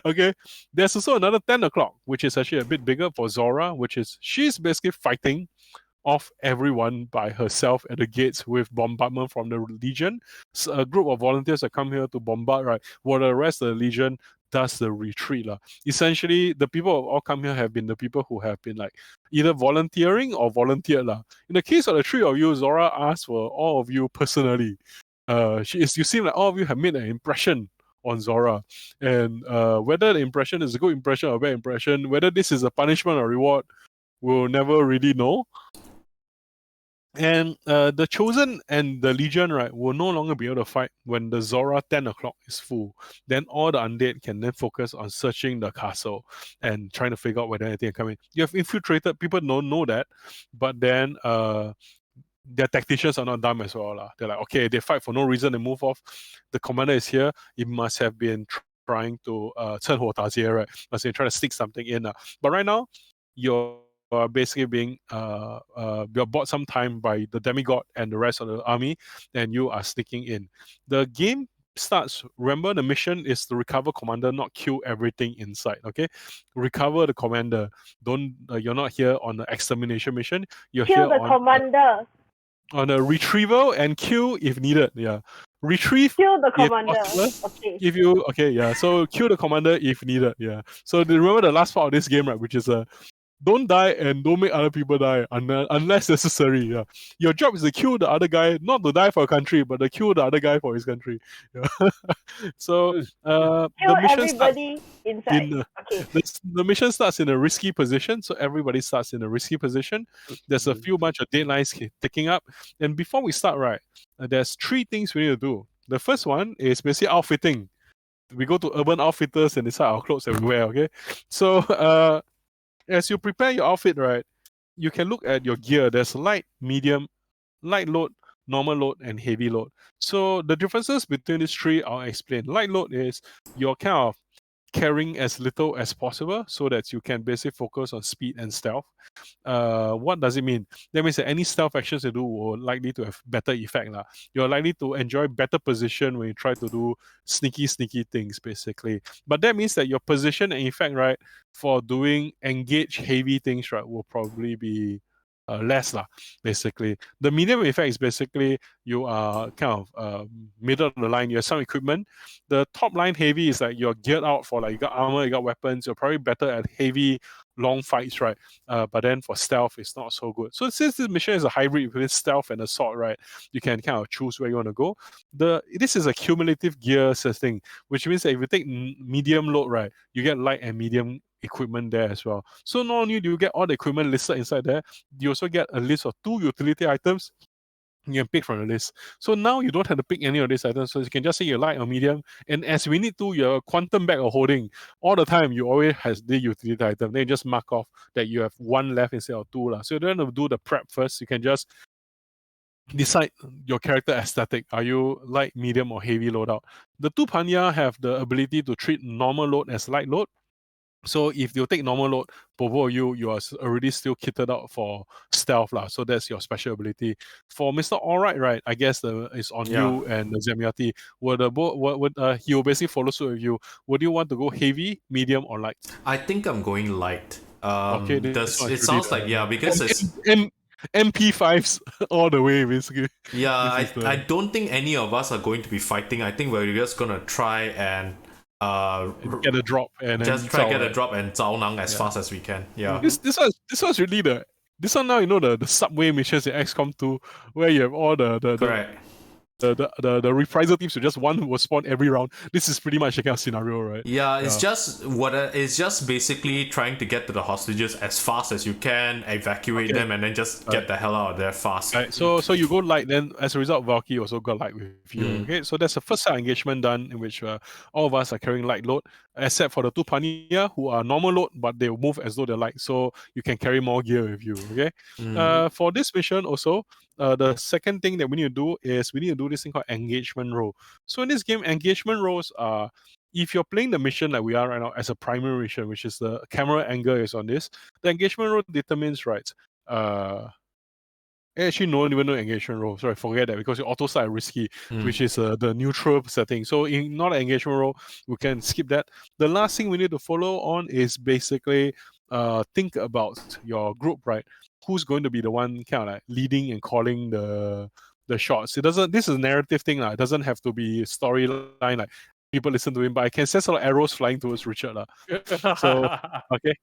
Okay. There's also another 10 o'clock, which is actually a bit bigger for Zora, which is she's basically fighting off everyone by herself at the gates with bombardment from the Legion. So a group of volunteers that come here to bombard, right? While the rest of the Legion does the retreat. Essentially, the people who all come here have been the people who have been like either volunteering or volunteered. In the case of the 3 of you, Zora asked for all of you personally. You seem like all of you have made an impression on Zora. And whether the impression is a good impression or a bad impression, whether this is a punishment or reward, we'll never really know. And the Chosen and the Legion, right, will no longer be able to fight when the Zora 10 o'clock is full. Then all the undead can then focus on searching the castle and trying to figure out whether anything can come in. You have infiltrated, people don't know that, but then their tacticians are not dumb as well. They're like, okay, they fight for no reason, they move off. The commander is here, it must have been trying to 趁火打劫, right? Must have been trying to stick something in. But right now, you're basically being you're bought some time by the demigod and the rest of the army, and you are sneaking in. The game starts, remember the mission is to recover commander, not kill everything inside. Okay, recover the commander. Don't you're not here on the extermination mission. You're Kill here the on commander. On a retrieval and kill if needed. Yeah, retrieve. Kill the if commander. possible. Okay. If you so kill the commander if needed. Yeah. So remember the last part of this game, right? Which is don't die and don't make other people die unless necessary. Yeah. Your job is to kill the other guy, not to die for a country, but to kill the other guy for his country. Yeah. So Kill the mission everybody inside. Okay. the mission starts in a risky position, so everybody starts in a risky position. There's a few bunch of deadlines ticking up, and before we start, right, there's 3 things we need to do. The first one is basically outfitting. We go to Urban Outfitters and decide our clothes that we wear. Okay, so as you prepare your outfit, right, you can look at your gear. There's light, medium, light load, normal load, and heavy load. So the differences between these 3, I'll explain. Light load is your kind of carrying as little as possible so that you can basically focus on speed and stealth. What does it mean? That means that any stealth actions you do will likely to have better effect. You're likely to enjoy better position when you try to do sneaky things, basically. But that means that your position and effect, right, for doing engage heavy things, right, will probably be less, basically. The medium effect is basically you are kind of middle of the line. You have some equipment. The top line heavy is like you're geared out for, like, you got armor, you got weapons. You're probably better at heavy, long fights, right? But then for stealth, it's not so good. So since this mission is a hybrid between stealth and assault, right, you can kind of choose where you want to go. This is a cumulative gear thing, which means that if you take medium load, right, you get light and medium equipment there as well. So not only do you get all the equipment listed inside there, you also get a list of 2 utility items you can pick from the list. So now you don't have to pick any of these items. So you can just say you light or medium. And as we need to, your quantum bag of holding, all the time you always has the utility item. Then you just mark off that you have 1 left instead of 2. So you don't have to do the prep first. You can just decide your character aesthetic. Are you light, medium, or heavy loadout? The 2 Panya have the ability to treat normal load as light load. So if you take normal load, both you are already still kitted out for stealth, so that's your special ability. For Mr. Alright, right, I guess it's on you and Zemiati. He will basically follow suit with you. Would you want to go heavy, medium, or light? I think I'm going light. Okay, it sounds like because it's MP5s all the way, basically. Yeah, I don't think any of us are going to be fighting. I think we're just gonna try and get a drop and just try get a drop and zao nang as fast as we can. Yeah. This one's really this one now, the subway missions in XCOM 2 where you have all the correct. The reprisal teams, so just one will spawn every round. This is pretty much a kind of scenario, right? Yeah, it's just basically trying to get to the hostages as fast as you can, evacuate them, and then just get the hell out of there fast. Right, so you go light, then as a result, Valky also got light with you. Okay, so that's the first side engagement done in which all of us are carrying light load, except for the 2 Pania who are normal load, but they move as though they're light, so you can carry more gear with you. Okay, for this mission also, the second thing that we need to do is we need to do this thing called engagement roll. So in this game, engagement rolls are, if you're playing the mission like we are right now as a primary mission, which is the camera angle is on this, the engagement roll determines, right, actually no one even know engagement roll. Sorry, forget that, because you auto start risky, which is the neutral setting. So in not an engagement roll, we can skip that. The last thing we need to follow on is basically think about your group, right? Who's going to be the one kind of like leading and calling the shots? This is a narrative thing. It doesn't have to be storyline, like people listen to him, but I can sense a lot of arrows flying towards Richard. So okay.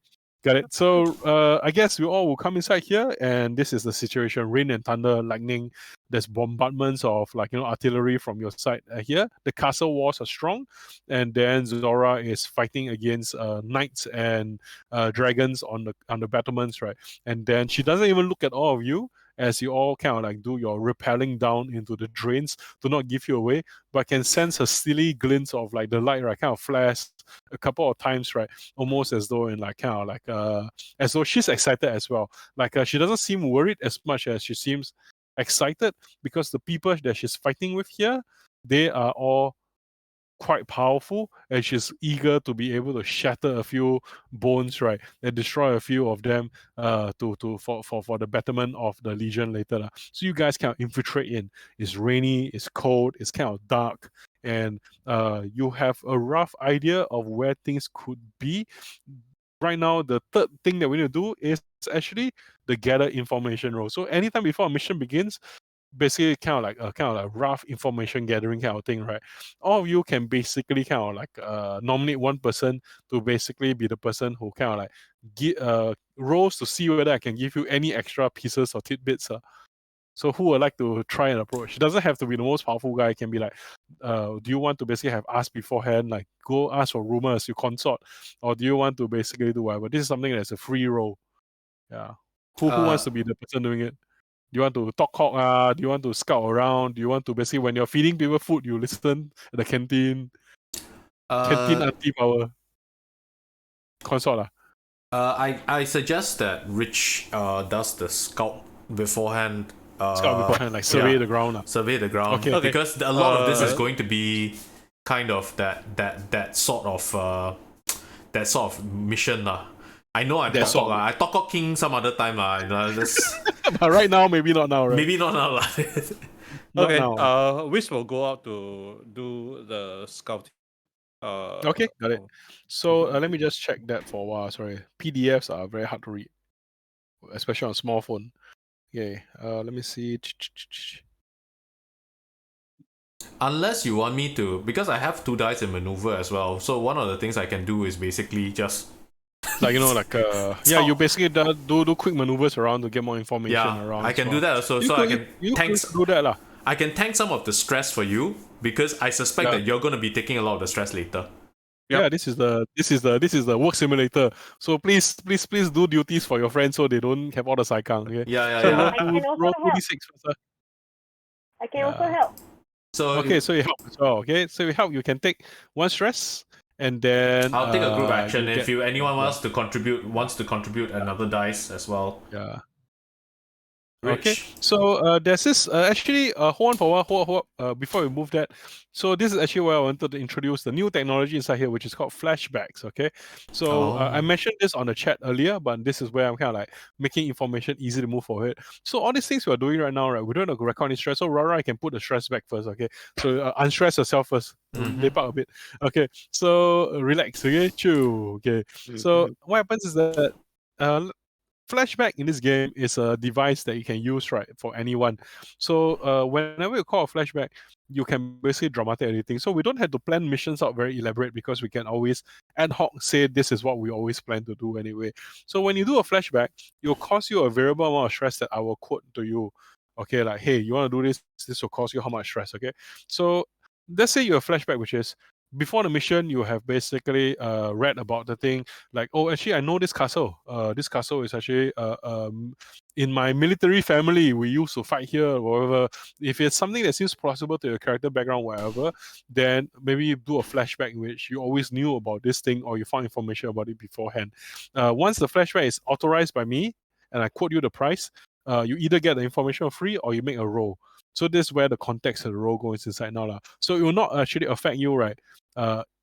Got it. So I guess we all will come inside here, and this is the situation: rain and thunder, lightning. There's bombardments of artillery from your side here. The castle walls are strong, and then Zora is fighting against knights and dragons on the battlements, right? And then she doesn't even look at all of you as you all kind of like do your rappelling down into the drains to not give you away, but can sense a steely glint of like the light, right, kind of flash a couple of times, right, almost as though in like kind of like as though she's excited as well. Like she doesn't seem worried as much as she seems excited, because the people that she's fighting with here, they are all quite powerful, and she's eager to be able to shatter a few bones, right, and destroy a few of them for the betterment of the Legion later. So you guys kind of infiltrate in. It's rainy, it's cold, it's kind of dark, and you have a rough idea of where things could be. Right now, the third thing that we need to do is actually the gather information role. So anytime before a mission begins, basically kind of like rough information gathering kind of thing, right? All of you can basically kind of like nominate one person to basically be the person who kind of like get rolls to see whether I can give you any extra pieces or tidbits. So who would like to try and approach? It doesn't have to be the most powerful guy. It can be like, do you want to basically have asked beforehand, like go ask for rumors, you consort, or do you want to basically do whatever? This is something that's a free roll. Yeah. Who wants to be the person doing it? Do you want to talk cock? Do you want to scout around? Do you want to basically, when you're feeding people food, you listen at the canteen? Canteen anti-power. Consort. I suggest that Rich does the scout beforehand. Like survey the ground. Survey the ground. Okay. Because a lot of this is going to be kind of that sort of that sort of mission lah. I know I'm That Tok sort Kok of- lah. I Tok Kok King some other time lah. You know, just But right now, maybe not now, right? maybe not now lah. Not Okay. now. Which will go out to do the scouting. Okay, got it. So let me just check that for a while. Sorry, PDFs are very hard to read, especially on small phone. Okay, let me see. Unless you want me to, because I have 2 dice in maneuver as well. So one of the things I can do is basically just Like you basically do quick maneuvers around to get more information around. I as can well. do that also. You So could, I can you tank. could do that lah. I can tank some of the stress for you because I suspect Yeah. that you're going to be taking a lot of the stress later. Yep. Yeah, this is the work simulator. So please do duties for your friends so they don't have all the saikang. Okay. Yeah, So yeah. I can also roll help. 2d6 first. I can also Yeah. help. So Okay, so you help as well. Okay, so you help. You can take 1 stress, and then I'll take a group action if get- anyone wants to contribute another dice as well. Yeah. Rich. Okay, so there's this actually hold on for a while, hold before we move that. So this is actually where I wanted to introduce the new technology inside here, which is called flashbacks. Okay, so I Oh. mentioned this on the chat earlier, but this is where I'm kind of like making information easy to move forward. So all these things we're doing right now, right? We don't have to record any stress. So Rara, I can put the stress back first. Okay, so unstress yourself first. Mhm. Leap out a bit. Okay, so relax. Okay, chill. Okay, so what happens is that flashback in this game is a device that you can use right for anyone. So whenever you call a flashback, you can basically dramatic anything. So we don't have to plan missions out very elaborate because we can always ad hoc say this is what we always plan to do anyway. So when you do a flashback, it will cost you a variable amount of stress that I will quote to you. Okay, like hey, you want to do this will cost you how much stress. Okay, so let's say you have a flashback which is before the mission, you have basically read about the thing like, oh, actually, I know this castle. This castle is actually in my military family. We used to fight here, or whatever. If it's something that seems plausible to your character background, whatever, then maybe you do a flashback in which you always knew about this thing or you found information about it beforehand. Once the flashback is authorized by me and I quote you the price, you either get the information for free or you make a roll. So this is where the context of the role goes inside now. La. So it will not actually affect you, right?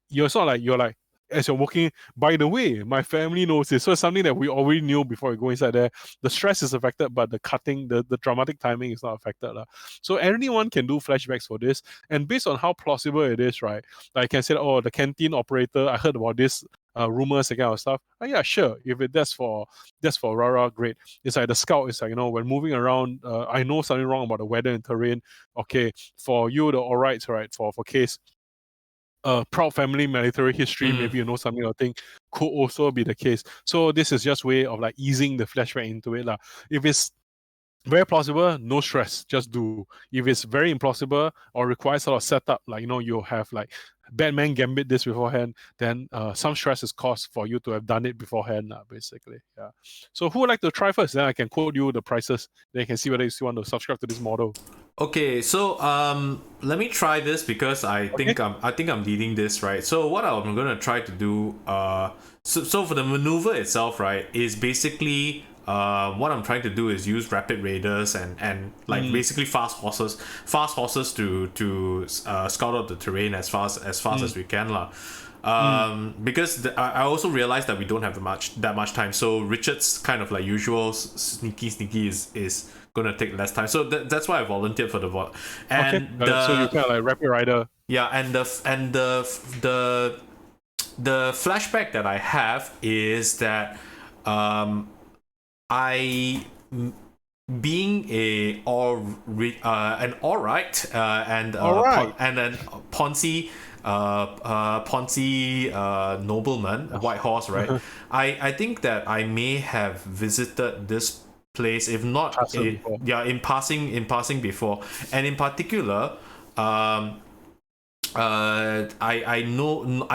You're not like you're like as you're walking, by the way, my family knows this. So it's something that we already knew before we go inside there. The stress is affected, but the cutting, the dramatic timing is not affected. La. So anyone can do flashbacks for this. And based on how plausible it is, right? Like I can say, oh, the canteen operator, I heard about this rumors, that kind of stuff. Oh, yeah, sure. If that's for Rara, great. It's like the scout is like, when moving around, I know something wrong about the weather and terrain. Okay, for you, the alright, right? For case, proud family military history, maybe you know something or thing could also be the case. So this is just way of like easing the flashback into it. If it's very plausible, no stress, just do. If it's very implausible or requires a lot of setup, like you have like Batman Gambit this beforehand, then some stress is caused for you to have done it beforehand, basically. Yeah. So who would like to try first? Then I can quote you the prices. Then you can see whether you still want to subscribe to this model. Okay, so let me try this because I think I'm leading this, right? So what I'm gonna try to do, so for the maneuver itself, right, is basically what I'm trying to do is use rapid raiders and like basically fast horses to scout out the terrain as fast as we can lah. Because I also realized that we don't have that much time. So Richard's kind of like usual sneaky is gonna take less time. So that's why I volunteered for the vote. And so you kind of like rapid rider. Yeah, and the flashback that I have is that I being an alright and then Ponzi nobleman, a white horse, right? I think that I may have visited this place, if not in passing before, and in particular, I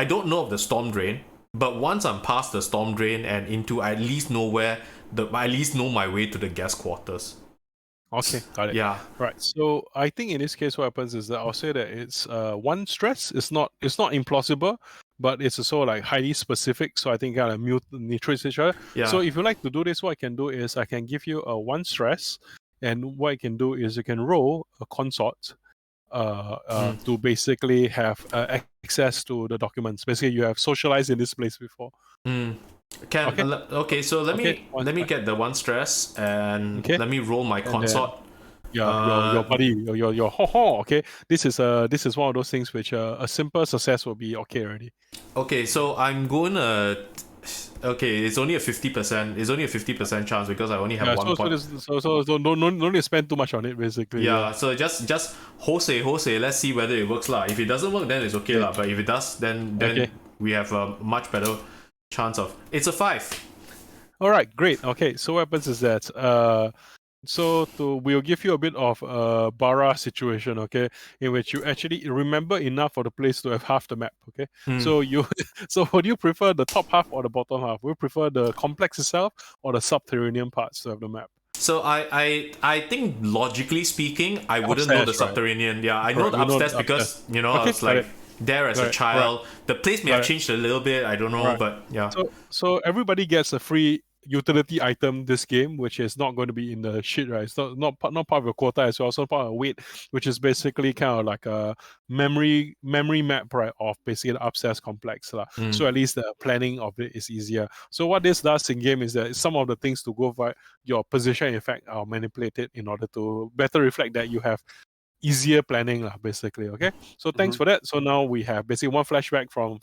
don't know of the storm drain, but once I'm past the storm drain and into, I at least know my way to the guest quarters. Okay, got it. Yeah. Right. So I think in this case, what happens is that I'll say that it's one stress. It's not implausible, but it's also like highly specific. So I think kind of neutralize each other. Yeah. So if you like to do this, what I can do is I can give you a one stress, and what I can do is you can roll a consort to basically have access to the documents. Basically, you have socialized in this place before. Okay, so let me get the 1 stress and let me roll my consort. Your buddy, your ho. Okay, this is one of those things which a simple success will be okay already. Okay, so I'm gonna. Okay, it's only a 50%. It's only a 50% chance because I only have 1 point. So don't need to spend too much on it basically. Yeah, so just hose. Let's see whether it works lah. If it doesn't work, then it's okay lah. But if it does, then we have a much better chance of. It's a 5. All right, great. Okay, so what happens is that we'll give you a bit of a Bara situation, okay, in which you actually remember enough of the place to have half the map, okay. So would you prefer the top half or the bottom half? Would you prefer the complex itself or the subterranean parts to have the map? So I think logically speaking, I wouldn't know the subterranean. Right? Yeah, I know the upstairs because I was like there as a child. The place may have changed a little bit. I don't know, but yeah. So everybody gets a free utility item this game, which is not going to be in the shit, right? It's not part of your quota as well, so part of weight, which is basically kind of like a memory map, right, of basically the upstairs complex. So at least the planning of it is easier. So what this does in game is that some of the things to go by your position, in fact, are manipulated in order to better reflect that you have easier planning basically. Okay, so thanks for that. So now we have basically one flashback from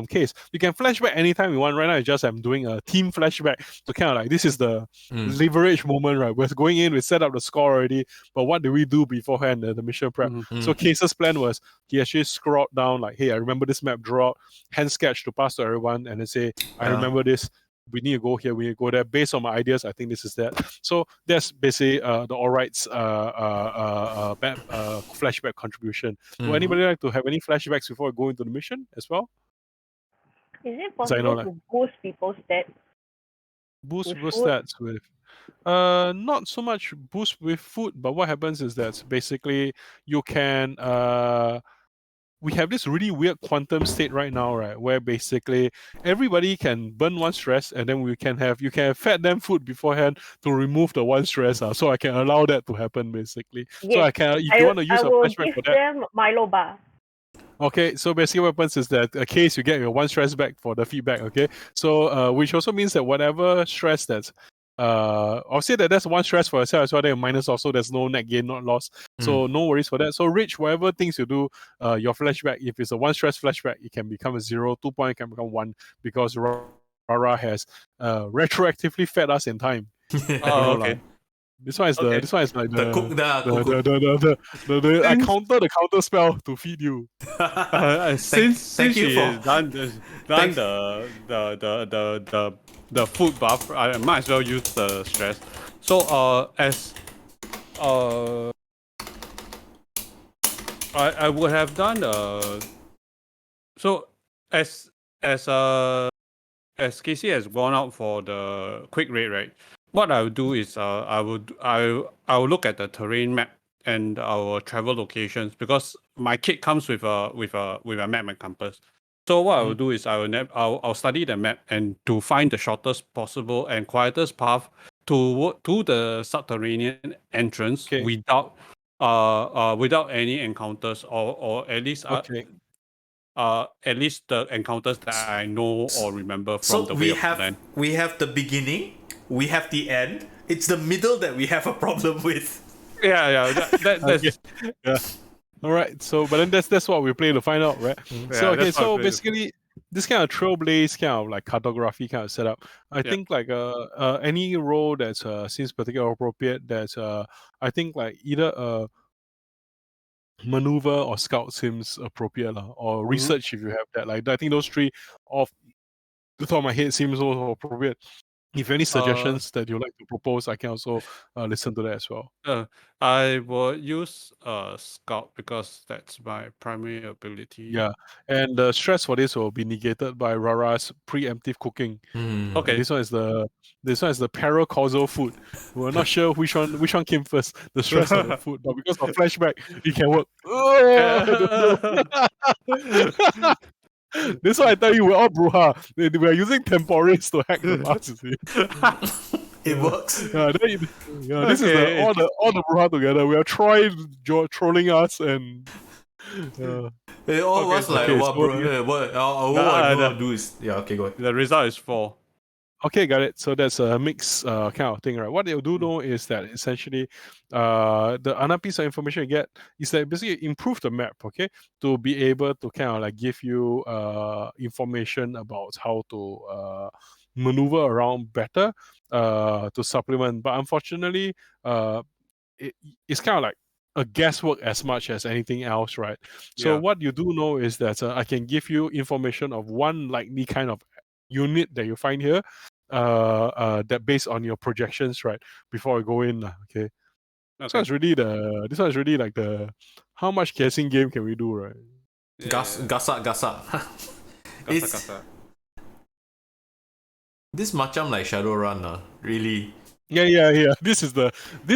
Case. You can flashback anytime you want. Right now it's just I'm doing a team flashback to kind of like this is the leverage moment, right? We're going in, we set up the score already, but what do we do beforehand, the mission prep? So Case's plan was he actually scrolled down like, hey, I remember this map, draw hand sketch to pass to everyone, and then say, I remember this, we need to go here, we need to go there. Based on my ideas, I think this is that. So that's basically the Alright's flashback contribution. Would anybody like to have any flashbacks before I go into the mission as well? Is it possible to boost people's stats? Boost stats with not so much boost with food, but what happens is that basically you can we have this really weird quantum state right now, right, where basically everybody can burn 1 stress, and then you can have fed them food beforehand to remove the 1 stress. So I can allow that to happen basically. Yes, so I can, if you want to use a flashback for that. I will give them Milo bar. Okay, so basically what happens is that a case you get your 1 stress back for the feedback. Okay, so which also means that whatever stress that's I'll say that that's 1 stress for yourself as well. Then minus also there's no net gain, not loss. So no worries for that. So Rich, whatever things you do, your flashback, if it's a 1 stress flashback, it can become a 0. 2 point can become 1 because Rara has retroactively fed us in time. Okay. This one is like the I counter the counter spell to feed you. Since she has done the food buff, I might as well use the stress. So I would have done so as Casey has gone out for the quick raid, right? What I would do is I will look at the terrain map and our travel locations because my kit comes with a map and compass. So what I will do is I'll study the map and to find the shortest possible and quietest path to the subterranean entrance without any encounters or at least at least the encounters that I know or remember from the way of the land. We have the beginning. We have the end. It's the middle that we have a problem with. Yeah. That's yeah. All right. So, but then that's what we play to find out, right? So so basically, this kind of trailblaze kind of like cartography kind of setup. I think like any role that seems particularly appropriate. That I think like either a maneuver or scout seems appropriate, or research if you have that. Like I think those 3 off the top of my head seems also appropriate. If any suggestions that you'd like to propose, I can also listen to that as well. I will use Scout because that's my primary ability. Yeah, and the stress for this will be negated by Rara's preemptive cooking. Okay, this one is the paracausal food. We're not sure which one came first, the stress or the food, but because of flashback, it can work. This is why I tell you, we're all Bruja. We're using temporaries to hack the bus, you see. It works. This is all the Bruja together. We are trolling us and All Okay, was like, okay, what, so what bro? do you- What? All I know how the, to do is okay, go ahead. the result is 4. Okay, got it. So that's a mix kind of thing, right? What they'll do though is that essentially, the another piece of information you get is that basically improve the map, okay, to be able to kind of like give you information about how to maneuver around better to supplement. But unfortunately, it's kind of like a guesswork as much as anything else, right? So Yeah. what you do know is that I can give you information of one likely kind of unit that you find here, that based on your projections, right? Before I go in, okay. So Okay. it's really this one is really like the how much guessing game can we do, right? Gasak. It's Gasa. this macam like Shadowrun, really. Yeah. This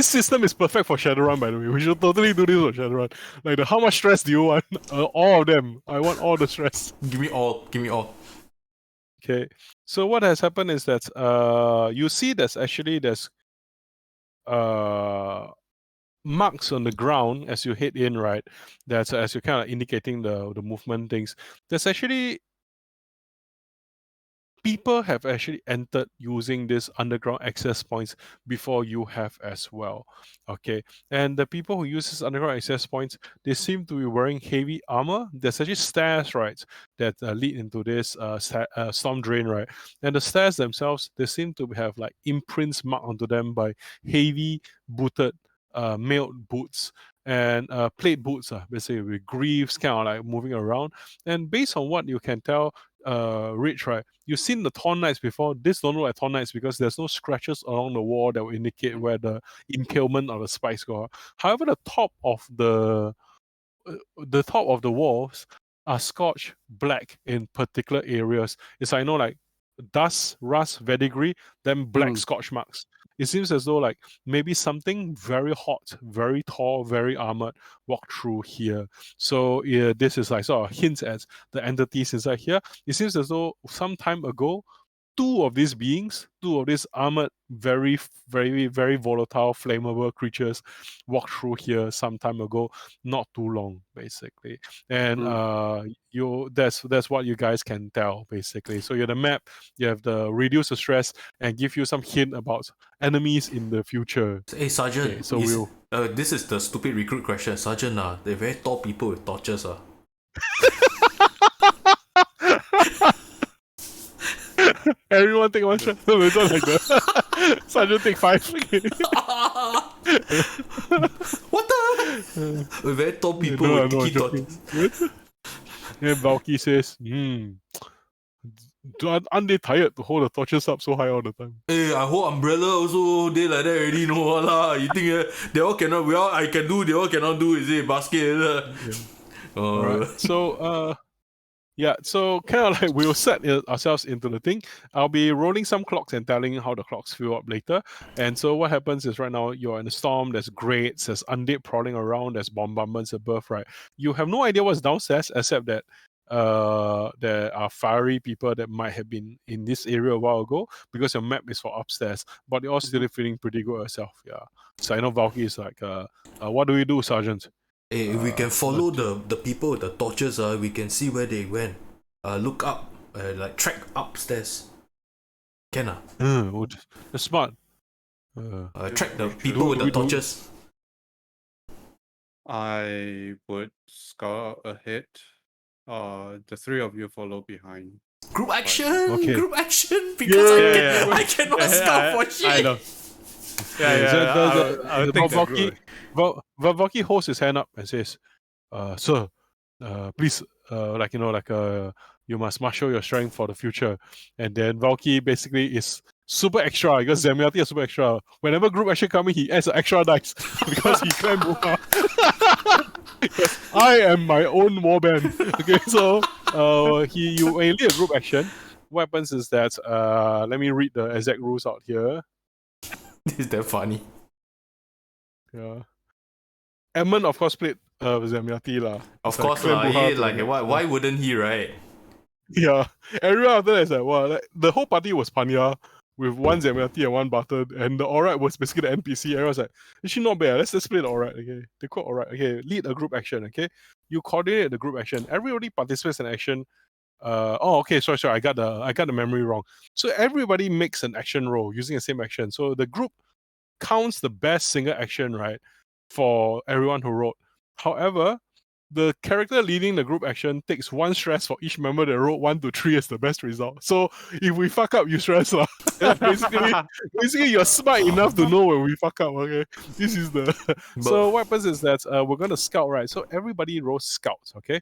system is perfect for Shadowrun, by the way. We should totally do this for Shadowrun. Like how much stress do you want? All of them. I want all the stress. Give me all. Okay. So what has happened is that you see there's marks on the ground as you head in, right? That's as you're kind of indicating the movement things. There's actually people have actually entered using these underground access points before you have as well. Okay. And the people who use these underground access points, they seem to be wearing heavy armor. There's actually stairs, right, that lead into this storm drain, right? And the stairs themselves, they seem to have like imprints marked onto them by heavy booted mailed boots and plate boots, basically with greaves kind of like moving around. And based on what you can tell, Rich, right? You've seen the Thorn Knights before. This don't look like Thorn Knights because there's no scratches along the wall that will indicate where the impalement or the spikes go. However, the top of the walls are scorched black in particular areas. It's I know like dust, rust, verdigris, then black scorch marks. It seems as though like maybe something very hot, very tall, very armored walked through here. So yeah, this is like sort of hints at the entities inside here. It seems as though some time ago, two of these armored, very, very, very volatile, flammable creatures walked through here some time ago, not too long, basically. And that's what you guys can tell, basically. So you have the map, you have the reduce the stress, and give you some hint about enemies in the future. Hey Sergeant, Okay, so this is the stupid recruit question. Sergeant, they're very tall people with torches. Everyone take one shot. No, it's not like that. Sergeant take 5. What the? We're very tall people No, with no, dicky joking. torches. Then Valky says, aren't they tired to hold the torches up so high all the time? Hey, I hold umbrella also. They like that already know lah. You think they all cannot? I can do. They all cannot do. Is it basket? Alright. So yeah, so kind of like we'll set ourselves into the thing. I'll be rolling some clocks and telling how the clocks fill up later. And so what happens is right now you're in a storm, there's grates, there's undead crawling around, there's bombardments above, right? You have no idea what's downstairs except that there are fiery people that might have been in this area a while ago because your map is for upstairs, but you're all still feeling pretty good yourself. Yeah. So I know Valky is like, what do we do, Sergeant? Hey, if we can follow the people with the torches, we can see where they went. Look up, like track upstairs. Can That's smart. track the people with the torches. I would scout ahead. The 3 of you follow behind. Group action, Okay. group action. Because I cannot scout for shit. I know. I'll take that route. Valky holds his hand up and says, "Sir, please, you must marshal your strength for the future." And then Valky basically is super extra because Zemiati is super extra. Whenever group action coming, he adds an extra dice because he climbed Buka. I am my own warband. Okay, so when you lead a group action, what happens is that let me read the exact rules out here. This is damn funny. Yeah. Edmund, of course, played Zemiati lah. Of It's course, Clan Buha to like the- why wouldn't he, right? Yeah. Everyone after that is like, wow, like, the whole party was Panya. with one ZMLT and one button, and the alright was basically the NPC. Everyone was like, actually not bad. Let's play the alright. Okay, they call alright. Okay, lead a group action. Okay, you coordinate the group action. Everybody participates in action. Okay, sorry, I got the memory wrong. So everybody makes an action roll using the same action. So the group counts the best single action, right, for everyone who wrote. However, the character leading the group action takes 1 stress for each member that wrote 1 to 3 as the best result. So if we fuck up, you stress lah. basically you're smart enough to know when we fuck up. Okay, this is the. So what happens is that we're gonna scout, right? So everybody rolls scouts, okay,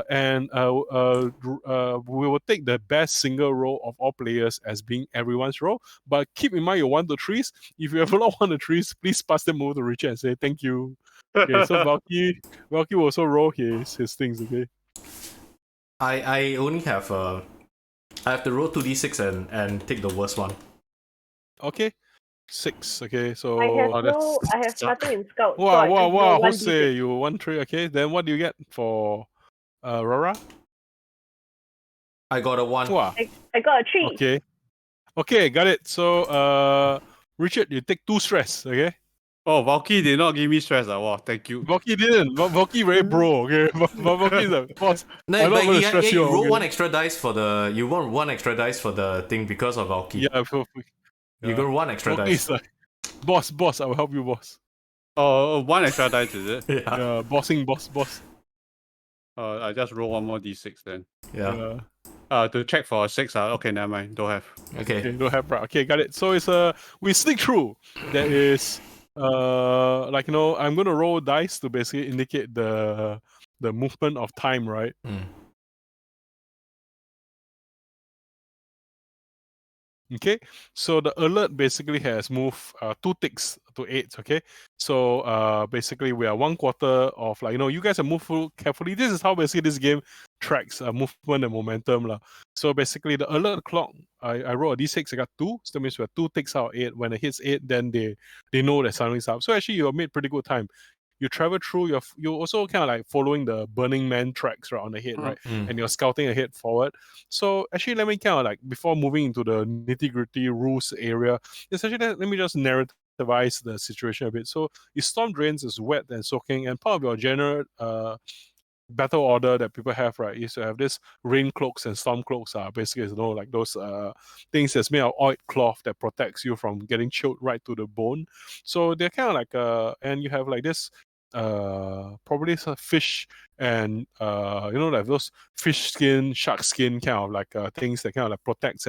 and we will take the best single roll of all players as being everyone's roll. But keep in mind your 1 to 3s. If you have a lot of 1 to 3s, please pass them over to Richard and say thank you. Okay, so Valky will also roll his things, okay? I only have I have to roll 2d6 and take the worst one. Okay. 6, okay, so I have nothing in scout. wow, Jose, you 1 3, okay. Then what do you get for Rara? I got a 1. Wow. I got a 3. Okay, got it. So Richard, you take 2 stress, okay? Oh, Valky did not give me stress. Wow, thank you. Valky didn't. Valky very bro, okay? Valky's like, boss, No, I'm not but gonna stress you you. roll Okay? 1 extra dice for the. You want 1 extra dice for the thing because of Valky. Yeah, You got 1 extra Valky's dice. like, boss, I will help you, boss. Oh, 1 extra dice, is it? Yeah. Bossing, boss. I just roll 1 more d6 then. Yeah. To check for a 6. Okay, never mind. Don't have. Okay. Don't have, right? Okay, got it. So it's we sneak through. There is like, you know, I'm gonna roll dice to basically indicate the movement of time, right? Okay, so the alert basically has moved 2 ticks to 8. Okay, so basically we are 1/4 of, like, you know, you guys have moved through carefully. This is how basically this game tracks movement and momentum lah. So basically the alert clock, I roll a d6, I got 2, so that means we have 2 ticks out of 8. When it hits 8, then they know that something's up. So actually you have made pretty good time. You travel through, you're also kind of like following the Burning Man tracks right on the head, right? And you're scouting ahead forward. So actually, let me kind of like, before moving into the nitty-gritty rules area, essentially let me just narrativize the situation a bit. So your storm drains is wet and soaking, and part of your general battle order that people have, right, is to have this rain cloaks and storm cloaks. Basically, you know, like those things that's made of oiled cloth that protects you from getting chilled right to the bone. So they're kind of like and you have like this probably some fish and you know, like those fish skin, shark skin kind of like things that kind of like protects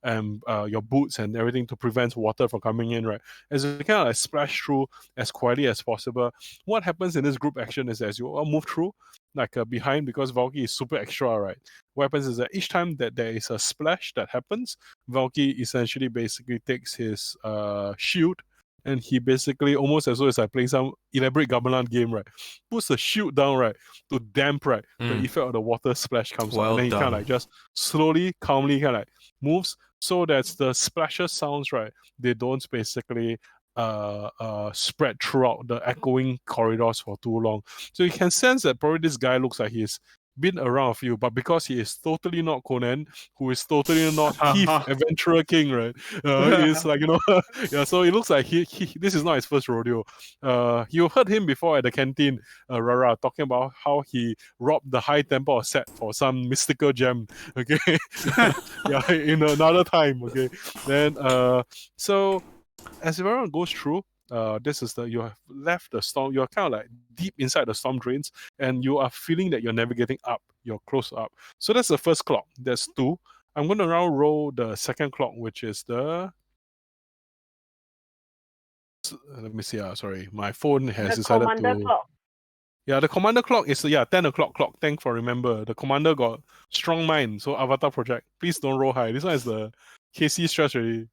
and your boots and everything to prevent water from coming in, right? As you kind of like splash through as quietly as possible. What happens in this group action is, as you all move through, like behind, because Valky is super extra, right? What happens is that each time that there is a splash that happens, Valky essentially basically takes his shield, and he basically, almost as though it's like playing some elaborate gamelan game, right, puts the shield down, right, to damp, right, the effect of the water splash comes out, and then he kind of like just slowly, calmly kind of like moves so that the splashes sounds, right, they don't basically spread throughout the echoing corridors for too long. So you can sense that probably this guy looks like he's been around a few, but because he is totally not Conan, who is totally not Heath Adventurer King, right? It's like, you know, yeah. So it looks like he this is not his first rodeo. You heard him before at the canteen, Rara, talking about how he robbed the High Temple of Set for some mystical gem. Okay, yeah, in another time. Okay, then so as everyone goes through, this is you have left the storm, you're kind of like deep inside the storm drains, and you are feeling that you're navigating up, you're close up. So that's the first clock. There's 2. I'm going to now roll the second clock, which is the, let me see, sorry, my phone has decided commander to clock. Yeah, the commander clock is 10 o'clock clock. Thanks for remember. The commander got strong mind, so Avatar Project. Please don't roll high. This one is the KC stress already.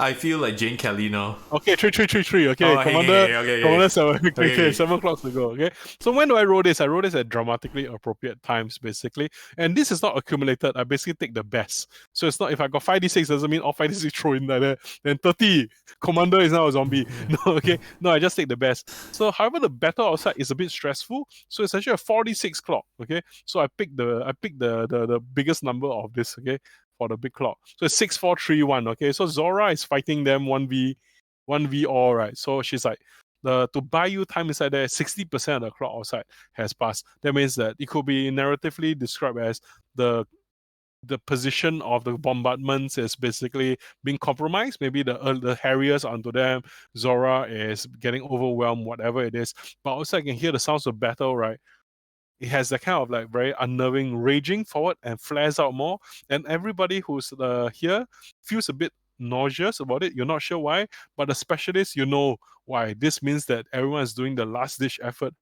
I feel like Jane Kelly now. Okay, 3. Okay, Oh, Commander, okay. Commander 7. Okay, Okay. 7 o'clock to go. Okay, so when do I roll this? I roll this at dramatically appropriate times, basically. And this is not accumulated. I basically take the best. So it's not, if I got 5d6, doesn't mean all 5d6 throw in like that. Then 30, Commander is now a zombie. No, okay, no, I just take the best. So however, the battle outside is a bit stressful. So it's actually a 46 clock. Okay, so I pick the biggest number of this. Okay. for the big clock. So it's 6-4-3-1. Okay, so Zora is fighting them 1v all, right? So she's like, to buy you time inside there, 60% of the clock outside has passed. That means that it could be narratively described as the position of the bombardments is basically being compromised. Maybe the Harriers onto them, Zora is getting overwhelmed, whatever it is. But also I can hear the sounds of battle, right? It has that kind of like very unnerving raging forward and flares out more. And everybody who's here feels a bit nauseous about it. You're not sure why, but the specialists, you know why. This means that everyone is doing the last ditch effort,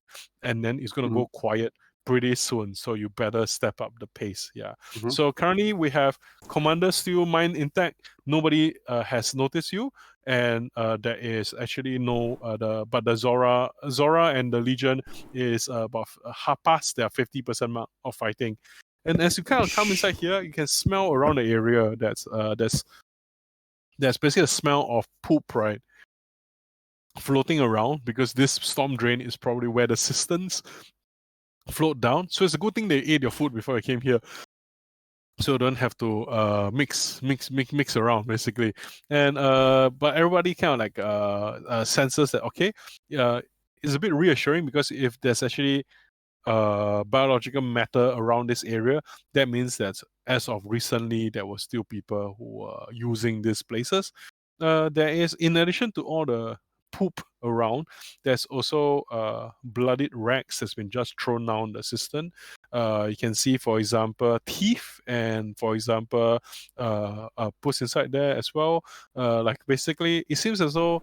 and then it's going to go quiet pretty soon. So you better step up the pace. Yeah. So currently we have Commander still mind intact. Nobody has noticed you, and there is actually no but the Zora and the Legion is about half past their 50% mark of fighting. And as you kind of come inside here, you can smell around the area there's basically a smell of poop, right? Floating around, because this storm drain is probably where the cisterns float down. So it's a good thing they ate your food before I came here, so you don't have to mix around basically. And but everybody kind of like senses that okay, it's a bit reassuring, because if there's actually biological matter around this area, that means that as of recently there were still people who were using these places. There is, in addition to all the poop around, there's also bloodied rags that's been just thrown down the cistern. You can see, for example, teeth, and for example, puss inside there as well. Like basically, it seems as though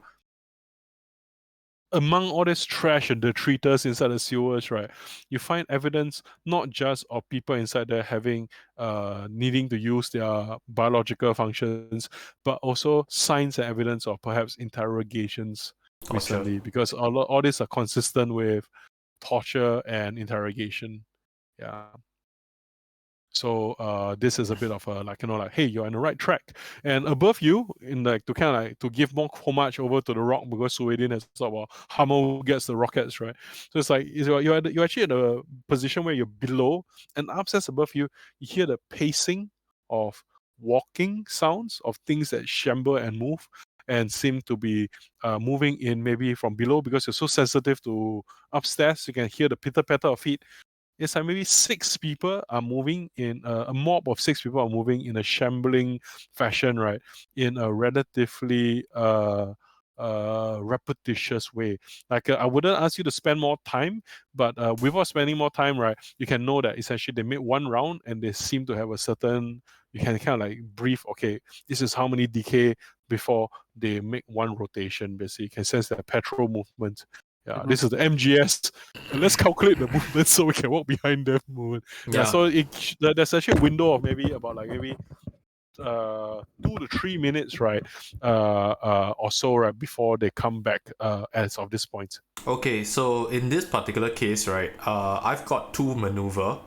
among all this trash and detritus inside the sewers, right, you find evidence not just of people inside there having needing to use their biological functions, but also signs and evidence of perhaps interrogations recently, because all these are consistent with torture and interrogation. Yeah. So this is a bit of a like, hey, you're on the right track. And above you, in like to kind of like to give more homage over to the rock, because Sweden has sort of Hummel gets the rockets, right? So it's like you're actually at a position where you're below, and upstairs above you, you hear the pacing of walking sounds of things that shamble and move and seem to be moving in maybe from below, because you're so sensitive to upstairs. You can hear the pitter patter of feet. It's like maybe 6 people are moving in a mob of 6 people are moving in a shambling fashion, right? In a relatively repetitious way. Like I wouldn't ask you to spend more time, but without spending more time, right, you can know that essentially they made one round and they seem to have a certain, you can kind of like brief, okay, this is how many decay before they make one rotation. Basically, you can sense that petrol movement. Yeah, this is the MGS. And let's calculate the movement so we can walk behind them movement. Yeah, so there's actually a window of maybe 2 to 3 minutes, right, or so, right, before they come back as of this point. Okay, so in this particular case, right, I've got 2 maneuver,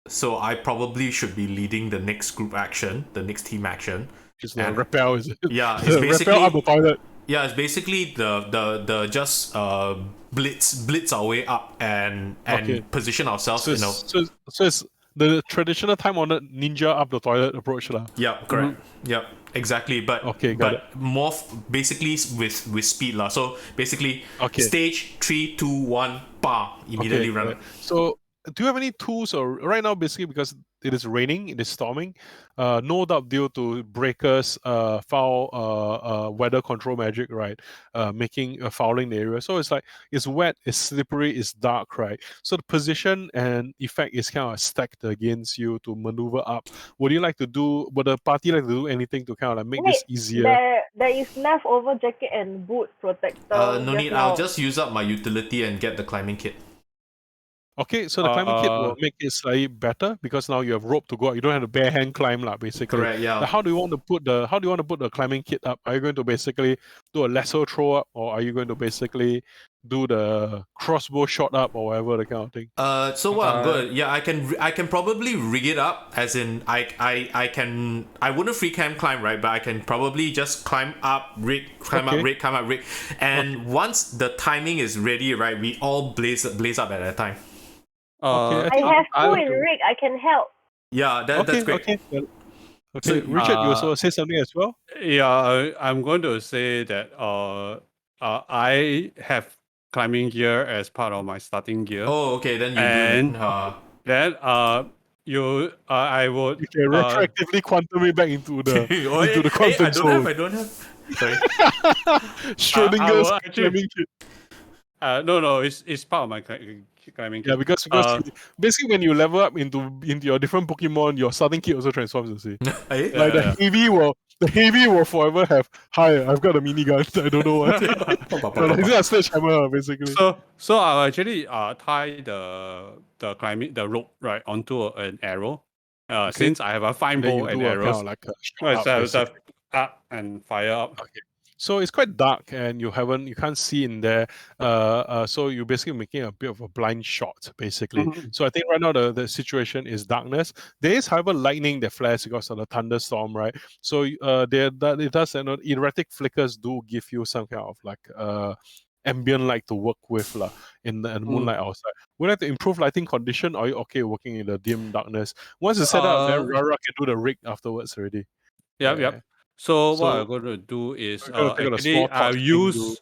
so I probably should be leading the next group action, the next team action. It's the rappel, is it? Yeah, it's basically rappel up the toilet. Yeah, it's basically the just blitz our way up and position ourselves. So it's the traditional time-honored ninja up the toilet approach, lah. Yeah, correct. Yeah, exactly. But more basically with speed, lah. So basically, stage 3, 2, 1, immediately run. Right. So do you have any tools, or right now basically because it is raining, it is storming, no doubt due to breakers, foul weather control magic, right, making fouling the area. So it's like it's wet, it's slippery, it's dark, right? So the position and effect is kind of stacked against you to maneuver up. Would the party like to do anything to kind of like make this easier? There is leftover jacket and boot protector. No need. I'll just use up my utility and get the climbing kit. Okay, so the climbing kit will make it slightly better, because now you have rope to go up. You don't have to bare hand climb, basically. Correct, yeah. How do you want to put the climbing kit up? Are you going to basically do a lasso throw up, or are you going to basically do the crossbow shot up, or whatever, the kind of thing? So what I'm good. Yeah, I can probably rig it up, as in I wouldn't free cam climb, right? But I can probably just climb up, rig, climb up, rig, and once the timing is ready, right, we all blaze up at that time. I have 2 in rig. I can help. Yeah, that's great. Okay, Richard, you also say something as well? Yeah, I'm going to say that I have climbing gear as part of my starting gear. Oh, okay, then you And do. then I would You can retroactively quantum it back into the Oh, into the hey, quantum I don't zone. have. I don't have. Sorry. Schrodinger's will actually- climbing kit. no, it's part of my climbing kit. Yeah, because basically when you level up into your different Pokemon, your starting kit also transforms. You see, Hey? like the heavy will forever have. Hi, I've got a minigun. I don't know what. But like, it's a sledgehammer basically. So I'll actually tie the rope right onto an arrow. Okay. Since I have a fine And then bow you and do a arrows, kind of like a right, shot so up, I basically. up and fire up. Okay. So it's quite dark and you can't see in there. So you're basically making a bit of a blind shot, basically. Mhm. So I think right now the situation is darkness. There is, however, lightning that flares because of the thunderstorm, right? So it does, erratic flickers do give you some kind of like ambient light to work with in the moonlight outside. Would you like to improve lighting condition, or are you okay working in the dim darkness? Once it's set up, then Rara can do the rig afterwards already. Yep. So what So I'm going to do is we're gonna take out a small actually I'll torch use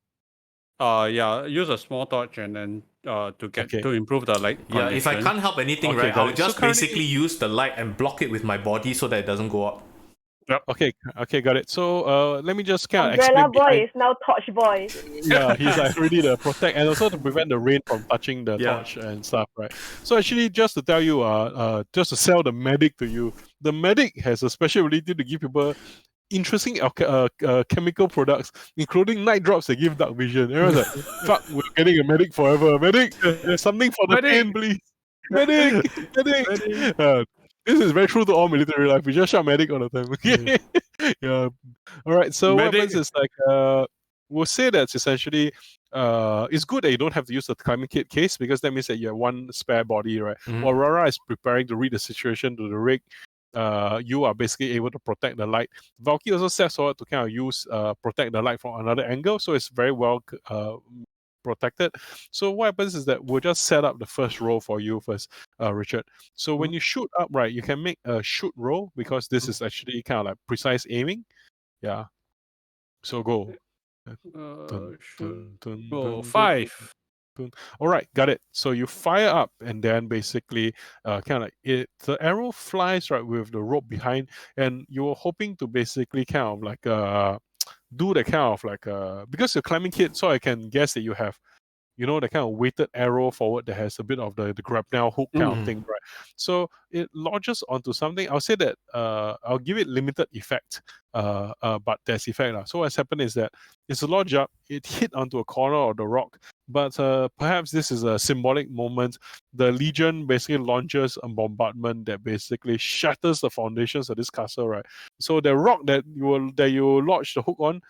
use a small torch and then to improve the light Yeah, condition. if I can't help anything, Okay, right, got I'll it. So just currently- basically use the light and block it with my body so that it doesn't go up. Okay, got it. So let me just kind of Umbrella explain boy behind. is now torch boy. Yeah, he's like really the protect and also to prevent the rain from touching the Yeah. torch and stuff, right? So actually, just to tell you, just to sell the medic to you, the medic has a special ability to give people interesting chemical products, including night drops that give dark vision. Everyone's like, "Fuck, we're getting a medic forever. Medic, there's something for the Medic! pain, please. Medic, medic." This is very true to all military life. We just shout medic all the time. Okay. Yeah. All right. So what Medic. happens is like we'll say that's essentially it's good that you don't have to use the climbing kit case because that means that you have one spare body, right? While Rara is preparing to read the situation to the rig, you are basically able to protect the light. Valky also steps forward to kind of use protect the light from another angle, so it's very well protected. So what happens is that we'll just set up the first roll for you first, Richard. So when you shoot up, right, you can make a shoot roll because this is actually kind of like precise aiming. Yeah. So go. Dun, 5. All right, got it. So you fire up, and then basically, kind of like the arrow flies right with the rope behind, and you're hoping to basically kind of like do the kind of like because you're climbing kit, so I can guess that you have the kind of weighted arrow forward that has a bit of the grapnel hook kind of thing, right? So it lodges onto something. I'll say that I'll give it limited effect, but there's effect. So what's happened is that it's a lodge up, it hit onto a corner of the rock, but perhaps this is a symbolic moment. The Legion basically launches a bombardment that basically shatters the foundations of this castle, right? So the rock that you lodge the hook on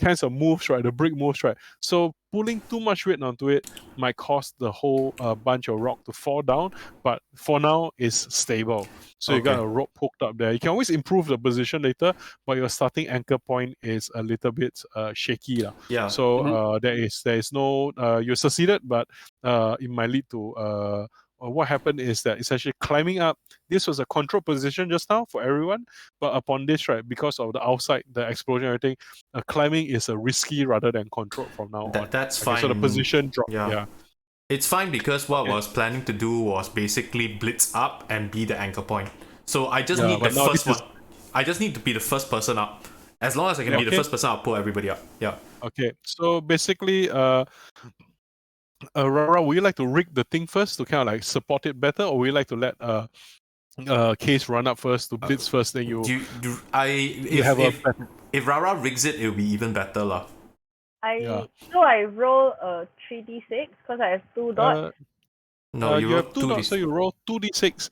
kinds of moves, right? The brick moves, right? So pulling too much weight onto it might cause the whole bunch of rock to fall down, but for now it's stable. So you got a rope hooked up there. You can always improve the position later, but your starting anchor point is a little bit shaky. Yeah. So there is no you succeeded, but it might lead to what happened is that essentially climbing up. This was a control position just now for everyone, but upon this, right, because of the outside, the explosion, everything, climbing is a risky rather than controlled from now on. That's fine. So the position drop. Yeah. It's fine because what I was planning to do was basically blitz up and be the anchor point. So I just need the first one. I just need to be the first person up. As long as I can be the first person, I'll pull everybody up. Yeah. Okay. So basically, Rara, would you like to rig the thing first to kind of like support it better, or would you like to let Case run up first to blitz first? Then if Rara rigs it, it'll be even better, lah. So I roll a 3d6 because I have 2 dots. No, you have 2 dots, so you roll 2d6.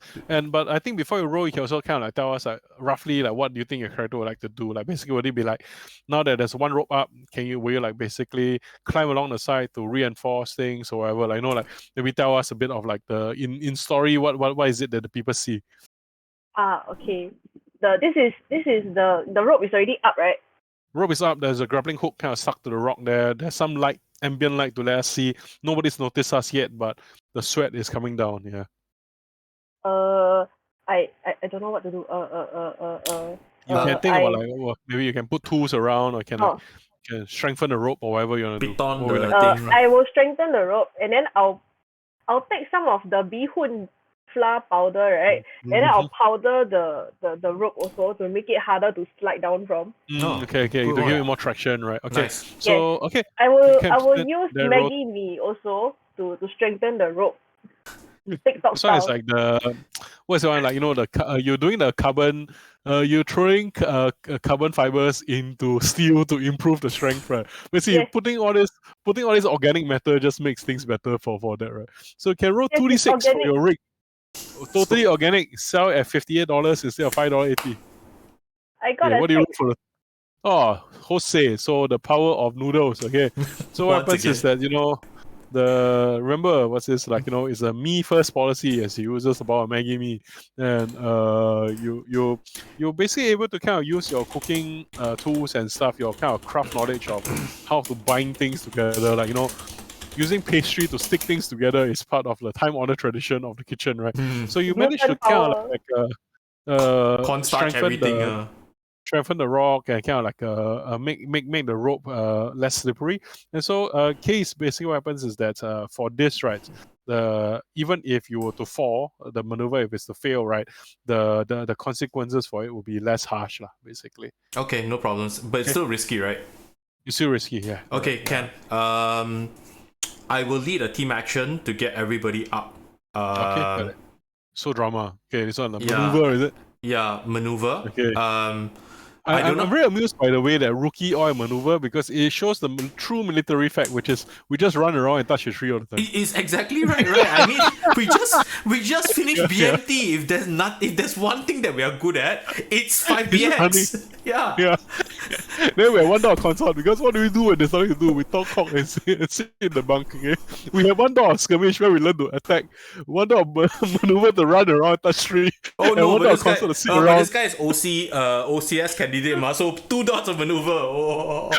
But I think before you roll, you can also kind of like tell us like roughly like what do you think your character would like to do? Like basically, would it be like now that there's one rope up, will you like basically climb along the side to reinforce things or whatever? Like maybe tell us a bit of like the in story what is it that the people see? Okay. This is the rope is already up, right? Rope is up. There's a grappling hook kind of stuck to the rock there. There's some light, ambient light to let us see. Nobody's noticed us yet, but the sweat is coming down. Yeah. I don't know what to do. You can think I about like maybe you can put tools around, or can strengthen the rope or whatever you want to do. Bit on What would you the like? thing. I will strengthen the rope, and then I'll take some of the bihun flour powder, right? And then I'll powder the rope also to make it harder to slide down from. Okay, to good give one. it more traction, right? Okay. Nice. So okay. I will then- use then roll- Maggie mee also to strengthen the rope. TikTok This one is style. like the what's the one like you're doing the carbon, you're throwing carbon fibers into steel to improve the strength, right? Basically, Yes. putting all this organic matter just makes things better for that, right? So you can roll Yes, 2d6 it's for organic. your rig. Totally organic. Sell at $58 instead of $5.80. I got Okay, a what do you roll six. for? Jose. So the power of noodles. Okay. So what Once happens is that remember what's this like? It's a me first policy as he uses about Maggie mee, and you're basically able to kind of use your cooking tools and stuff, your kind of craft knowledge of how to bind things together, like using pastry to stick things together is part of the time-honored tradition of the kitchen, right? So you manage to Gluten kind power. of like cornstarch everything. strengthen the rock and kind of like make the rope less slippery. And so case basically what happens is that for this, right, even if you were to fall, the maneuver, if it's to fail, right, the consequences for it will be less harsh, basically. Okay, no problems. But it's still risky, right? It's still risky, yeah. Okay, Ken. I will lead a team action to get everybody up. Okay, got it. So drama. Okay, this one, Yeah. maneuver, is it? Yeah, maneuver. Okay. I don't I'm very amused by the way that rookie oil maneuver, because it shows the true military fact, which is we just run around and touch the tree all the time. It's exactly right. I mean, we just finished BMT. If there's one thing that we are good at, it's 5BX. Yeah. Yeah. Then we have one door consult, because what do we do when there's nothing to do? We talk cock and sit in the bunk. Okay. We have one door of skirmish where we learn to attack, one door of maneuver to run around, touch tree. Oh no, one but door this, guy, consult to sit but around. this guy is OCS candidate, so 2 dots of maneuver.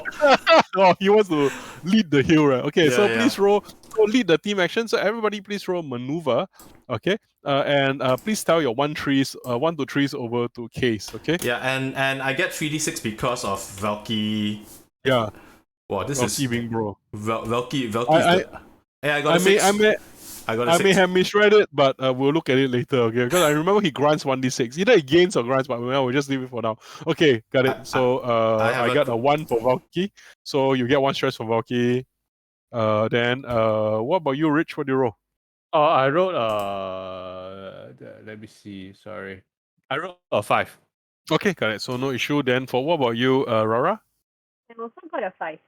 He wants to lead the hill, right? Okay, Yeah, so yeah. please roll. So lead the team action. So everybody, please roll maneuver. Okay, and please tell your 1 to 3s over to Case. Okay. Yeah, and I get 3d6 because of Valky. Yeah. Wow, this is being bro. Valky. Yeah, I got I a 6. I got a 6. may have misread it, but we'll look at it later. Okay, because I remember he grants 1d6. Either he gains or grants, but we'll just leave it for now. Okay, got it. I got a 1 for Valky. So you get 1 stress for Valky. Then what about you, Rich? What do you roll? I wrote let me see. Sorry, I wrote a 5. Okay, got it. So no issue. Then for what about you, Rara? I also got a 5.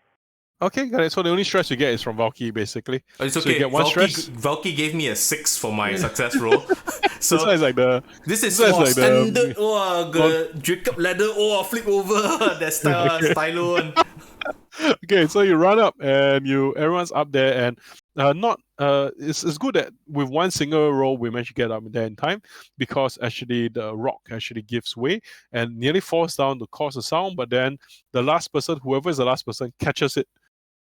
Okay, got it. So the only stress you get is from Valky, basically. It's So okay. you get 1 stress. Valky gave me a 6 for my success roll. So This one is like the this is like the- standard. The Jacob ladder. Flip over. That's stylo. And okay. So you run up and everyone's up there, and it's good that with one single roll we managed to get up there in time, because actually the rock actually gives way and nearly falls down to cause a sound, but then whoever is the last person catches it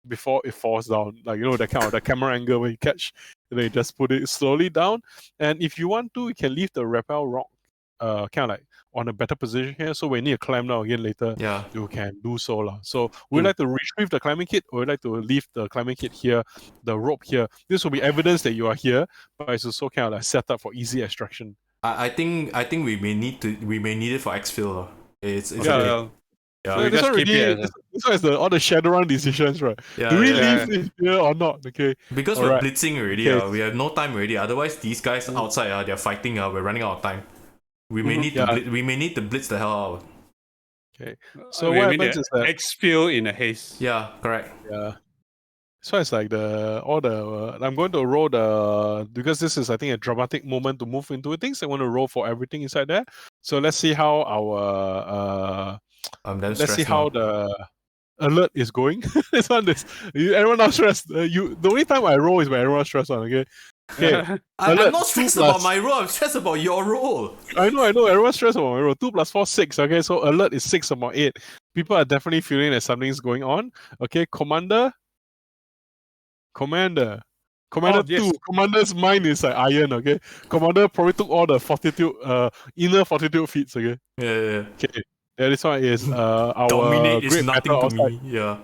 before it falls down, like that kind of the camera angle when you catch, and then you just put it slowly down. And if you want to, you can leave the rappel rock kind of like on a better position here, so when you need to climb down again later, yeah. you can do so. So would you like to retrieve the climbing kit, or would you like to leave the climbing kit here, the rope here? This will be evidence that you are here, but it's also kind of like set up for easy extraction. I think we may need it for exfil. It's Yeah. okay. Yeah. So we this just one keep really, it as this one is all the Shadowrun decisions, right? Yeah, Do we yeah. leave it here or not? Okay. Because Alright. we're blitzing already. Okay. We have no time already. Otherwise, these guys outside, they're fighting. We're running out of time. We may need to blitz the hell out. Okay. So we what need happens to is that exfil in a haste. Yeah, correct. yeah. So it's like I'm going to roll because this is, I think, a dramatic moment to move into things. I want to roll for everything inside there. So let's see how our let's see how the alert is going. This one is everyone else stressed. The only time I roll is when everyone's stressed on. Okay. I'm Alert, not stressed 2+. about my roll. I'm stressed about your roll. I know. Everyone's stressed about my roll. 2 + 4, 6. Okay, so alert is 6 about 8. People are definitely feeling that something's going on. Okay, Commander Oh, 2. yes. Commander's mind is like iron. Okay, Commander probably took all the fortitude, inner fortitude feats. Okay. Yeah. Okay. Yeah, this one is our Dominate is great nothing battle to outside. me. Yeah.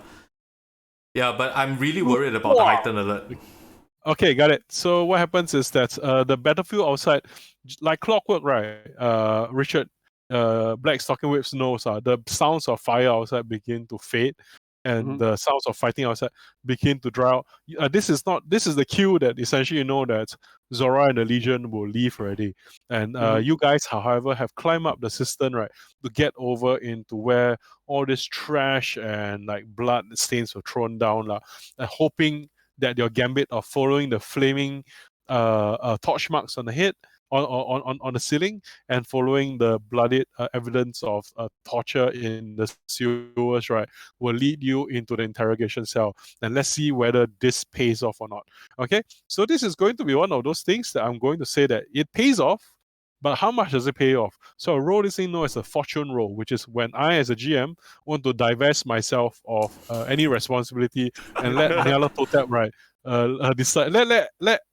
Yeah, but I'm really worried about the heightened alert. Okay, got it. So what happens is that the battlefield outside, like clockwork, right? Richard, Black Stocking Whips knows the sounds of fire outside begin to fade, and Mhm. the sounds of fighting outside begin to dry out. This is the cue that essentially you know that Zora and the Legion will leave already. And you guys, however, have climbed up the cistern, right, to get over into where all this trash and like blood stains were thrown down, hoping that your gambit of following the flaming torch marks on the head on the ceiling and following the bloodied evidence of torture in the sewers, right, will lead you into the interrogation cell. And let's see whether this pays off or not. Okay, so this is going to be one of those things that I'm going to say that it pays off. But how much does it pay off? So a roll is known as a fortune roll, which is when I, as a GM, want to divest myself of any responsibility and let Nyarlathotep, right, decide. Let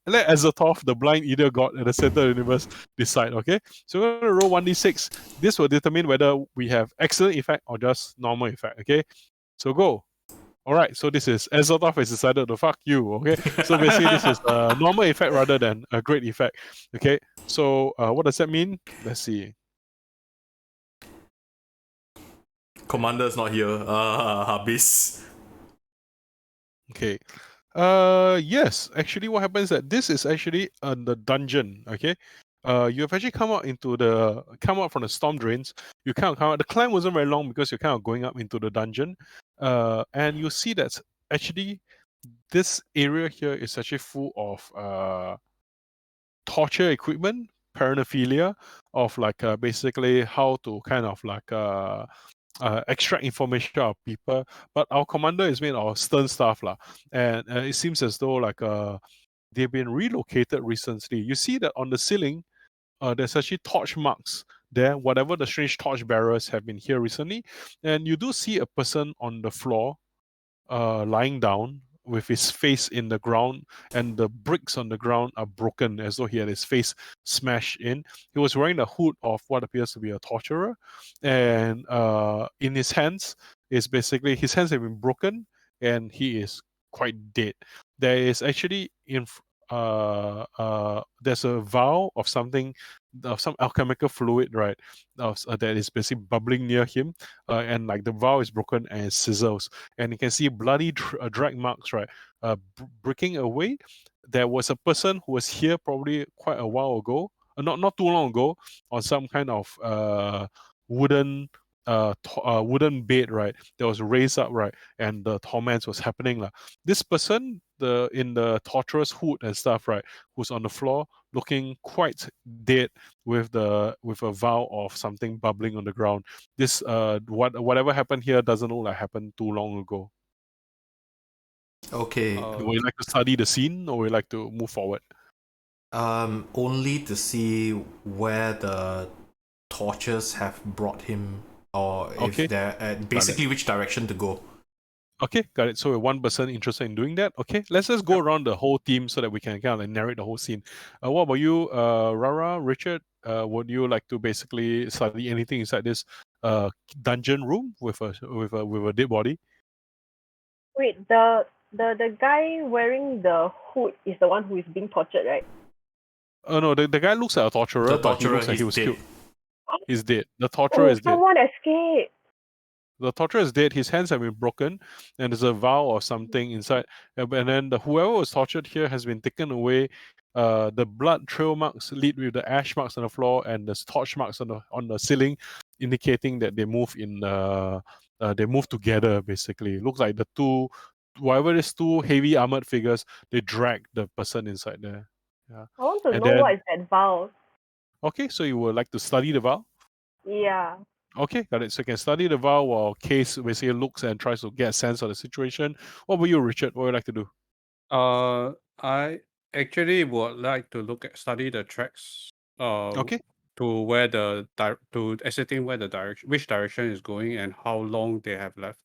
Azathoth, the blind eater god at the center of the universe, decide. Okay, so we're gonna roll 1d6. This will determine whether we have excellent effect or just normal effect. Okay, so go. All right, so this is Azathoth has decided to fuck you. Okay, so basically this is a normal effect rather than a great effect. Okay, so what does that mean? Let's see. Commander's not here. Habis. Okay. Yes, actually what happens is that this is actually the dungeon, okay? You have actually come out from the storm drains. You kind of come out. The climb wasn't very long because you're kind of going up into the dungeon. And you see that actually this area here is actually full of torture equipment, paraphernalia of like basically how to kind of like extract information out of people. But our commander is made of stern stuff, lah. And it seems as though like they've been relocated recently. You see that on the ceiling, there's actually torch marks there, whatever the strange torch bearers have been here recently. And you do see a person on the floor, lying down with his face in the ground, and the bricks on the ground are broken as though he had his face smashed in. He was wearing the hood of what appears to be a torturer, and in his hands is basically his hands have been broken, and he is quite dead. There is actually there's a vial of something, of some alchemical fluid, right, that is basically bubbling near him, and like the vial is broken and it sizzles, and you can see bloody drag marks, right, breaking away. There was a person who was here probably quite a while ago, not too long ago, on some kind of wooden wooden bed, right, that was raised up, right, and the torment was happening, lah. This person, in the torturous hood and stuff, right, who's on the floor looking quite dead with a vial of something bubbling on the ground. This whatever happened here doesn't look like happened too long ago. Okay. Would you like to study the scene, or would you like to move forward? Only to see where the torches have brought him, or if Okay. they're basically which direction to go. Okay, got it. So we're one person interested in doing that. Okay, let's just go around the whole team so that we can kind of narrate the whole scene. What about you, Rara, Richard? Would you like to basically study anything inside this dungeon room with a dead body? Wait, the guy wearing the hood is the one who is being tortured, right? Oh no, the guy looks like a torturer, The but he torturer, looks like he he's was dead. killed. He's dead. The torturer is dead. Someone escaped. The torturer is dead. His hands have been broken, and there's a vial or something inside. And then whoever was tortured here has been taken away. The blood trail marks lead with the ash marks on the floor and the torch marks on the ceiling, indicating that they move together. Basically, looks like the two, whatever these two heavy armored figures, they drag the person inside there. Yeah. I want to And know then, what is that vial. okay, so you would like to study the vial? Yeah. Okay, got it. So you can study the vial while Case basically looks and tries to get a sense of the situation. What about you, Richard? What would you like to do? I actually would like to study the tracks. Okay. To where to ascertain where which direction is going and how long they have left.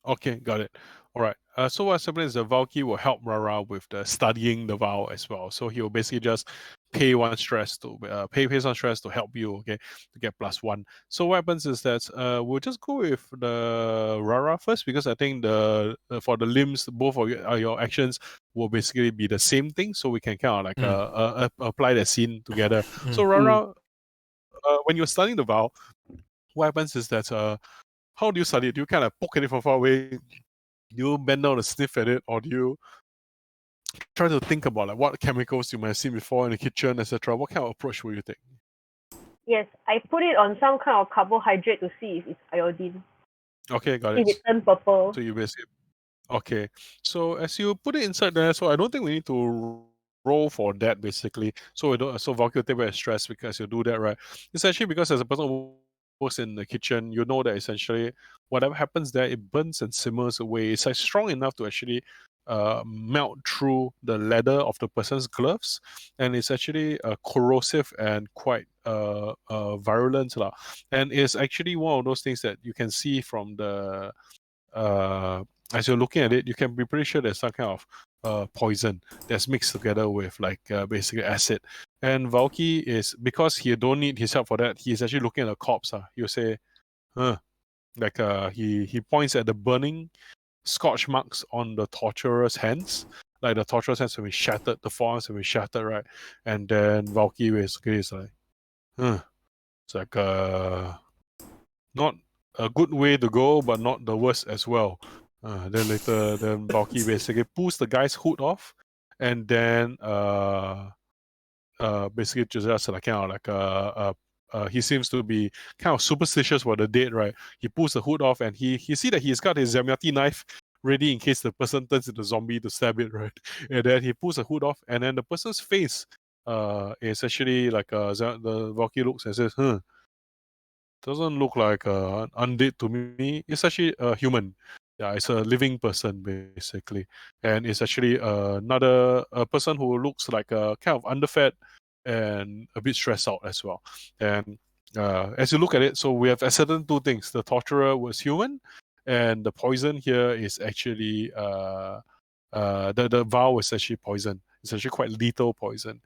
Okay, got it. All right. So what's happening is the Valky will help Rara with the studying the vial as well. So he will basically just pay one stress to pay some stress to help you, okay, to get +1. So what happens is that we'll just go with the Rara first, because I think the for the limbs, both of your actions will basically be the same thing, so we can kind of like apply the scene together. So Rara, when you're studying the vow, what happens is that how do you study it? Do you kind of poke at it from far away? Do you bend down and sniff at it, or do you try to think about like what chemicals you might have seen before in the kitchen, etc.? What kind of approach will you take? Yes, I put it on some kind of carbohydrate to see if it's iodine. Okay, got If it. it turns purple. So you basically okay. So as you put it inside there, so I don't think we need to roll for that basically. So we don't. So Valkyrie take away stress because you do that, right? It's actually because as a person who works in the kitchen, you know that essentially whatever happens there, it burns and simmers away. It's like strong enough to actually melt through the leather of the person's gloves, and it's actually corrosive and quite virulent, lah. And it's actually one of those things that you can see from the as you're looking at it, you can be pretty sure there's some kind of poison that's mixed together with like basically acid. And Valky is, because he don't need his help for that, he's actually looking at the corpse. He'll say, like he points at the burning scorch marks on the torturer's hands. Like the torturer's hands have been shattered, the forearms have been shattered, right? And then Valky basically is like, it's like not a good way to go, but not the worst as well. Then later, then Valky basically pulls the guy's hood off, and then basically just like kind of like he seems to be kind of superstitious for the dead, right? He pulls the hood off, and he see that he's got his Zamiati knife ready in case the person turns into a zombie to stab it, right? And then he pulls the hood off, and then the person's face is actually like the Valky looks and says, doesn't look like an undead to me. It's actually a human. Yeah, it's a living person basically, and it's actually another person who looks like a kind of underfed and a bit stressed out as well. And as you look at it, so we have ascertained two things: the torturer was human, and the poison here is actually the vial is actually poison. It's actually quite lethal poison.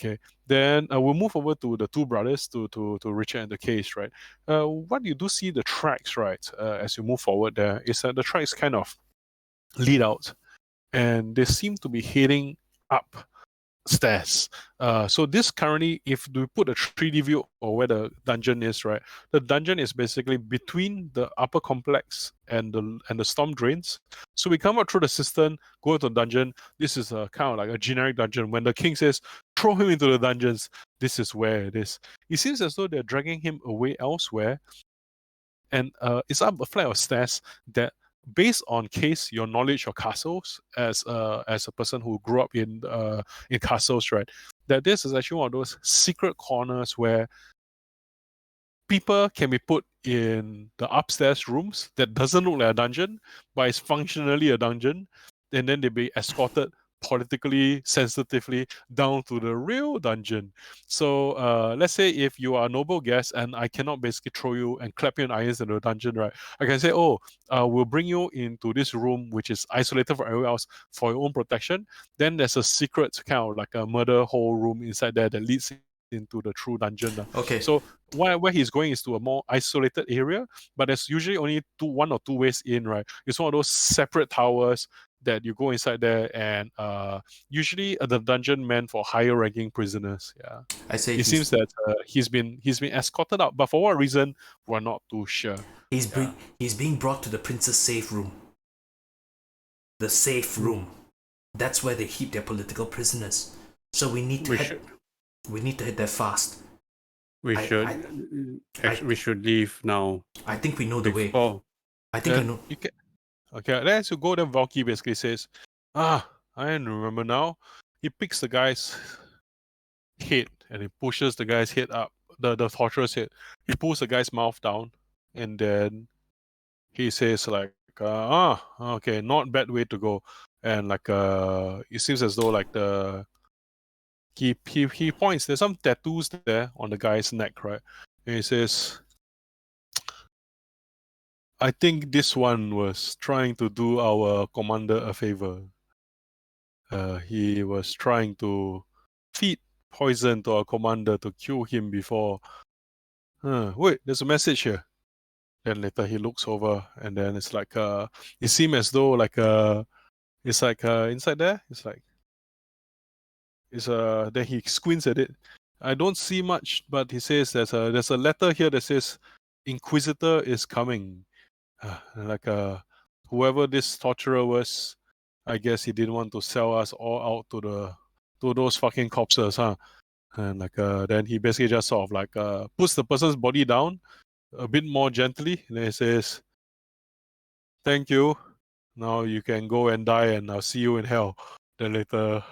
Okay, then we'll move over to the two brothers, to Richard and the case, right? What you do see the tracks, right? As you move forward, there is that the tracks kind of lead out, and they seem to be heading up stairs. So this currently, if we put a 3D view or where the dungeon is, right? The dungeon is basically between the upper complex and the storm drains. So we come up through the cistern, go to the dungeon. This is a kind of like a generic dungeon. When the king says, throw him into the dungeons, this is where it is. It seems as though they're dragging him away elsewhere. And it's up a flight of stairs that, based on case your knowledge of castles as a person who grew up in castles, right, that this is actually one of those secret corners where people can be put in the upstairs rooms that doesn't look like a dungeon, but it's functionally a dungeon, and then they'll be escorted politically sensitively down to the real dungeon. So let's say if you are a noble guest and I cannot basically throw you and clap you in irons into the dungeon, right? I can say, we'll bring you into this room which is isolated from everyone else for your own protection. Then there's a secret kind of like a murder hole room inside there that leads into the true dungeon. Okay. So where he's going is to a more isolated area, but there's usually only one or two ways in, right? It's one of those separate towers that you go inside there, and usually the dungeon meant for higher ranking prisoners. Yeah, I say it seems that he's been escorted out, but for what reason we're not too sure. he's being brought to the prince's safe room. The safe room. That's where they keep their political prisoners. So we need to head there fast. We should leave now. I think we know the way. I think I know. Okay, then as you go, then Valky basically says, I remember now. He picks the guy's head and he pushes the guy's head up, the torturer's head. He pulls the guy's mouth down, and then he says like, okay, not bad way to go. And like it seems as though like he points, there's some tattoos there on the guy's neck, right? And he says, I think this one was trying to do our commander a favor. He was trying to feed poison to our commander to kill him before. Wait, there's a message here. Then later he looks over, and then it's like it seems as though like it's like inside there. Then he squints at it. I don't see much, but he says there's a letter here that says Inquisitor is coming. Like whoever this torturer was, I guess he didn't want to sell us all out to those fucking corpses, huh? And like then he basically just sort of like puts the person's body down a bit more gently, and then he says, "Thank you. Now you can go and die, and I'll see you in hell." Then later,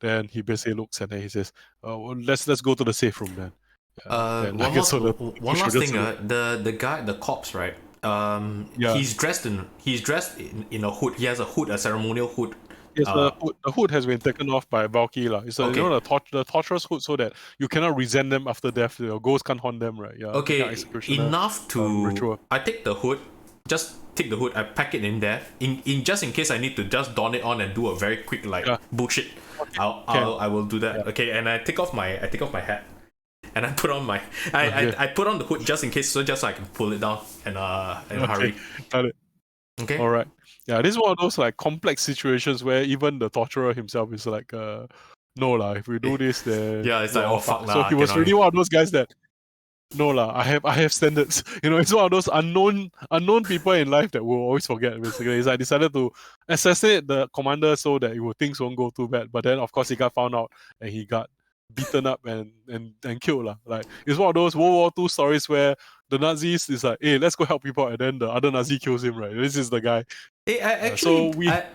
then he basically looks and then he says, well, let's go to the safe room then." Then I one guess last, so one last thing. The guy, the corpse, right? Yeah. He's dressed in a hood. He has a hood, a ceremonial hood. Yes, the hood has been taken off by Valky. It's Okay. you know the torturous hood, so that you cannot resent them after death. Your ghosts can't haunt them, right? Yeah. Okay, enough to ritual. I take the hood, I pack it in there, in just in case I need to just don it on and do a very quick bullshit. I will do that. Yeah. Okay, and I take off my hat, and I put on my I put on the hood just in case, so just so I can pull it down and hurry. Got it. Okay. All right. Yeah, this is one of those like complex situations where even the torturer himself is like, no lah. If we do this, then Yeah, it's like, oh fuck lah. So he was really one of those guys that, no lah. I have standards. It's one of those unknown people in life that we'll always forget. Basically, he's like decided to assassinate the commander so that things won't go too bad. But then of course he got found out and he got beaten up and killed lah. Like it's one of those World War II stories where the Nazis is like, hey, let's go help people, and then the other Nazi kills him, right? This is the guy. Hey, I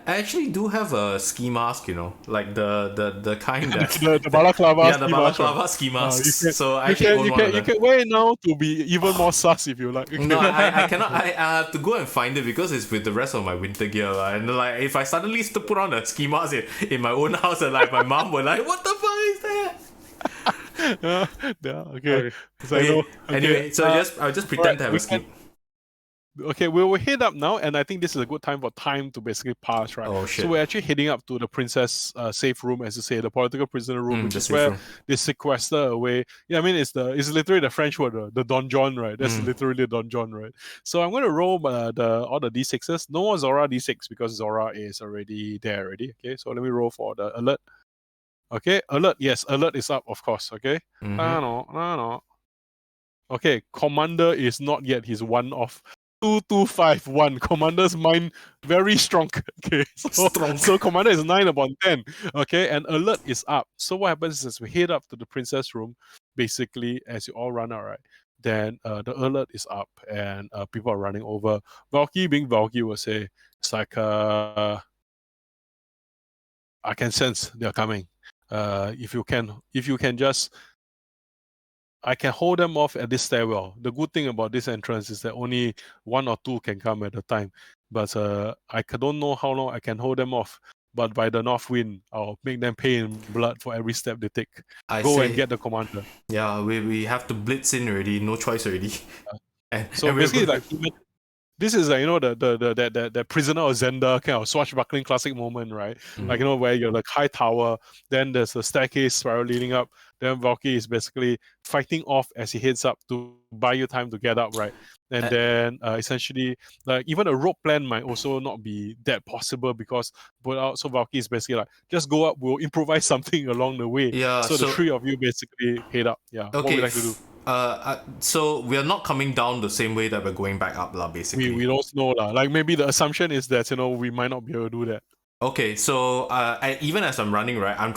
actually do have a ski mask, like the kind that the balaclava. Yeah, the balaclava ski mask. So I actually you can wear it now to be even more sus if you like. No, I cannot. I have to go and find it because it's with the rest of my winter gear, and like if I suddenly put on a ski mask in my own house, and like my mom would like, what the fuck is that? Okay. So anyway, so I'll just pretend to have a ski. Okay, we'll head up now, and I think this is a good time for time to basically pass, right? Oh shit! So we're actually heading up to the princess safe room, as you say, the political prisoner room, which is where they sequester away. Yeah, I mean it's literally the French word, the donjon, right? That's literally a donjon, right? So I'm going to roll all the d6s. No more Zora d6 because Zora is already there already. Okay, so let me roll for the alert. Okay, alert. Yes, alert is up, of course. Okay. No. Okay, commander is not yet. He's one off. 2251. Commander's mind very strong. Okay, so commander is 9 upon 10. Okay, and alert is up. So what happens is we head up to the princess room. Basically, as you all run out, right? Then the alert is up and people are running over. Valky, being Valky, will say, it's like I can sense they're coming. If you can just, I can hold them off at this stairwell. The good thing about this entrance is that only 1 or 2 can come at a time. But I don't know how long I can hold them off. But by the north wind, I'll make them pay in blood for every step they take. Go and get the commander. Yeah, we have to blitz in already. No choice already. So basically, like this is like the prisoner of Zenda kind of swashbuckling classic moment, right? Like where you're like high tower, then there's a staircase spiral leading up. Then Valky is basically fighting off as he heads up to buy you time to get up, right? And then essentially, like even a rope plan might also not be that possible because so Valky is basically like, just go up, we'll improvise something along the way. Yeah. So the 3 of you basically head up. Yeah. Okay. What would you like to do? So we are not coming down the same way that we're going back up, lah. Basically, we don't know, lah. Like maybe the assumption is that we might not be able to do that. Okay, so even as I'm running, right, I'm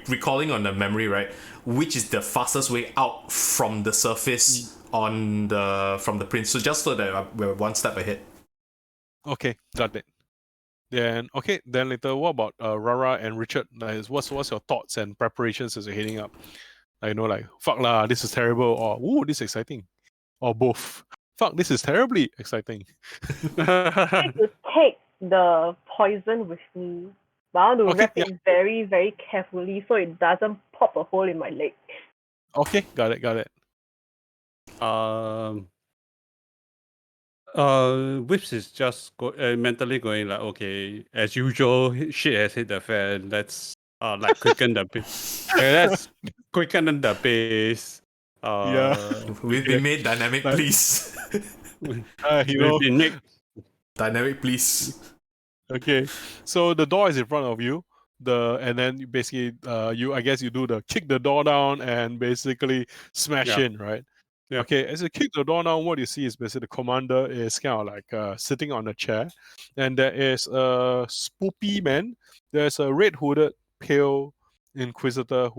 recalling on the memory, right, which is the fastest way out from the surface from the prince. So just so that we're one step ahead. Okay, got it. Then later, what about Rara and Richard? Like, what's your thoughts and preparations as you're heading up? Like fuck lah, this is terrible, or ooh, this is exciting, or both. Fuck, this is terribly exciting. I need to take the poison with me, but I want to wrap it very, very carefully so it doesn't pop a hole in my leg. Okay, got it. Whips is just mentally going like, okay, as usual, shit has hit the fan. Let's like quicken the pace. That's quicken the pace. We've been made dynamic, Like- please. you We've know. been made. Dynamic, please. Okay, so the door is in front of you. And then you basically, I guess you do the kick the door down and basically smash Yeah. in, right? Yeah. Okay, as you kick the door down, what you see is basically the commander is kind of like sitting on a chair, and there is a spoopy man. There's a red hooded, pale inquisitor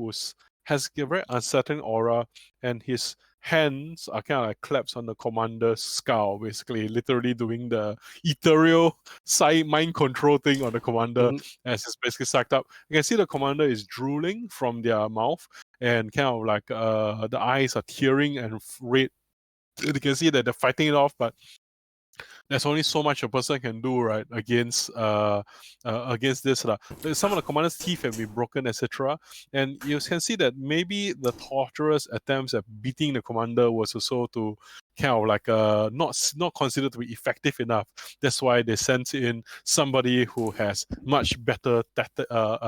has a very uncertain aura, and his hands are kind of like claps on the commander's skull, basically, literally doing the ethereal mind control thing on the commander as it's basically sucked up. You can see the commander is drooling from their mouth, and kind of like the eyes are tearing and red. You can see that they're fighting it off, but there's only so much a person can do, right, against this. Some of the commander's teeth have been broken, etc. And you can see that maybe the torturous attempts at beating the commander was also to kind of like not considered to be effective enough. That's why they sent in somebody who has much better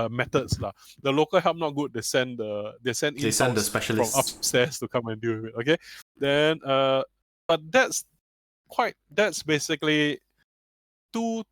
methods. The local help not good. They send They send the from specialists. upstairs to come and deal with it. Okay, then but that's basically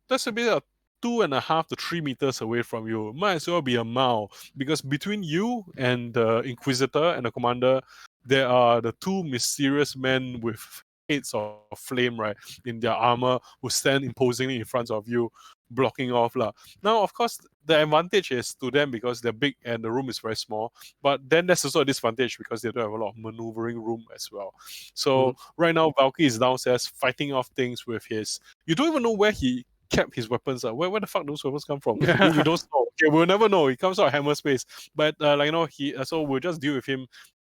that's a 2.5 to 3 meters away from you. Might as well be a mile, because between you and the Inquisitor and the commander, there are the two mysterious men with heads of flame, right, in their armor, who stand imposingly in front of you, blocking off. Now, of course, the advantage is to them because they're big and the room is very small, but then there's also a disadvantage because they don't have a lot of maneuvering room as well. So right now, Valky is downstairs fighting off things with his... You don't even know where he kept his weapons. Where the fuck those weapons come from? we don't know. Okay, we'll never know. He comes out of Hammer Space. But so we'll just deal with him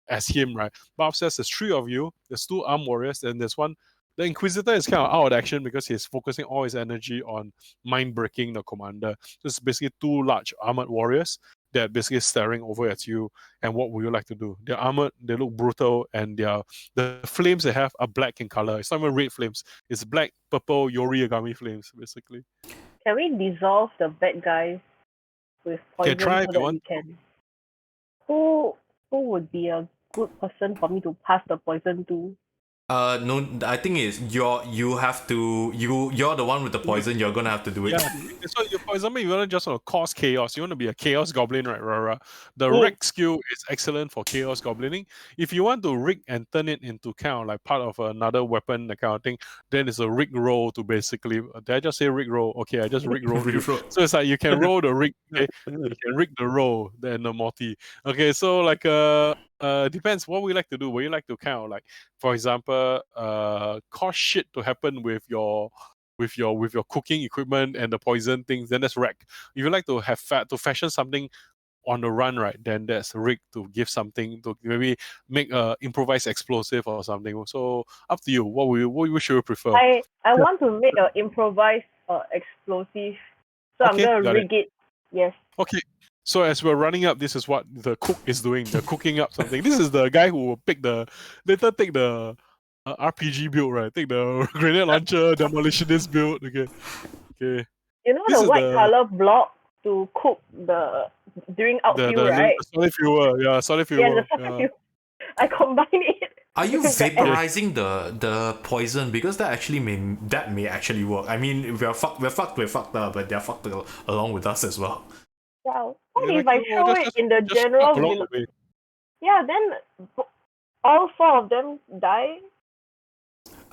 as him, right? But upstairs, there's 3 of you. There's 2 armed warriors, and there's one. The Inquisitor is kind of out of action because he's focusing all his energy on mind breaking the commander. So it's basically 2 large armored warriors that are basically staring over at you. And what would you like to do? They're armored, they look brutal, and the flames they have are black in color. It's not even red flames. It's black, purple, Yori-Yagami flames, basically. Can we dissolve the bad guys with poison try so if you that want. we can? Who would be a good person for me to pass the poison to? No, I think you're the one with the poison. You're gonna have to do it. Yeah. So, for example, you want to just want to cause chaos. You want to be a chaos goblin, right, Rara? The Mm. rig skill is excellent for chaos goblining. If you want to rig and turn it into kind of like part of another weapon, that kind of thing, then it's a rig roll to basically... Did I just say rig roll? Okay, I just rig roll. So it's like you can roll the rig. Okay? You can rig the roll, then the multi. Okay, so like depends what we like to do. Would you like to kind of like, for example, cause shit to happen with your cooking equipment and the poison things, then that's wreck. If you like to have to fashion something on the run, right, then that's rig to give something to maybe make a improvised explosive or something. So up to you. What should you prefer? I want to make an improvised explosive, so Okay, I'm gonna got it. rig it. Yes. Okay. So as we're running up, this is what the cook is doing. They're cooking up something. This is the guy who will take the RPG build, right? Take the grenade launcher, demolitionist build. Okay. You know This the is white the- color block to cook during outfield, right? The solid fuel, yeah, solid fuel. Yeah, the solid fuel. I combine it. Are you with the egg. vaporizing the poison? Because that may actually work. I mean, we're fucked up, but they're fucked along with us as well. Yeah. What Yeah, if like, I throw it in the just general? along the way. Yeah, then all 4 of them die.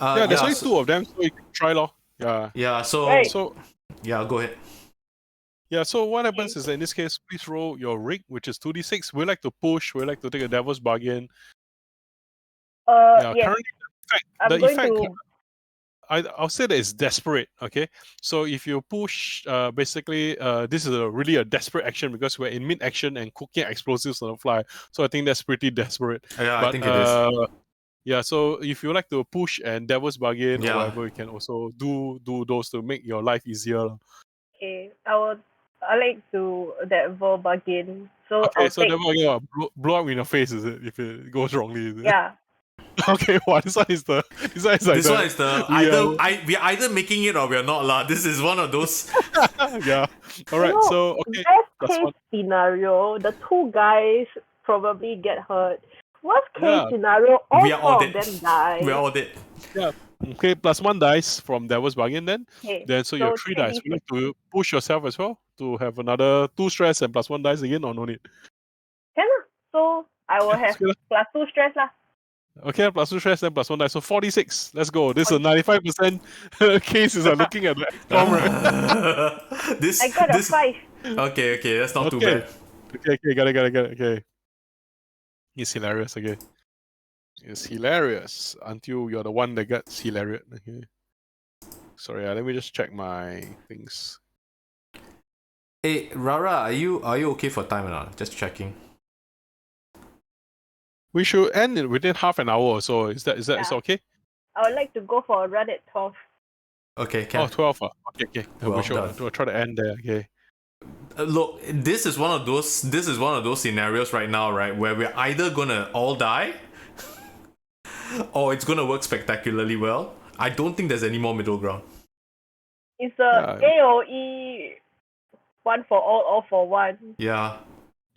Yeah, there's only 2 of them, so you can try lor. Yeah. Yeah. So Right. yeah, go ahead. Yeah, so what happens is that in this case, please roll your rig, which is 2d6. We like to push, we like to take a devil's bargain. Yes. Currently I'm the going effect to. I'll say that it's desperate. Okay, so if you push, basically, this is really a desperate action because we're in mid-action and cooking explosives on the fly. So I think that's pretty desperate. Yeah, But, I think it is. yeah, so if you like to push and devil's bargain Yeah. or whatever, you can also do those to make your life easier. Okay, I like to devil bargain. So Okay, I'll so take. devil bargain, blow up in your face, is it? If it goes wrongly, is it? Yeah. Okay, wow, this one is like This one is the yeah. we're either making it or we're not lah. This is one of those. Yeah. All right. So okay, best that's case one. scenario, the two guys probably get hurt. Worst case Yeah. scenario, all We are all four of dead. them die. We're all dead. Yeah. Okay, +1 dice from Devil's Bargain then. Okay, Then so you have 3 dice. Would you like to push yourself as well to have another 2 stress and +1 dice again or no need? Can lah. So I will have Okay, +2 stress lah. okay, +2 stress and +1 dice. So 46. Let's go. This is a 95% cases are looking at the XCOM, right? this I got a this 5. okay, that's not too Okay. bad. Okay, got it. Okay. It's hilarious, okay. It's hilarious until you're the one that gets hilarious. Okay. Sorry, let me just check my things. Hey, Rara, are you okay for time or not? Just checking. We should end it within half an hour or so. Is that Yeah. is okay? I would like to go for a run at 12. Okay, can. Oh, 12. Okay. Well We should done. we'll try to end there. Okay. Look, this is one of those scenarios right now, right, where we're either gonna all die, or it's gonna work spectacularly well. I don't think there's any more middle ground. It's a AOE 1 for all for one. Yeah.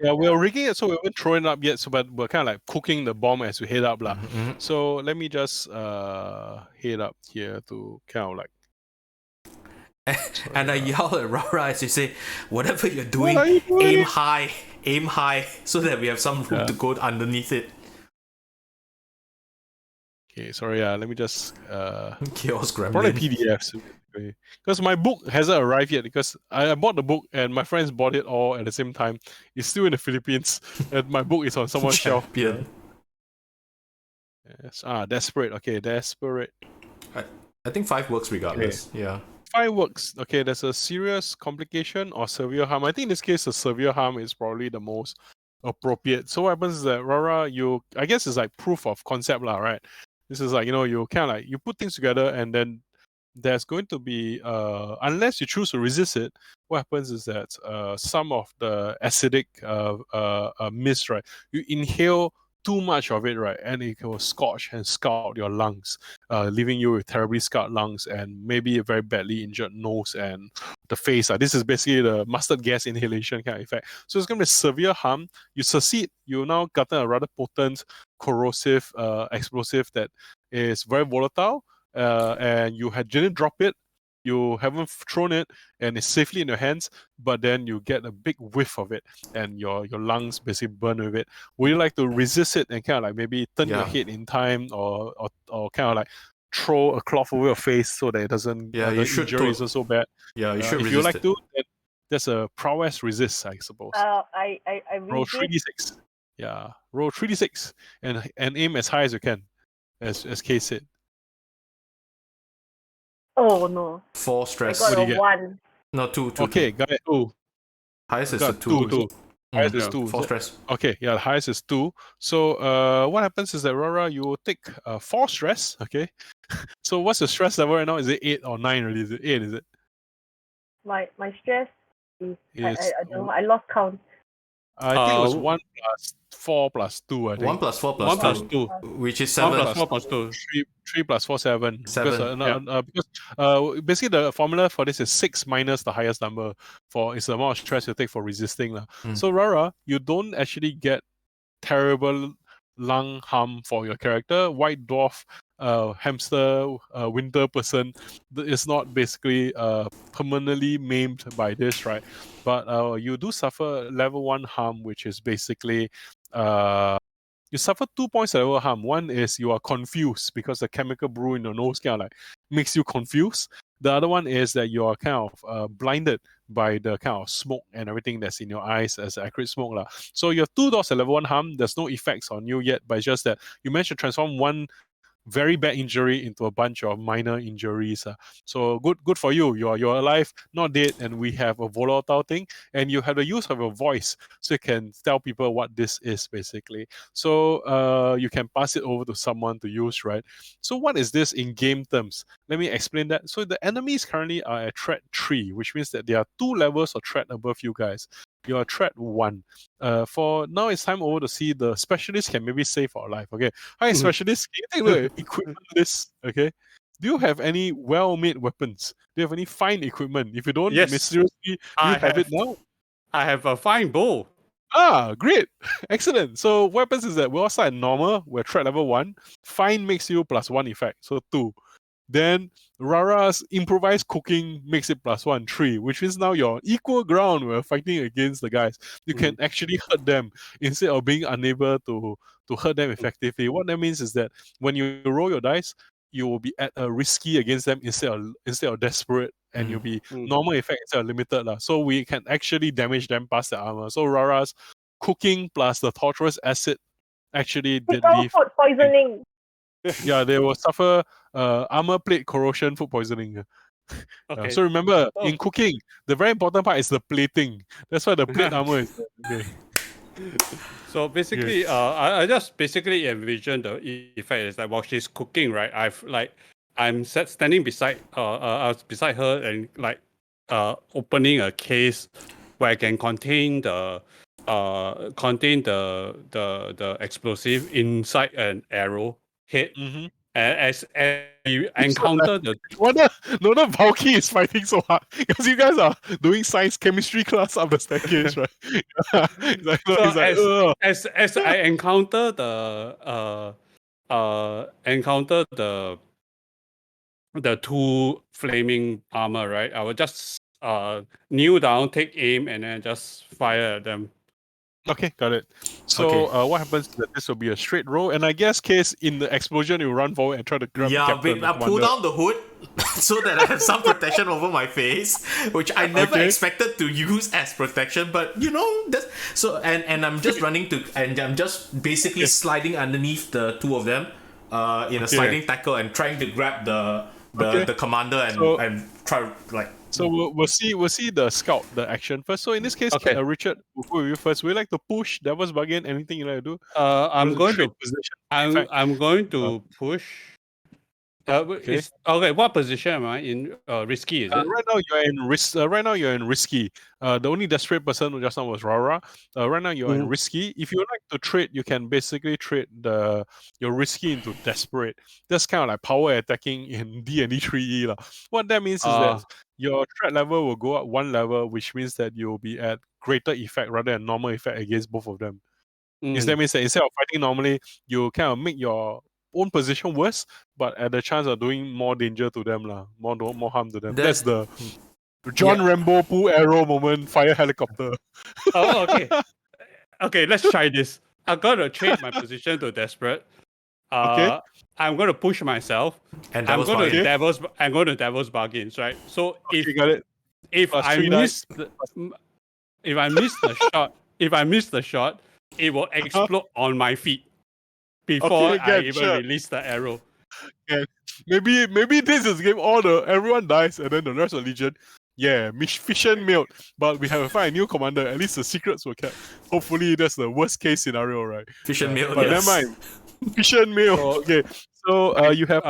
Yeah, we're rigging it so we haven't thrown it up yet, so but we're kind of like cooking the bomb as we head up. Mhm. So let me just head up here to kind of like. And I yell at Rara as you say, whatever you're doing, What are you doing? aim high, so that we have some room Yeah. to go underneath it. Okay, sorry, let me just Chaos probably gremlin. PDFs because my book hasn't arrived yet because I bought the book and my friends bought it all at the same time. It's still in the Philippines and my book is on someone's shelf. Champion. Yes. Desperate. Okay, desperate. I think 5 works regardless. Yeah. 5 works. Okay, there's a serious complication or severe harm. I think in this case, the severe harm is probably the most appropriate. So what happens is that Rara, I guess it's like proof of concept, lah, right? This is like, you kind of like, you put things together and then there's going to be, unless you choose to resist it, what happens is that some of the acidic mist, right, you inhale too much of it, right, and it will scorch and scald your lungs, leaving you with terribly scarred lungs and maybe a very badly injured nose and the face. This is basically the mustard gas inhalation kind of effect. So it's going to be severe harm. You succeed, you now gotten a rather potent corrosive explosive that is very volatile, and you didn't drop it, you haven't thrown it, and it's safely in your hands, but then you get a big whiff of it and your lungs basically burn with it. Would you like to resist it and kind of like maybe turn your Yeah. head in time or kind of like throw a cloth over your face so that it doesn't, Yeah, the you should injury isn't so bad? Yeah, you should If resist you like it. to, then there's a prowess resist, I suppose. I Roll resist. 3d6. Yeah, roll 3d6 and aim as high as you can, as Kay said. Oh no. 4 I stress. got do a you get? 1. No, 2. Okay, got it. Two. Highest is Got a 2. two. Highest is Yeah. 2. 4 stress. Okay, yeah, the highest is 2. So what happens is that Rara, you will take 4 stress, okay? So what's your stress level right now? Is it 8 or 9 already? Is it 8, is it? My stress is Is- I don't know. I lost count. I think it was Uh, 1 plus 4 plus 2, I think. 1 plus 4 plus 1 2, plus 2. which is 1 7. plus 4 plus 2. 3 plus 4, 7. 7. Because basically the formula for this is 6 minus the highest number for it's the amount of stress you take for resisting. Mm. So Rara, you don't actually get terrible lung harm for your character. White dwarf, hamster, winter person is not basically permanently maimed by this, right? But you do suffer level 1 harm, which is basically you suffer 2 points of level harm. One is you are confused because the chemical brew in your nose kind of like makes you confused. The other one is that you are kind of blinded by the kind of smoke and everything that's in your eyes as acrid smoke. So you have 2 dots at level 1 harm. There's no effects on you yet, but it's just that you managed to transform one very bad injury into a bunch of minor injuries. So good for you. You're alive, not dead, and we have a volatile thing, and you have the use of your voice, so you can tell people what this is basically. So you can pass it over to someone to use, right? So what is this in game terms? Let me explain that. So the enemies currently are at threat 3, which means that there are 2 levels of threat above you guys. You're threat 1. For now, it's time over to see the specialist can maybe save our life. Okay. Hi, specialist. Can you take a look at equipment list? Okay. Do you have any well-made weapons? Do you have any fine equipment? If you don't, Yes. mysteriously, do you have it now? I have a fine bow. Ah, great. Excellent. So weapons is that we all start at normal, we're threat level 1. Fine makes you +1 effect, so 2. Then Rara's improvised cooking makes it +1, 3, which means now you're equal ground. We're fighting against the guys. You can actually hurt them instead of being unable to hurt them effectively. What that means is that when you roll your dice, you will be at a risky against them instead of desperate, and you'll be normal effect instead of limited. So we can actually damage them past the armor. So Rara's cooking plus the torturous acid actually did leave. Food poisoning. Yeah, they will suffer armor plate corrosion, food poisoning. Okay. So remember, in cooking, the very important part is the plating. That's why the plate armor is okay. So basically, I just basically envision the effect is like while she's cooking, right? I'm standing beside beside her and like opening a case where I can contain the explosive inside an arrow head. As you encounter the no wonder Valky is fighting so hard because you guys are doing science chemistry class up the staircase, right? As I encounter the two flaming armor, right? I will just kneel down, take aim, and then just fire at them. Okay, got it. So what happens is that this will be a straight roll, and I guess case in the explosion, you run forward and try to grab the captain. I pull down the hood so that I have some protection over my face, which I never expected to use as protection. But that's so. And I'm just running to, and I'm just basically sliding underneath the two of them, in a sliding tackle and trying to grab the commander and try like. So we'll see the scout, the action first. So in this case, Richard, we'll go with you first. Would you like to push Devil's Bargain? Anything you like to do? I'm going to push. What position am I in? Risky, is it? Right now you're in risk. Right now you're in risky. The only desperate person just now was Rara. Right now you're in risky. If you would like to trade, you can basically trade your risky into desperate. That's kind of like power attacking in D&D 3E. What that means is that your threat level will go up 1 level, which means that you'll be at greater effect rather than normal effect against both of them. Because that means that instead of fighting normally, you kind of make your own position worse, but at the chance of doing more danger to them, more harm to them. That's the John Rambo pull arrow moment, fire helicopter. Oh, okay. Okay, let's try this. I'm gonna trade my position to desperate. Okay. I'm gonna push myself. And I'm going to Devil's Bargains, right? So if I miss the shot, it will explode on my feet before I even release the arrow. Yeah. Maybe this is game everyone dies and then the rest of the Legion. Yeah, fission mailed. But we have to find a new commander. At least the secrets were kept. Hopefully that's the worst case scenario, right? Fission mailed. But never mind. Fission mail. Okay. So you have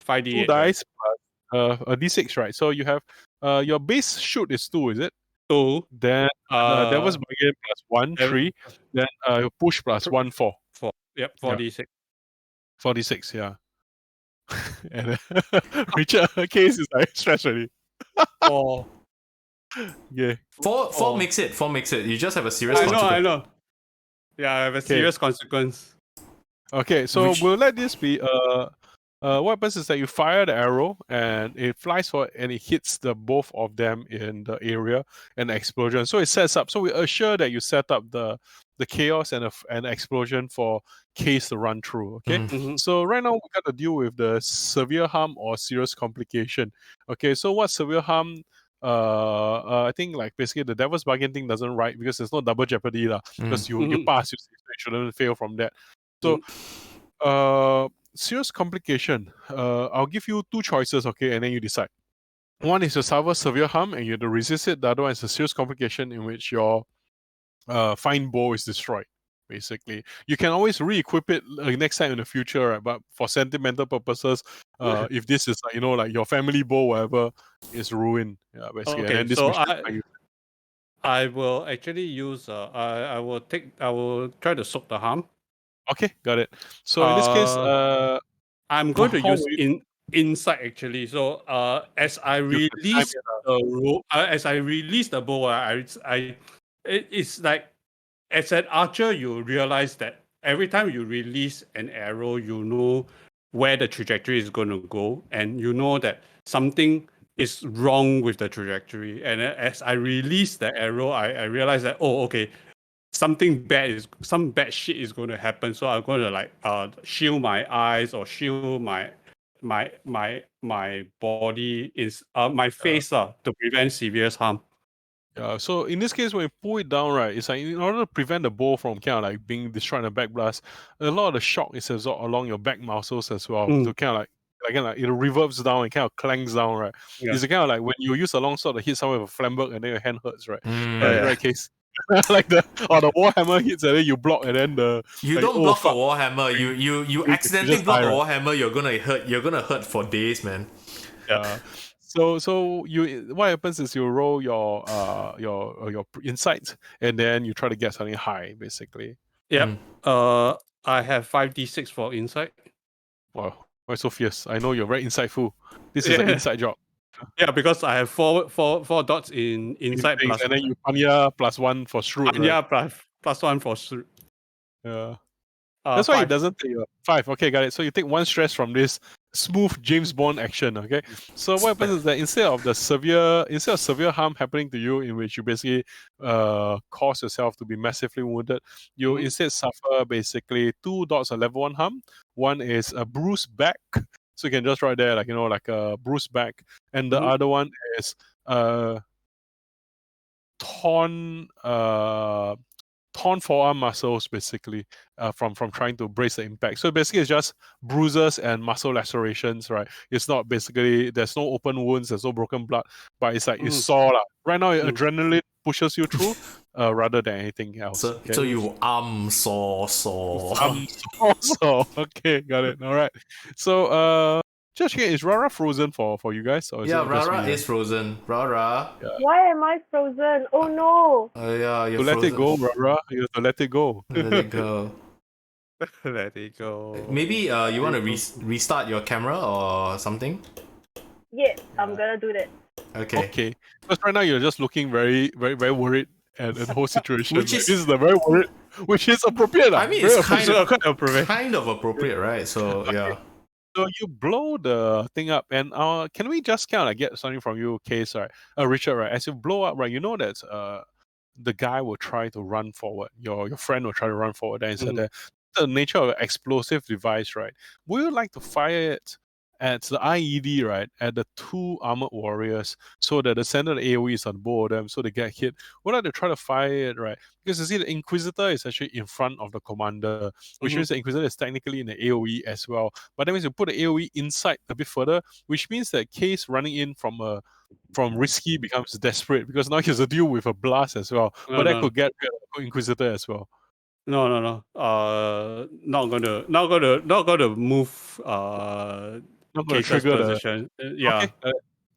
5d8 2 dice plus a d6, right? So you have your base shoot is 2, is it? 2. Then Devil's Bargain plus 1, 3. Then push plus 1, 4. 4. Yep, 4d6. 4d6, yeah. And Richard, her case is like stress already. 4. Yeah. 4 makes it. 4 makes it. You just have a serious consequence. I know. Yeah, I have a serious consequence. Okay, so we'll let this be what happens is that you fire the arrow and it flies forward and it hits the both of them in the area and the explosion. So it sets up. So we assure that you set up the chaos and an explosion for case to run through. Okay. So right now we got to deal with the severe harm or serious complication. Okay. So what severe harm? I think like basically the Devil's Bargain thing doesn't write because there's no double jeopardy because you pass, you shouldn't fail from that. So serious complication. I'll give you 2 choices, okay, and then you decide. One is to suffer severe harm and you have to resist it. The other one is a serious complication in which your fine bow is destroyed. Basically, you can always re-equip it next time in the future, right? But for sentimental purposes, if this is like your family bow, whatever, is ruined, yeah, basically. Okay, and then this so I will actually use. I will try to soak the harm. Okay, got it. So in this case, I'm going to how use will you inside actually. So as I you can time release it? the rope, as I release the bow, it's like as an archer, you realize that every time you release an arrow, you know where the trajectory is going to go, and you know that something is wrong with the trajectory. And as I release the arrow, I realize that, oh, okay, some bad shit is going to happen. So I'm going to like shield my eyes or shield my body my face to prevent severe harm. Yeah, so in this case, when you pull it down, right, it's like in order to prevent the bow from kind of like being destroyed in a back blast, a lot of the shock is absorbed along your back muscles as well. Mm. To kind of like it reverbs down and kind of clangs down, right? Yeah. It's kind of like when you use a long sword to hit someone with a flamberg and then your hand hurts, right? Yeah. Right case. Like the warhammer hits and then you block and then the You like, don't oh, block fuck. a warhammer. You You accidentally just block die, a right? warhammer. You're gonna hurt for days, man. So you what happens is you roll your insight and then you try to get something high, basically. Yep. I have 5d6 for insight. Wow, why so fierce? I know you're very insightful. This is an inside job. Yeah, because I have four dots in insight Things, plus and then you panya +1 for shrewd, right? yeah plus one for shrewd. Yeah. That's why it 5. doesn't take you 5. Okay, got it. So you take 1 stress from this smooth James Bond action. Okay. So what happens is that instead of severe harm happening to you, in which you basically cause yourself to be massively wounded, you instead suffer basically 2 dots of level 1 harm. One is a bruised back. So you can just write there, like like a bruised back, and the other one is torn forearm muscles, basically, from trying to brace the impact. So basically it's just bruises and muscle lacerations, right? It's not basically, there's no open wounds, there's no broken blood, but it's like it's sore. Right now adrenaline pushes you through rather than anything else. So you sore. So okay, got it. All right. So just is Rara frozen for you guys? Or is Yeah, it just Rara me? is frozen. Rara. Why am I frozen? Oh no! Yeah, you're To let frozen. it go, Rara. You have to let it go. Let it go. Let it go. Maybe you want to restart your camera or something? Yes, I'm gonna do that. Okay. Okay. Because right now you're just looking very, very, very worried at the whole situation. Which is- this is the very worried, which is appropriate. I mean, very it's kind appropriate. of appropriate, right? So yeah. So you blow the thing up, and can we just kind of like get something from you, Case, right? Richard, right? As you blow up, right, you know that the guy will try to run forward. Your friend will try to run forward. And so the nature of an explosive device, right? Would you like to fire it at the IED, right? At the 2 armored warriors, so that the center of the AoE is on both of them, so they get hit. Would you like to try to fire it, right? Because you see, the Inquisitor is actually in front of the commander, which means the Inquisitor is technically in the AoE as well. But that means you put the AoE inside a bit further, which means that Case running in from risky becomes desperate, because now he has to deal with a blast as well. But that could get rid of the Inquisitor as well. No. Not gonna move. Not going to Case's trigger position. Yeah. Okay.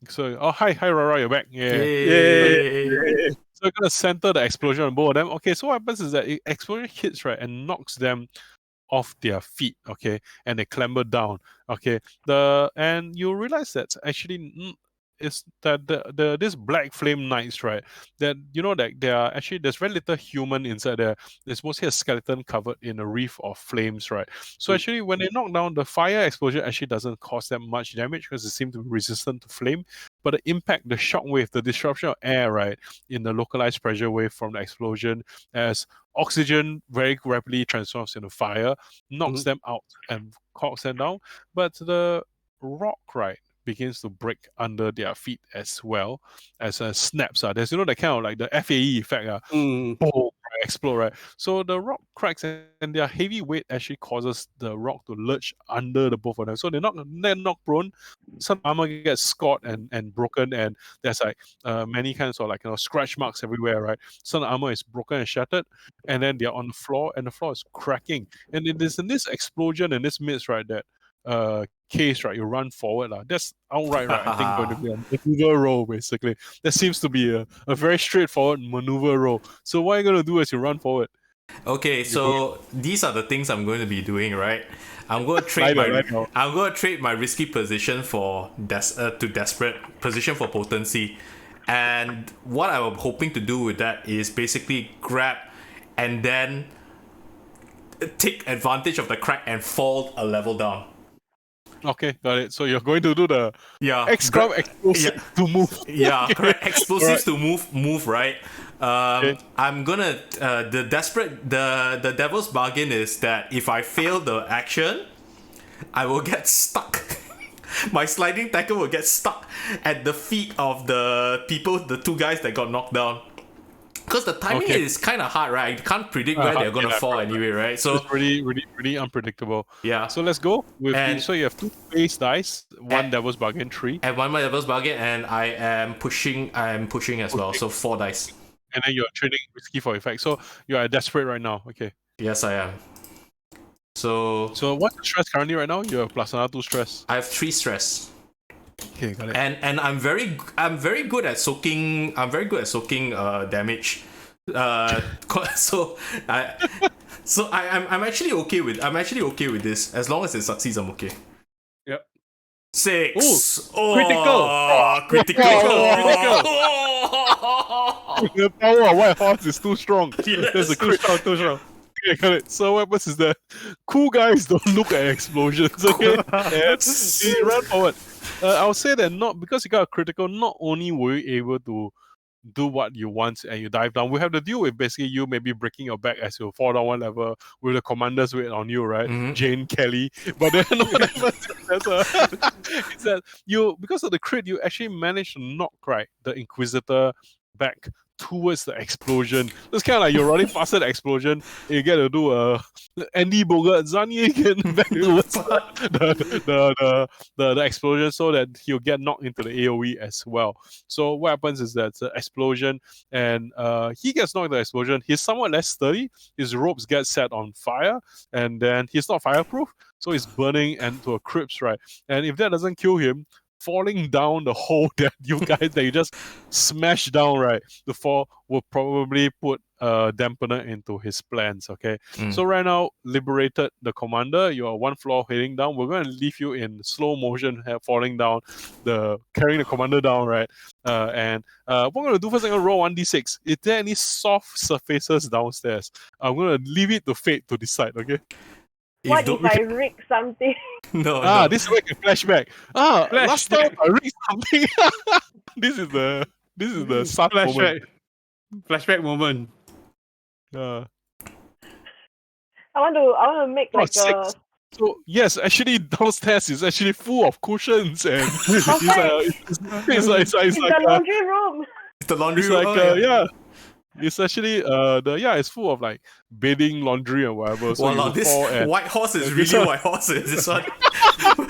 So, hi, Rara, you're back. Yeah. Yay. So you're gonna center the explosion on both of them. Okay, so what happens is that explosion hits, right, and knocks them off their feet, okay, and they clamber down, okay. And you realize that actually is that this black flame knights, right, that that there's very little human inside there. There's mostly a skeleton covered in a wreath of flames, right. So actually when they knock down, the fire explosion actually doesn't cause them much damage because they seem to be resistant to flame, but the impact, the shock wave, the disruption of air, right, in the localized pressure wave from the explosion, as oxygen very rapidly transforms into fire, knocks them out and knocks them down. But the rock, right, begins to break under their feet as well, as snaps. There's that kind of like the FAE effect. Boom, right, explode, right? So the rock cracks, and their heavy weight actually causes the rock to lurch under the both of them. So they're knocked prone. Some armor gets scored and broken, and there's like many kinds of like scratch marks everywhere, right? Some armor is broken and shattered, and then they're on the floor, and the floor is cracking. And it is in this explosion and this mist, right, that case, right, you run forward. That's outright, right, I think going to be a maneuver roll, basically. That seems to be a very straightforward maneuver roll. So what are you going to do as you run forward? Okay, so these are the things I'm going to be doing, right? I'm going to trade my risky position for desperate position for potency, and what I'm hoping to do with that is basically grab and then take advantage of the crack and fall a level down. Okay, got it. So you're going to do the explosive to move. Yeah, correct. Explosives to move, right? I'm gonna the devil's bargain is that if I fail the action, I will get stuck. My sliding tackle will get stuck at the feet of the two guys that got knocked down. Because the timing is kind of hard, right? You can't predict where they're gonna fall anyway, right? So it's really unpredictable. Yeah. So let's go with so you have 2 base dice, 1 devil's bargain, 3. And 1 devil's bargain, and I am pushing as well. So 4 dice. And then you're trading risky for effect. So you are desperate right now. Okay. Yes, I am. So what's the stress currently right now? You have plus another 2 stress. I have 3 stress. Okay, got it. And I'm very good at soaking. I'm very good at soaking damage. I'm actually okay with this. As long as it succeeds, I'm okay. Yep. 6. Critical. The power of White Horse is too strong. Yes. There's a crit. Too strong. Okay, got it. So what happens is that cool guys don't look at explosions. Okay, Yes. you run forward. I'll say that not because you got a critical. Not only were you able to do what you want and you dive down, we have to deal with basically you maybe breaking your back as you fall down 1 level with the commander's weight on you, right? Mhm. Jane Kelly. But then what happens is that you, because of the crit, you actually manage to knock the Inquisitor back towards the explosion. It's kind of like you're running faster than the explosion. You get to do a Andy Bogart Zani again back towards the explosion, so that he'll get knocked into the AoE as well. So what happens is that the explosion, and he gets knocked into the explosion. He's somewhat less sturdy. His ropes get set on fire, and then he's not fireproof, so he's burning into a crisp, right? And if that doesn't kill him, falling down the hole that you just smashed down, right? The fall will probably put a dampener into his plans, okay? So right now, liberated the commander. You are 1 floor heading down. We're going to leave you in slow motion, falling down, carrying the commander down, right? And what I'm going to do first, I'm going to roll 1d6. Is there any soft surfaces downstairs? I'm going to leave it to fate to decide, okay? What if I rig something? No. This is where I can flashback. Last time I read something. This is the sun moment. Flashback moment. Uh, I want to make like 6. a. So yes, actually downstairs is actually full of cushions and it's like the laundry room. The laundry it's room. like it's actually it's full of like bedding, laundry and whatever. So wow, this White Horse is really White Horse. This one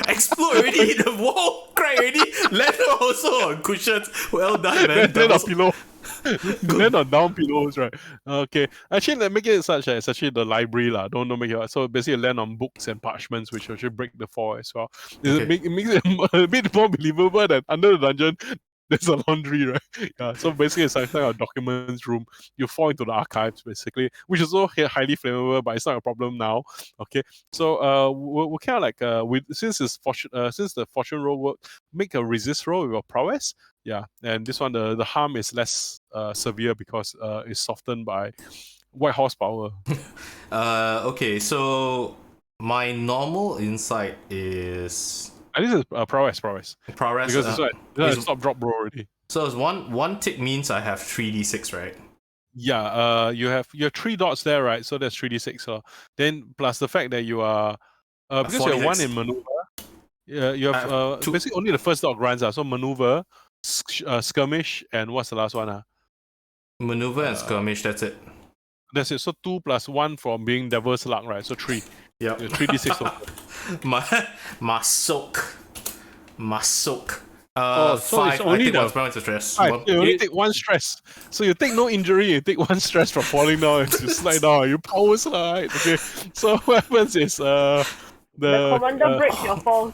explode already, hit the wall, crack already. Leather also on cushions. Well done, man. Then on pillow. Then on down pillows, right? Okay. Actually, make it such as it's actually the library lah. Don't make it so basically land on books and parchments, which actually break the fall as well. Okay. It makes it a bit more believable that under the dungeon there's a laundry, right? Yeah. So basically, it's like a documents room. You fall into the archives, basically, which is also highly flammable, but it's not a problem now. Okay. So we're kind of like since the fortune roll work, make a resist roll with your prowess. Yeah, and this one the harm is less severe because it's softened by White Horse power. Okay. So my normal insight is. And this is prowess. Prowess. Because it's stop drop roll already. So it's one tick means I have 3d6, right? Yeah. You have 3 dots there, right? So that's 3d6. So then plus the fact that you are because you have 1 in maneuver. Yeah, you have basically only the first dot grants. So maneuver, skirmish, and what's the last one? Maneuver and skirmish. That's it. That's it. So 2 plus 1 from being devil's luck, right? So 3. Yeah. 3d6. My soak. So 5. it's only I take 1 stress. You only take 1 stress. So you take no injury, you take 1 stress from falling down and you slide down. You power slide. Okay. So what happens is The commander breaks your falls.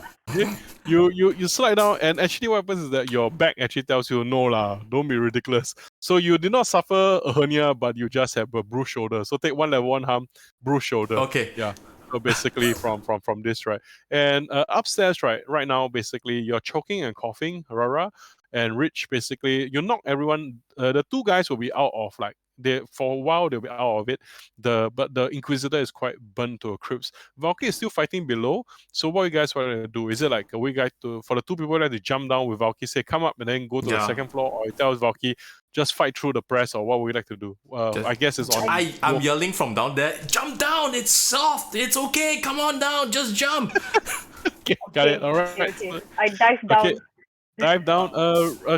you slide down, and actually what happens is that your back actually tells you, no lah, don't be ridiculous. So you did not suffer a hernia, but you just have a bruised shoulder. So take 1 level 1 harm, bruised shoulder. Okay. Yeah. So basically from this, right? And upstairs, right now, basically you're choking and coughing, Rara and Rich. Basically, you knock everyone. The 2 guys will be out of for a while they'll be out of it. But the Inquisitor is quite burnt to a crisp. Valky is still fighting below. So what you guys want to do? Is it like we guys for the 2 people that to jump down with Valky, say come up and then go to the second floor, or it tells Valky just fight through the press, or what would you like to do? I guess it's on. I'm yelling from down there. Jump down! It's soft. It's okay. Come on down. Just jump. Okay, got it. All right. Okay. I dive down. Okay. Dive down.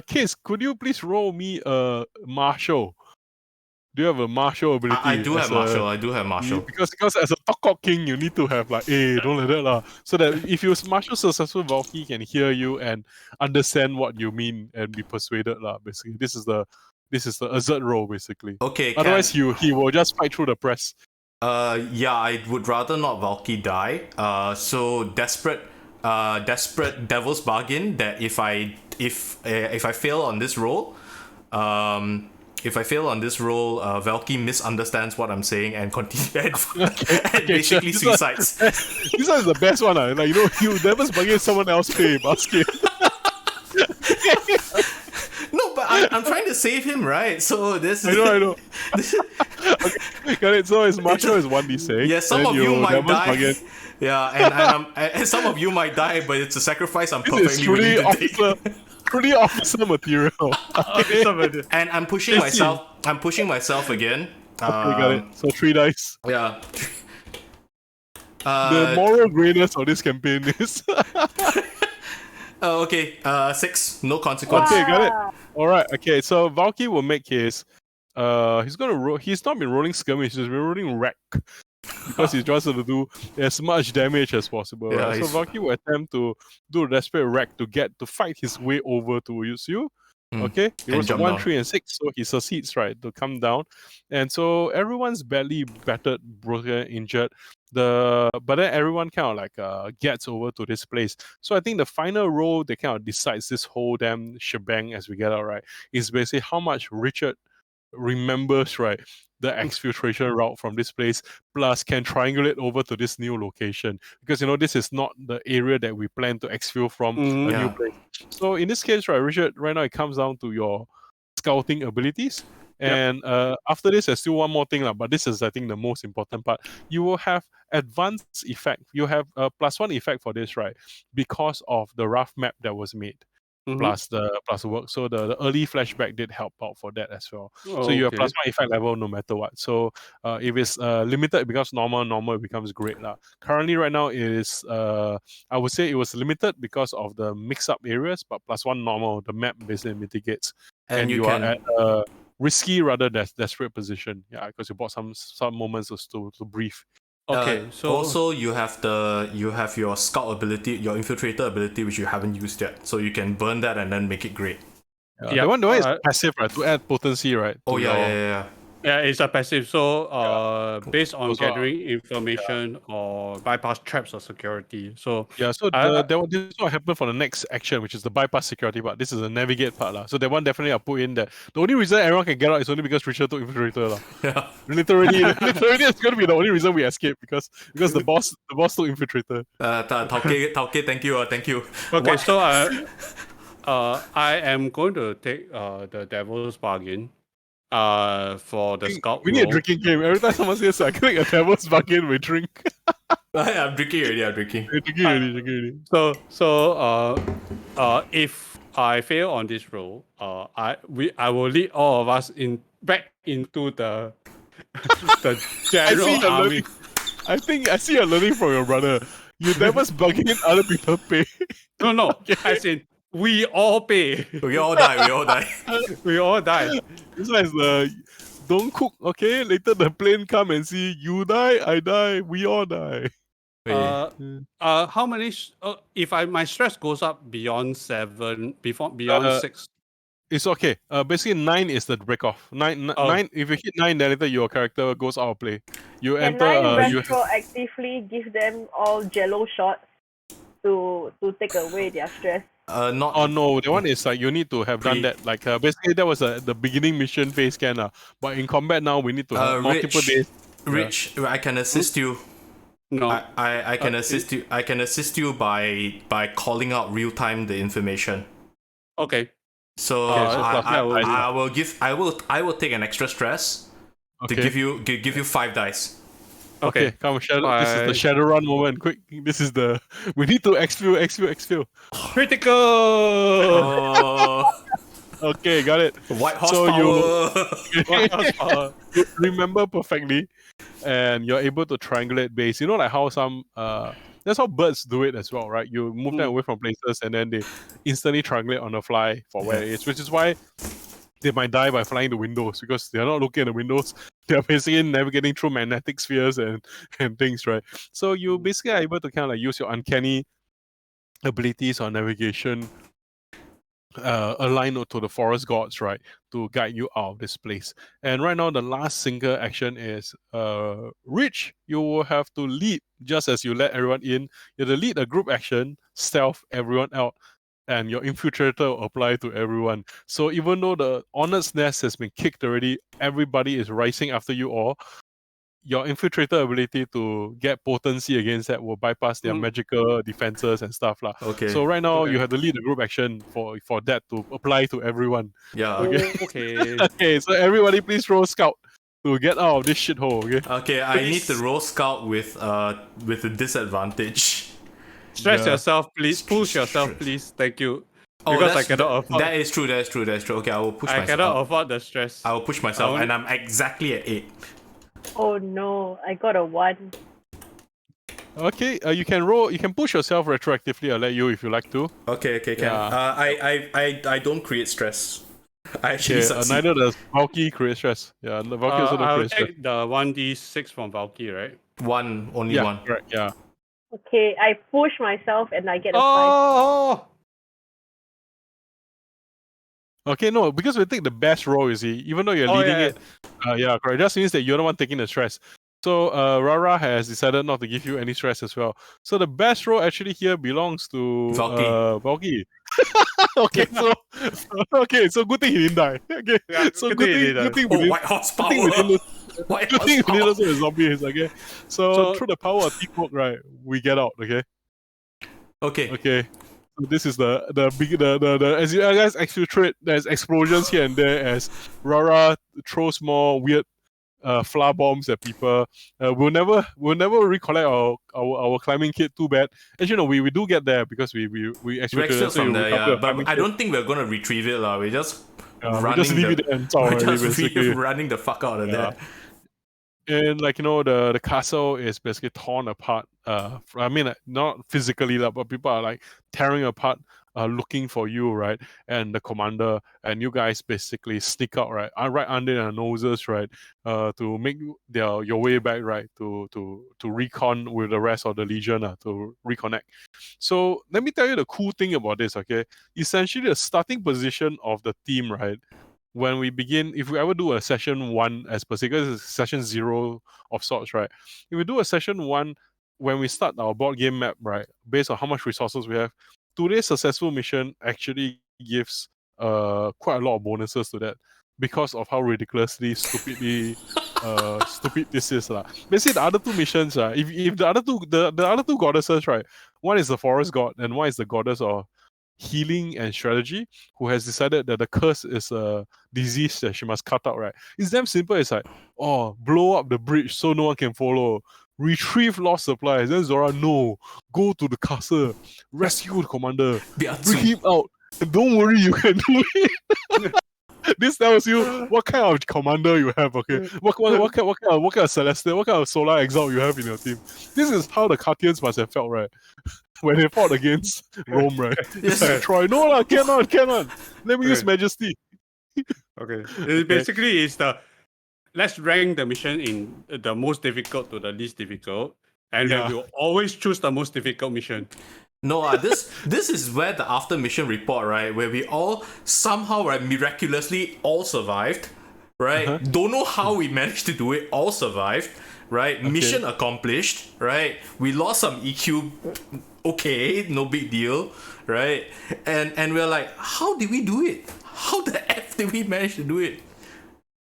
Kiss, could you please roll me a martial? Do you have a martial ability? I do have martial. I do have martial. Because as a Tokok king, you need to have like, hey, don't let that lah. So that if you martial successful, Valky can hear you and understand what you mean and be persuaded lah. Basically, this is the assert roll basically. Okay. Otherwise, he will just fight through the press. Yeah, I would rather not Valky die. So desperate devil's bargain that if I fail on this roll, Valky misunderstands what I'm saying and continues and basically suicides. This one is the best one. Like, you devil's bargain someone else pay basket. No, but I'm trying to save him, right? So this. I know. Okay, got it. So his martial is 1d6. Yeah, some of you might die. Bargain. Yeah, and some of you might die, but it's a sacrifice I'm perfectly willing to take. Pretty officer material. Okay. And I'm pushing myself. I'm pushing myself again. Okay, got it. So 3 dice. Yeah. The moral grayness of this campaign is. Okay. 6. No consequence. Okay, got it. All right. Okay, so Valky will make his. He's gonna roll. He's not been rolling skirmish. He's been rolling wreck. Because he tries to do as much damage as possible. Yeah, right? So Valky will attempt to do a desperate wreck to fight his way over towards you. Okay, he rolls 1, 3, and 6, so he succeeds, right, to come down. And so everyone's badly battered, broken, injured. But then everyone kind of gets over to this place. So I think the final roll that kind of decides this whole damn shebang as we get out, right, is basically how much Richard remembers, right, the exfiltration route from this place, plus can triangulate over to this new location, because this is not the area that we plan to exfil from a new place. So in this case, right, Richard, right now it comes down to your scouting abilities. And after this, there's still one more thing, but this is, I think, the most important part. You will have advanced effect. You have a +1 effect for this, right, because of the rough map that was made. Plus the work. So the early flashback did help out for that as well. So you have +1 effect level no matter what. So if it's limited, it becomes normal it becomes great lah. Currently right now it is I would say it was limited because of the mix-up areas, but +1 normal, the map basically mitigates. And you are at a risky rather than desperate position. Yeah, because you bought some moments to breathe. Okay, so also you have your scout ability, your infiltrator ability, which you haven't used yet. So you can burn that and then make it great. The one is passive, right? To add potency, right? Oh yeah. Yeah, it's a passive. So based on gathering information or bypass traps or security. So this is what happened for the next action, which is the bypass security part. This is the navigate part lah. So that one definitely I'll put in that. The only reason everyone can get out is only because Richard took infiltrator lah. Yeah. Literally, it's gonna be the only reason we escape because the boss took infiltrator. Tauke, thank you. okay, What? so I am going to take the devil's bargain. For the scout. We need a drinking game. Every time someone says I click a devil's bargain, we drink. I'm drinking already. We're drinking already. So if I fail on this roll, I will lead all of us back into the general army. I think I see you're learning from your brother. You devil's bargain, other people pay. No. Okay. As in, we all pay. We all die. We all die. This one is the don't cook, okay? Later the plane come and see you die, I die, we all die. How many? If my stress goes up beyond 7, beyond 6. It's okay. Basically 9 is the break off. 9. If you hit 9, then later your character goes out of play. You Can enter. I You retroactively give them all jello shots to take away their stress? Not. Oh no, that one is like you need to have done that. Like basically that was the beginning mission phase scan. But in combat now we need to have multiple days. Rich, I can assist you. No. I can assist you. I can assist you by calling out real time the information. Okay. So I will take an extra stress to give you 5 dice. Okay, come Shadow. This is the Shadowrun moment. Quick, this is the we need to exfil. Critical. Oh, Okay, got it. white So horsepower. you remember perfectly, and you're able to triangulate base. You know, like how some that's how birds do it as well, right? You move them away from places, and then they instantly triangulate on the fly for where it is, which is why they might die by flying the windows because they're not looking at the windows. They're basically navigating through magnetic spheres and things, right? So you basically are able to kind of like use your uncanny abilities on navigation aligned to the forest gods, right, to guide you out of this place. And right now, the last single action is Rich. You will have to lead, just as you let everyone in. You have to lead a group action, stealth everyone out, and your infiltrator will apply to everyone. So even though the Honored's Nest has been kicked already, everybody is rising after you all. Your infiltrator ability to get potency against that will bypass their magical defenses and stuff lah. Okay. So right now you have to lead the group action for that to apply to everyone. Yeah. Okay. Okay, so everybody please roll scout to get out of this shithole. Okay. Okay, I need to roll scout with a disadvantage. Stress yourself, please. Push yourself, please. Thank you. Because I cannot afford. That is true. Okay, I will push myself. I cannot afford the stress. I will push myself, and I'm exactly at 8. Oh no, I got a 1. Okay, you can roll. You can push yourself retroactively. I'll let you if you like to. Okay, can. Yeah. I don't create stress. I actually succeed. Neither does Valky create stress. Yeah, Valky also don't create stress. I'll take the 1d6 from Valky, right? Only one. Correct. Yeah. Okay, I push myself and I get a 5. Oh! Okay, no, because we take the best roll, you see, even though you're leading it. Yeah, correct. Just means that you're the one taking the stress. So Rara has decided not to give you any stress as well. So the best roll actually here belongs to Valky. Okay, so good thing he didn't die. Okay, Yeah, so good thing white horsepower. Good thing we didn't lose the zombies. Okay, so through the power of teamwork, right, we get out. Okay. So this is the as you guys exfiltrate, there's explosions here and there as Rara throws more weird flower bombs at people. We'll never recollect our climbing kit. Too bad. Actually, no, we do get there because we exfiltrated from there. Yeah, but I don't think we're gonna retrieve it, lah. We're just leave it there and running the fuck out of there. And the castle is basically torn apart. I mean, not physically, but people are like tearing apart, looking for you, right? And the commander and you guys basically sneak out, right? Right under their noses, right? To make your way back, right? To recon with the rest of the legion, to reconnect. So let me tell you the cool thing about this, okay? Essentially, the starting position of the team, right? When we begin, if we ever do a session 1 as per se, because it's session 0 of sorts, right? If we do a session 1 when we start our board game map, right, based on how much resources we have, today's successful mission actually gives quite a lot of bonuses to that because of how ridiculously stupid this is. Basically, the other 2 missions, if the other two goddesses, right, one is the forest god and one is the goddess of healing and strategy, who has decided that the curse is a disease that she must cut out, right? It's damn simple. It's like, blow up the bridge so no one can follow. Retrieve lost supplies. Then Zora, no. Go to the castle. Rescue the commander. Bring him out. Don't worry, you can do it. This tells you what kind of commander you have, okay? What kind of celestial, what kind of solar exalt you have in your team. This is how the Cartians must have felt, right? When they fought against Rome, right? It's like Troy, no cannot. Let me use Majesty. Okay. Basically, it's let's rank the mission in the most difficult to the least difficult, and then we'll always choose the most difficult mission. No, this is where the after mission report, right, where we all somehow, right, miraculously all survived, right? Don't know how we managed to do it, all survived, right? Mission accomplished, right? We lost some EQ, okay, no big deal, right? And we're like, how did we do it? How the F did we manage to do it?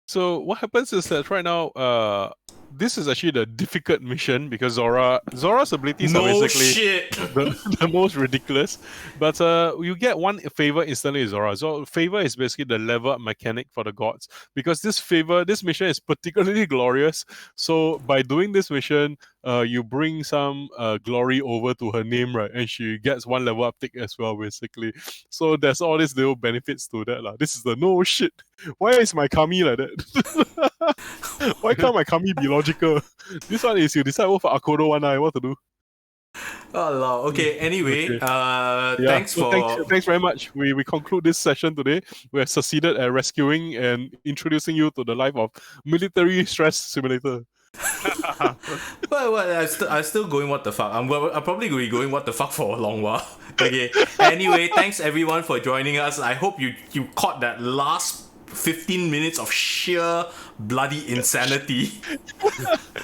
So what happens is that right now, this is actually the difficult mission because Zora's abilities are No basically shit. the most ridiculous. But you get one favor instantly with Zora. So favor is basically the level up mechanic for the gods. Because this mission is particularly glorious. So by doing this mission, you bring some glory over to her name, right? And she gets one level up tick as well, basically. So there's all these little benefits to that. This is the no shit. Why is my Kami like that? Why can't my Kami be logical? This one is you decide what for Akodo one eye, what to do. Oh, Lord. Okay, anyway, thanks so for... thanks very much. We conclude this session today. We have succeeded at rescuing and introducing you to the life of military stress simulator. I'm still going what the fuck. I'm probably going to be going what the fuck for a long while. Okay. Anyway, thanks everyone for joining us. I hope you caught that last 15 minutes of sheer bloody insanity.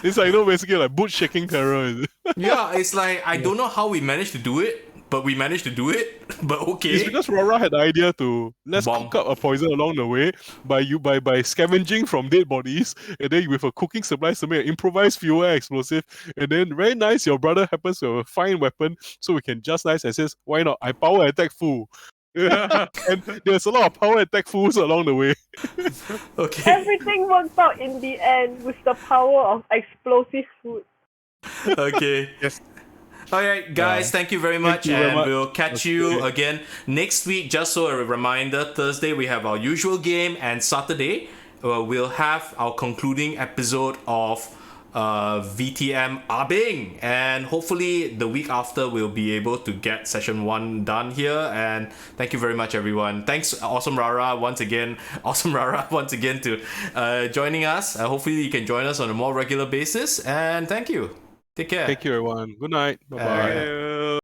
It's like, basically like boot shaking terror. Is it? Yeah, it's like I don't know how we managed to do it, but we managed to do it. But okay. It's because Rara had the idea to let's Bomb. cook up a poison along the way by scavenging from dead bodies, and then with a cooking supplies to make an improvised fuel explosive, and then very nice, your brother happens to have a fine weapon, so we can just nice and says, why not? I power attack fool. And there's a lot of power attack fools along the way. Okay. Everything works out in the end with the power of explosive food. Okay. Yes. Alright, guys, thank you very much, you very and much. we'll catch you again next week. Just so a reminder, Thursday we have our usual game, and Saturday we'll have our concluding episode of VTM Abing, and hopefully the week after we'll be able to get session 1 done here. And thank you very much, everyone. Thanks AwesomeRara once again to joining us. Hopefully you can join us on a more regular basis, and thank you. Take care. Thank you, everyone. Good night. Bye bye.